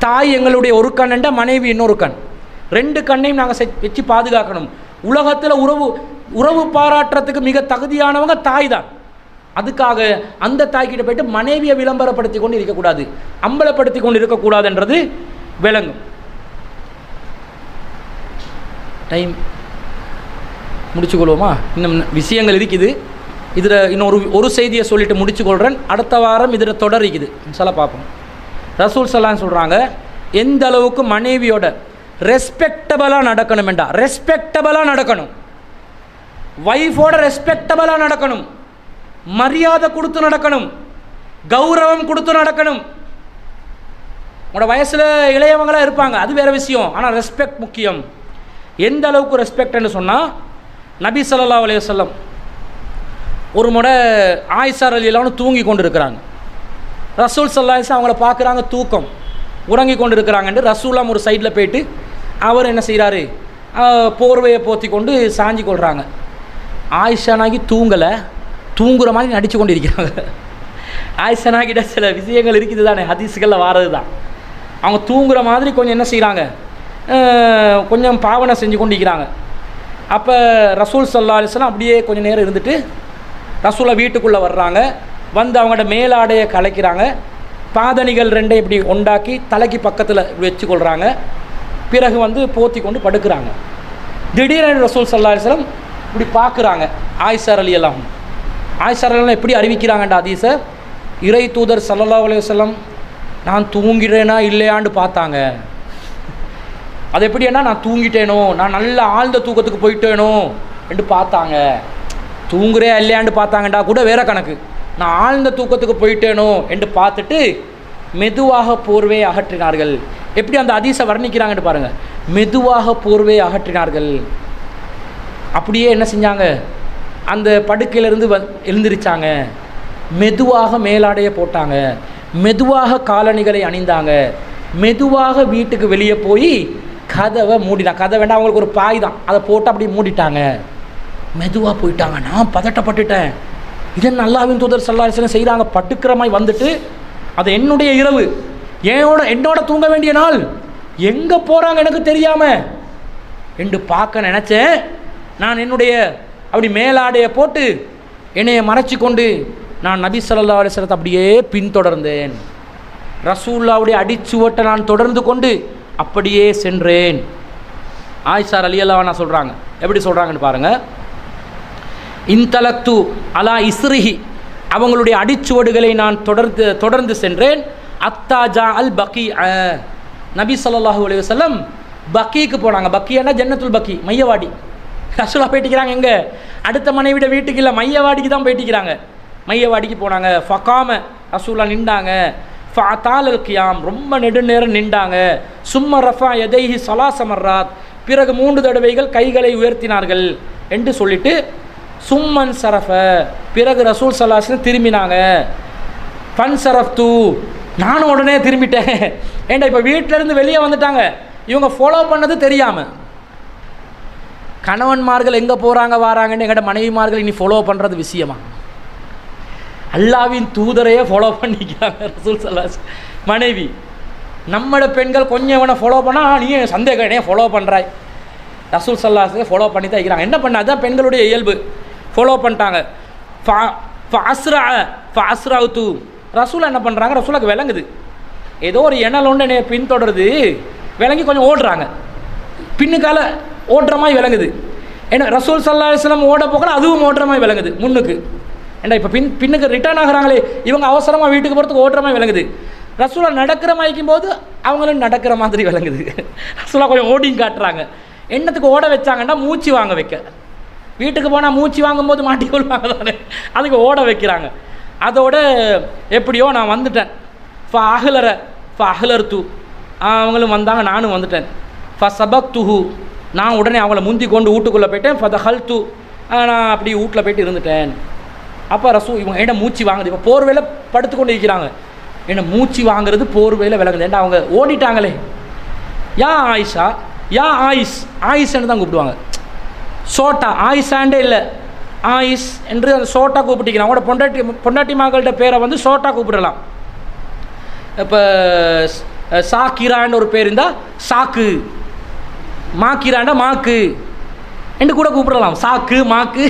தாய் எங்களுடைய ஒரு கண்ணுண்ட மனைவி இன்னொரு கண், 2 கண்ணையும் நாங்கள் வச்சு பாதுகாக்கணும். உலகத்தில் உறவு பாராட்டுறதுக்கு மிக தகுதியானவங்க தாய் தான். அதுக்காக அந்த தாய்கிட்ட போய்ட்டு மனைவியை விளம்பரப்படுத்தி கொண்டு இருக்கக்கூடாது, அம்பலப்படுத்தி கொண்டு இருக்கக்கூடாதுன்றது விளங்கும். டைம் முடிச்சுக்கொள்வோமா? இன்னும் விஷயங்கள் இருக்குது. இதில் இன்னொரு செய்தியை சொல்லிட்டு முடிச்சுக்கொள்கிறேன். அடுத்த வாரம் இதில் தொடர் இருக்குது, இன்ஷால்லா பார்ப்போம். ரசூல் ஸல்லல்லாஹு சொல்கிறாங்க, எந்த அளவுக்கு மனைவியோட ரெஸ்பெக்டபுளாக நடக்கணும் என்றா, ரெஸ்பெக்டபுளாக நடக்கணும், வைஃபோட ரெஸ்பெக்டபுளாக நடக்கணும், மரியாதை கொடுத்து நடக்கணும், கௌரவம் கொடுத்து நடக்கணும். உங்களோட வயசில் இளையவங்களாக இருப்பாங்க, அது வேறு விஷயம். ஆனால் ரெஸ்பெக்ட் முக்கியம். எந்த அளவுக்கு ரெஸ்பெக்ட்னு சொன்னால், நபி ஸல்லல்லாஹு அலைஹி வஸல்லம் ஒரு முறை ஆயிஷா ரலியல்லாஹு தூங்கி கொண்டு இருக்கிறாங்க. ரசூல் ஸல்லல்லாஹு அலைஹி வஸல்லம் அவங்கள பார்க்குறாங்க, தூக்கம், உறங்கி கொண்டு இருக்கிறாங்கன்ட்டு ரசூலாம் ஒரு சைடில் போயிட்டு அவர் என்ன செய்கிறாரு, போர்வையை போற்றி கொண்டு சாஞ்சி கொள்கிறாங்க. ஆயிஷா நாகி தூங்கலை, தூங்குற மாதிரி நடித்து கொண்டு இருக்கிறாங்க. ஆயிஷா நாகிட்ட சில விஷயங்கள் இருக்குது தானே, ஹதீஸுகளில் வாரது தான். அவங்க தூங்குற மாதிரி கொஞ்சம் என்ன செய்கிறாங்க, கொஞ்சம் பாவனை செஞ்சு கொண்டு இருக்கிறாங்க. அப்போ ரசூல் ஸல்லல்லாஹு அலைஹி வஸல்லம் அப்படியே கொஞ்சம் நேரம் இருந்துட்டு ரசூலை வீட்டுக்குள்ளே வர்றாங்க. வந்து அவங்களோட மேலாடையை கலைக்கிறாங்க, பாதணிகள் ரெண்டை இப்படி உண்டாக்கி தலைக்கு பக்கத்தில் இப்படி வச்சு கொள்கிறாங்க. பிறகு வந்து போற்றி கொண்டு படுக்கிறாங்க. திடீரென ரசூல் ஸல்லல்லாஹு அலைஹி வஸல்லம் இப்படி பார்க்குறாங்க. ஆயிஷா ரலியல்லாஹு அன்ஹா, ஆயிஷா ரலியல்லாஹு எப்படி அறிவிக்கிறாங்கண்டா ஹதீஸை, இறை தூதர் ஸல்லல்லாஹு அலைஹி வஸல்லம் நான் தூங்கிறேனா இல்லையான்னு பார்த்தாங்க. அது எப்படின்னா நான் தூங்கிட்டேனோ, நான் நல்ல ஆழ்ந்த தூக்கத்துக்கு போயிட்டேனோ என்று பார்த்தாங்க. தூங்குறே இல்லையான்னு பார்த்தாங்கண்டா கூட வேற கணக்கு, நான் ஆழ்ந்த தூக்கத்துக்கு போயிட்டேனோ என்று பார்த்துட்டு மெதுவாக போர்வையை அகற்றினார்கள். எப்படி அந்த ஹதீஸை வர்ணிக்கிறாங்கன்னு பாருங்கள். மெதுவாக போர்வையை அகற்றினார்கள். அப்படியே என்ன செஞ்சாங்க, அந்த படுக்கையிலேருந்து எழுந்திரிச்சாங்க. மெதுவாக மேலாடையை போட்டாங்க, மெதுவாக காலணிகளை அணிந்தாங்க, மெதுவாக வீட்டுக்கு வெளியே போய் கதவை மூடினாங்க. கதை வேண்டாம், அவங்களுக்கு ஒரு பாய் தான், அதை போட்டு அப்படி மூடிட்டாங்க. மெதுவாக போயிட்டாங்க. நான் பதட்டப்பட்டுட்டேன், இதன் அல்லாஹ்வின் தூதர் ஸல்லல்லாஹு அலைஹி வஸல்லம் செய்கிறாங்க. பட்டுக்கிற மாதிரி வந்துட்டு, அது என்னுடைய இரவு, என்னோட தூங்க வேண்டிய நாள், எங்கே போகிறாங்க எனக்கு தெரியாமல் என்று பார்க்க நினச்சேன். நான் என்னுடைய அப்படி மேலாடையை போட்டு என்னையை மறைச்சி கொண்டு நான் நபி ஸல்லல்லாஹு அலைஹி வஸல்லத்தை அப்படியே பின்தொடர்ந்தேன். ரசூலுல்லாஹ்வுடைய அடிச்சுவட்டை நான் தொடர்ந்து கொண்டு அப்படியே சென்றேன். ஆயிஷா ரலியல்லாஹு அன்ஹா சொல்கிறாங்க, எப்படி சொல்கிறாங்கன்னு பாருங்கள். இன்தலக்து அலா இஸ்ரிஹி, அவங்களுடைய அடிச்சுவடுகளை நான் தொடர்ந்து சென்றேன். அத்தாஜா அல் பக்கி, நபி ஸல்லல்லாஹு அலைஹி வஸல்லம் பக்கிக்கு போனாங்க. பக்கியானா ஜன்னத்துல் பக்கி, மையவாடி. ரசூலா போயிட்டுக்கிறாங்க எங்கே, அடுத்த மனைவிட வீட்டுக்கு இல்லை, மையவாடிக்கு தான் போயிட்டுக்கிறாங்க. மையவாடிக்கு போனாங்க. ஃபகாம, ரசூலா நின்றாங்க. ஃபஅதால் அல் கியாம், ரொம்ப நெடுநேரம் நின்றாங்க. சும்ம ரஃபா யதைஹி ஸலாஸ மர்ராத், பிறகு 3 தடவைகள் கைகளை உயர்த்தினார்கள் என்று சொல்லிட்டு சும்மன் சரஃப, பிறகு ரசூல் ஸல்லல்லாஹு அலைஹி வஸல்லம் திரும்பினாங்க. ஃபன் சரஃப்து, நானும் உடனே திரும்பிட்டேன். ஏண்டா இப்போ வீட்டிலேருந்து வெளியே வந்துட்டாங்க, இவங்க ஃபாலோ பண்ணது தெரியாமல். கணவன்மார்கள் எங்கே போகிறாங்க வராங்கன்னு எங்கள்கிட்ட மனைவிமார்கள் இனி ஃபாலோ பண்ணுறது விஷயமா? அல்லாஹ்வின் தூதரையே ஃபாலோ பண்ணிக்கிறாங்க ரசூல் ஸல்லல்லாஹு அலைஹி வஸல்லம். மனைவி நம்மளோட பெண்கள் கொஞ்சம் இவனை ஃபாலோ பண்ணால் நீ சந்தேகம் என்னையே ஃபாலோ பண்ணுறாய். ரசூல் ஸல்லல்லாஹு அலைஹி வஸல்லம் ஃபாலோ பண்ணி தான் இருக்கிறாங்க. என்ன பண்ண, அதுதான் பெண்களுடைய இயல்பு. ஃபாலோ பண்ணிட்டாங்க. ஃபஅஸ்ரஅது, ரசூல் என்ன பண்ணுறாங்க, ரசூலுக்கு விளங்குது ஏதோ ஒரு இணல் ஒன்று என்னை பின்தொடருது, விளங்கி கொஞ்சம் ஓடுறாங்க. பின்னுக்கால ஓடுற மாதிரி விளங்குது. ஏன்னா ரசூல் ஸல்லல்லாஹு அலைஹி வஸல்லம் ஓட போக்கிற அதுவும் ஓடுற மாதிரி விளங்குது முன்னுக்கு. ஏன்னா இப்போ பின்னுக்கு ரிட்டர்ன் ஆகிறாங்களே, இவங்க அவசரமாக வீட்டுக்கு போகிறதுக்கு ஓடுற மாதிரி விளங்குது. ரசூலா நடக்கிற மாதிரிக்கும் போது அவங்களும் நடக்கிற மாதிரி விளங்குது. ரசூலா கொஞ்சம் ஓடியும் காட்டுறாங்க. என்னத்துக்கு ஓட வச்சாங்கன்னா மூச்சு வாங்க வைக்க. வீட்டுக்கு போனால் மூச்சு வாங்கும்போது மாட்டி கொள்வாங்க தானே, அதுக்கு ஓட வைக்கிறாங்க. அதோட எப்படியோ நான் வந்துட்டேன். அஹ்லர் தூ, அவங்களும் வந்தாங்க, நானும் வந்துட்டேன். சபக்துஹு, நான் உடனே அவங்கள முந்தி கொண்டு வீட்டுக்குள்ளே போயிட்டேன். ஃபதஹல் தூ, நான் அப்படி வீட்டில் போயிட்டு இருந்துட்டேன். அப்போ இவங்க என்ன மூச்சு வாங்குது, இப்போ போர்வையில் படுத்துக்கொண்டு இருக்கிறாங்க. என்ன மூச்சு வாங்குறது போர்வையில் விளங்குது. ஏன்னா அவங்க ஓடிட்டாங்களே. யா ஆயிஷா, யா ஆயிஸ், ஆயிஸ்ன்னு தான் கூப்பிடுவாங்க. சோட்டா, ஆயிஷாண்டே இல்லை, ஆயிஸ் என்று அந்த சோட்டா கூப்பிட்டுக்கிறாங்க. அவங்களோட பொண்டாட்டி மகள்கிட்ட பேரை வந்து சோட்டா கூப்பிடலாம். இப்போ சாக்கிரான்னு ஒரு பேர் இருந்தால் சாக்கு, மாக்கிராண்டா மாக்கு என்று கூட கூப்பிடலாம். சாக்கு, மாக்கு,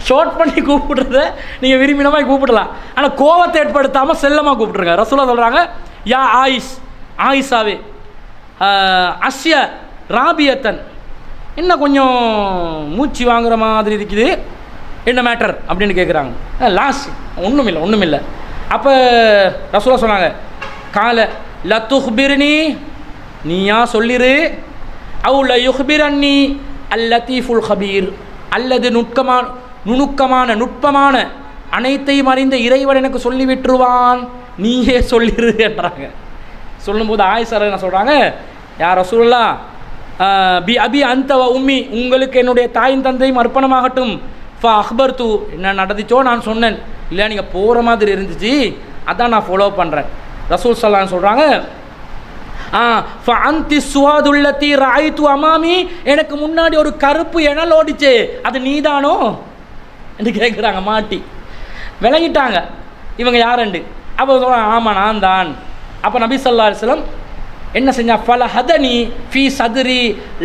ஷார்ட் பண்ணி கூப்பிடுறத நீங்கள் விரும்பினமாக கூப்பிடலாம். ஆனால் கோவத்தை ஏற்படுத்தாமல் செல்லமாக கூப்பிட்ருங்க. ரசூலா சொல்கிறாங்க, யா ஆயிஸ், ஆயிஷாவே, அஸ்ய ராபியத்தன், என்ன கொஞ்சம் மூச்சு வாங்குற மாதிரி இருக்குது, என்ன மேட்டர் அப்படின்னு கேட்குறாங்க. லாஸ் ஒன்றும் இல்லை. அப்போ ரசூலா சொன்னாங்க, கால லத்துஹ்பிர்னி, நீயா சொல்லிரு, அவு லயுஹ்பிரன்னி அல் லத்தீஃபுல் ஹபீர், அல்லது நுட்பமான அனைத்தையும் அறிந்த இறைவன் எனக்கு சொல்லி விட்டுருவான், நீயே சொல்லிரு என்றாங்க. சொல்லும்போது ஆயிஷா என்ன சொல்கிறாங்க, யார் ரசூலுல்லாஹ், பி அபி அந்த உம்மி, உங்களுக்கு என்னுடைய தாயின் தந்தையும் அர்ப்பணமாகட்டும், அக்பர் என்ன நடந்துச்சோ நான் சொன்னேன், இல்லை நீங்கள் போகிற மாதிரி இருந்துச்சு, அதான் நான் ஃபாலோ பண்ணுறேன். ரசூல் ஸல்லல்லாஹு சொல்கிறாங்க, ஃபஅன்தி சுவாதுல்லதி ரஅய்து அமாமி, எனக்கு முன்னாடி ஒரு கருப்பு இணல் ஓடிச்சே அது நீதானோ என்று கேட்குறாங்க. மாட்டி விளங்கிட்டாங்க இவங்க யாருண்டு. அப்போ சொல்கிறாங்க, ஆமாம் நான் தான். அப்போ நபி ஸல்லல்லாஹு அலைஹி வஸல்லம் என்ன செஞ்சா, ஃபலஹதனி ஃபீ சதுரி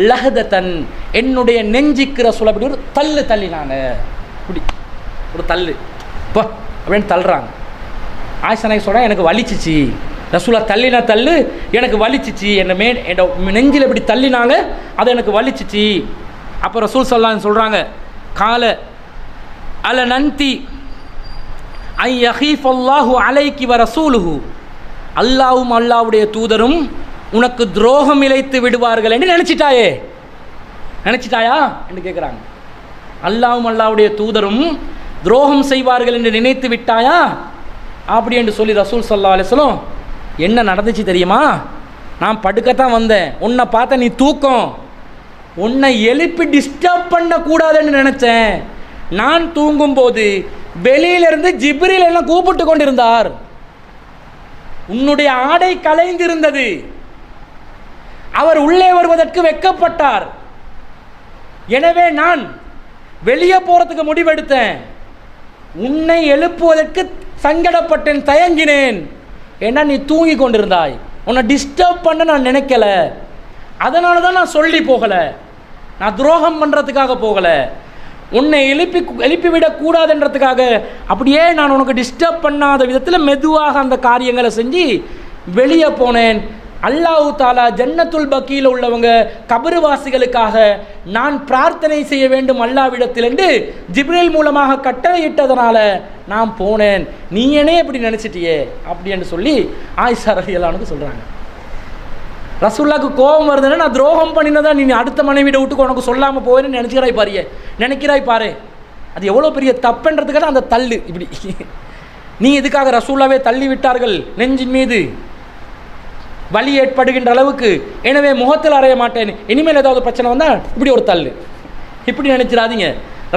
லஹதத்தன், என்னுடைய நெஞ்சிக்கிற சொல்ல அப்படி ஒரு தள்ளு தள்ளினாங்க. இப்படி ஒரு தள்ளு இப்போ அப்படின்னு தள்ளுறாங்க. ஆயிஷா நாயகி சொல்கிறாங்க, எனக்கு வலிச்சிச்சு, ரசூலா தள்ளினா தள்ளு எனக்கு வலிச்சிச்சு, என் நெஞ்சில் இப்படி தள்ளினாங்க, அது எனக்கு வலிச்சிச்சு. அப்போ ரசூல் ஸல்லல்லாஹு அலைஹி சொல்கிறாங்க, கால அல நந்தி ஐ யஹீஃபல்லாஹு அலைக்கி வ ரசூலுஹு, அல்லாஹ்வும் அல்லாஹ்வுடைய தூதரும் உனக்கு துரோகம் இழைத்து விடுவார்கள் என்று நினைச்சிட்டாயா என்று கேட்குறாங்க. அல்லாஹ்வும் அல்லாஹ்வுடைய தூதரும் துரோகம் செய்வார்கள் என்று நினைத்து விட்டாயா அப்படி என்று சொல்லி ரசூல் ஸல்லல்லாஹு அலைஹி வஸல்லம், என்ன நடந்துச்சு தெரியுமா, நான் படுக்கத்தான் வந்தேன், உன்னை பார்த்த நீ தூக்கம், உன்னை எழுப்பி டிஸ்டர்ப் பண்ணக்கூடாதுன்னு நினச்சேன். நான் தூங்கும்போது வெளியிலிருந்து ஜிப்ரீல் எல்லாம் கூப்பிட்டு கொண்டிருந்தார், உன்னுடைய ஆடை கலைந்திருந்தது, அவர் உள்ளே வருவதற்கு வெட்கப்பட்டார். எனவே நான் வெளியே போகிறதுக்கு முடிவெடுத்தேன், உன்னை எழுப்புவதற்கு சங்கடப்பட்டேன், தயங்கினேன். ஏன்னா நீ தூங்கி கொண்டிருந்தாய், உன்னை டிஸ்டர்ப் பண்ண நான் நினைக்கல, அதனால தான் நான் சொல்லி போகலை, நான் துரோகம் பண்ணுறதுக்காக போகலை, உன்னை எழுப்பிவிடக்கூடாதுன்றதுக்காக அப்படியே நான் உனக்கு டிஸ்டர்ப் பண்ணாத விதத்தில் மெதுவாக அந்த காரியங்களை செஞ்சு வெளியே போனேன். அல்லாஹ் தாலா ஜன்னத்துல் பக்கீல உள்ளவங்க கபருவாசிகளுக்காக நான் பிரார்த்தனை செய்ய வேண்டும் அல்லாஹ்விடத்தில் என்று ஜிப்ரீல் மூலமாக கட்டளையிட்டதனால நான் போனேன், நீ என்னே இப்படி நினச்சிட்டியே அப்படி என்று சொல்லி ஆயிஷா ரலியல்லாஹு சொல்கிறாங்க. ரசூலுல்லாஹ்க்கு கோபம் வருதுன்னா, நான் துரோகம் பண்ணினதா நீ அடுத்த மனைவியை விட்டு உனக்கு சொல்லாமல் போவேன்னு நினைக்கிறாய் பாரு, அது எவ்வளோ பெரிய தப்புன்றதுக்காக அந்த தள்ளு இப்படி. நீ எதுக்காக ரசூலுல்லாஹ்வே தள்ளி விட்டார்கள் நெஞ்சின் மீது வலி ஏற்படுகின்ற அளவுக்கு, எனவே முகத்தில் அறைய மாட்டேன், இனிமேல் ஏதாவது பிரச்சனை வந்தால் இப்படி ஒரு தள்ளு, இப்படி நினைச்சிடாதீங்க.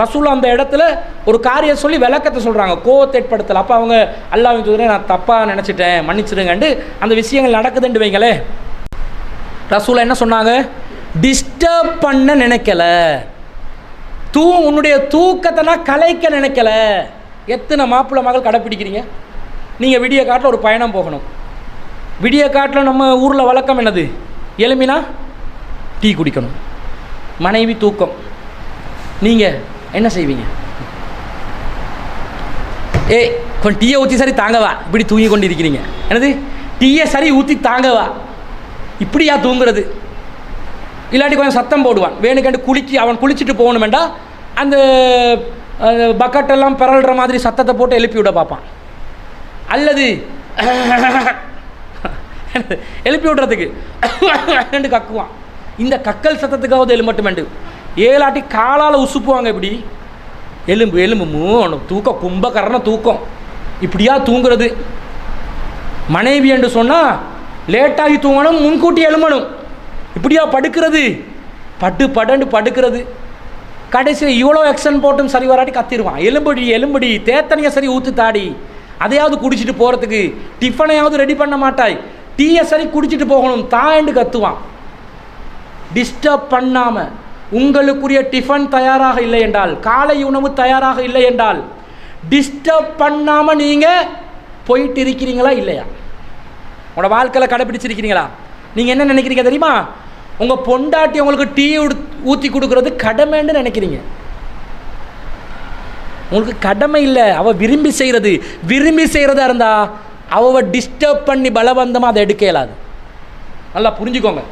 ரசூலுல்லாஹ் அந்த இடத்துல ஒரு காரியம் சொல்லி விளக்கத்தை சொல்கிறாங்க, கோவத்தை ஏற்படுத்தலை. அப்போ அவங்க அல்லாஹ்வின் தூதரே நான் தப்பாக நினச்சிட்டேன் மன்னிச்சிடுங்கண்டு அந்த விஷயங்கள் நடக்குதுன்னு வைங்களே. ரசூலுல்லாஹ் என்ன சொன்னாங்க, டிஸ்டர்ப் பண்ண நினைக்கல, உன்னுடைய தூக்கத்தை நான் கலைக்க நினைக்கல. எத்தனை மாப்பிள்ளை மகள் கடைப்பிடிக்கிறீங்க? நீங்கள் விடிய காட்டில் ஒரு பயணம் போகணும், விடிய காட்டில் நம்ம ஊரில் வழக்கம் என்னது, எலும்பினா டீ குடிக்கணும், மனைவி தூக்கம், நீங்கள் என்ன செய்வீங்க? கொஞ்சம் டீயை ஊற்றி சரி தாங்கவா, இப்படி தூங்கி கொண்டு இருக்கிறீங்க, என்னது டீயை சரி ஊற்றி தாங்கவா, இப்படியா தூங்குறது? இல்லாட்டி கொஞ்சம் சத்தம் போடுவான், வேணுக்கண்டு அவன் குளிச்சுட்டு போகணும் வேண்டாம், அந்த பக்கெட்டெல்லாம் பிறல்ற மாதிரி சத்தத்தை போட்டு எழுப்பி விட பார்ப்பான், அல்லது எழுப்பி விடுறதுக்கு ரெண்டு கக்குவான். இந்த கக்கல் சத்தத்துக்காவது எலும்பட்டுமெண்டு, ஏழாட்டி காலால் உசுப்புவாங்க, இப்படி எலும்பு தூக்கம், கும்பகரண தூக்கம், இப்படியா தூங்குறது? மனைவி என்று சொன்னால் லேட்டாகி தூங்கணும், முன்கூட்டி எழுமணும், இப்படியா படுக்கிறது? படண்டு படுக்கிறது. கடைசியில் இவ்வளோ எக்ஷன் போட்டும் சரி வராட்டி கத்திடுவான், எலும்படி தேத்தனையை சரி ஊற்று தாடி, அதையாவது குடிச்சிட்டு போகிறதுக்கு டிஃபனையாவது ரெடி பண்ண மாட்டாய், டீயை சரி குடிச்சிட்டு போகணும் தாண்டு கத்துவான். டிஸ்டர்ப் பண்ணாமல் உங்களுக்குரிய டிஃபன் தயாராக இல்லை என்றால், காலை உணவு தயாராக இல்லை என்றால், டிஸ்டர்ப் பண்ணாமல் நீங்கள் போயிட்டு இருக்கிறீங்களா இல்லையா? உங்களோட வாழ்க்கையில் கடைப்பிடிச்சிருக்கிறீங்களா? நீங்கள் என்ன நினைக்கிறீங்க தெரியுமா, உங்கள் பொண்டாட்டி உங்களுக்கு டீ ஊற்றி கொடுக்குறது கடமைன்னு நினைக்கிறீங்க. உங்களுக்கு கடமை இல்லை, அவள் விரும்பி செய்கிறதா இருந்தால் அவள் டிஸ்டர்ப் பண்ணி பலவந்தமாக அதை எடுக்க இயலாது. நல்லா புரிஞ்சுக்கோங்க.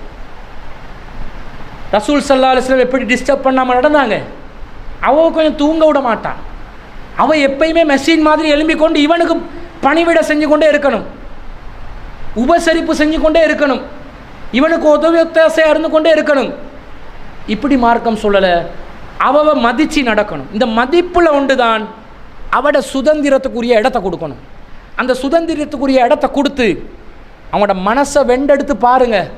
ரசூல் ஸல்லல்லாஹு அலைஹி வஸல்லம் எப்படி டிஸ்டர்ப் பண்ணாமல் நடந்தாங்க? அவள் கொஞ்சம் தூங்க விட மாட்டான், அவள் எப்பயுமே மெஷின் மாதிரி எழும்பிக்கொண்டு இவனுக்கு பணிவிட செஞ்சு கொண்டே இருக்கணும், உபசரிப்பு செஞ்சு கொண்டே இருக்கணும், இவனுக்கு உதவி ஒத்தாசையாக இருந்து கொண்டே இருக்கணும். இப்படி மார்க்கம் சொல்லலை, அவ மதித்து நடக்கணும். இந்த மதிப்பில் ஒன்று தான் அவட சுதந்திரத்துக்குரிய இடத்த கொடுக்கணும். அந்த சுதந்திரத்துக்குரிய இடத்த கொடுத்து அவங்களோட மனசை வெண்டெடுத்து பாருங்கள்,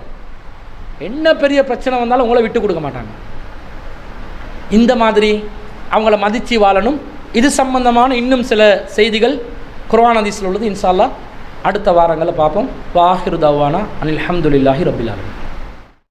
என்ன பெரிய பிரச்சனை வந்தாலும் உங்களை விட்டு கொடுக்க மாட்டாங்க. இந்த மாதிரி அவங்கள மதித்து வாழணும். இது சம்பந்தமான இன்னும் சில செய்திகள் குர்ஆன் ஹதீஸில் உள்ளது. இன்ஷா அல்லாஹ் அடுத்த வாரங்களில் பார்ப்போம். வாஹிரு தவானா அனில் ஹம்துலில்லாஹி ரப்பில் ஆலமீன்.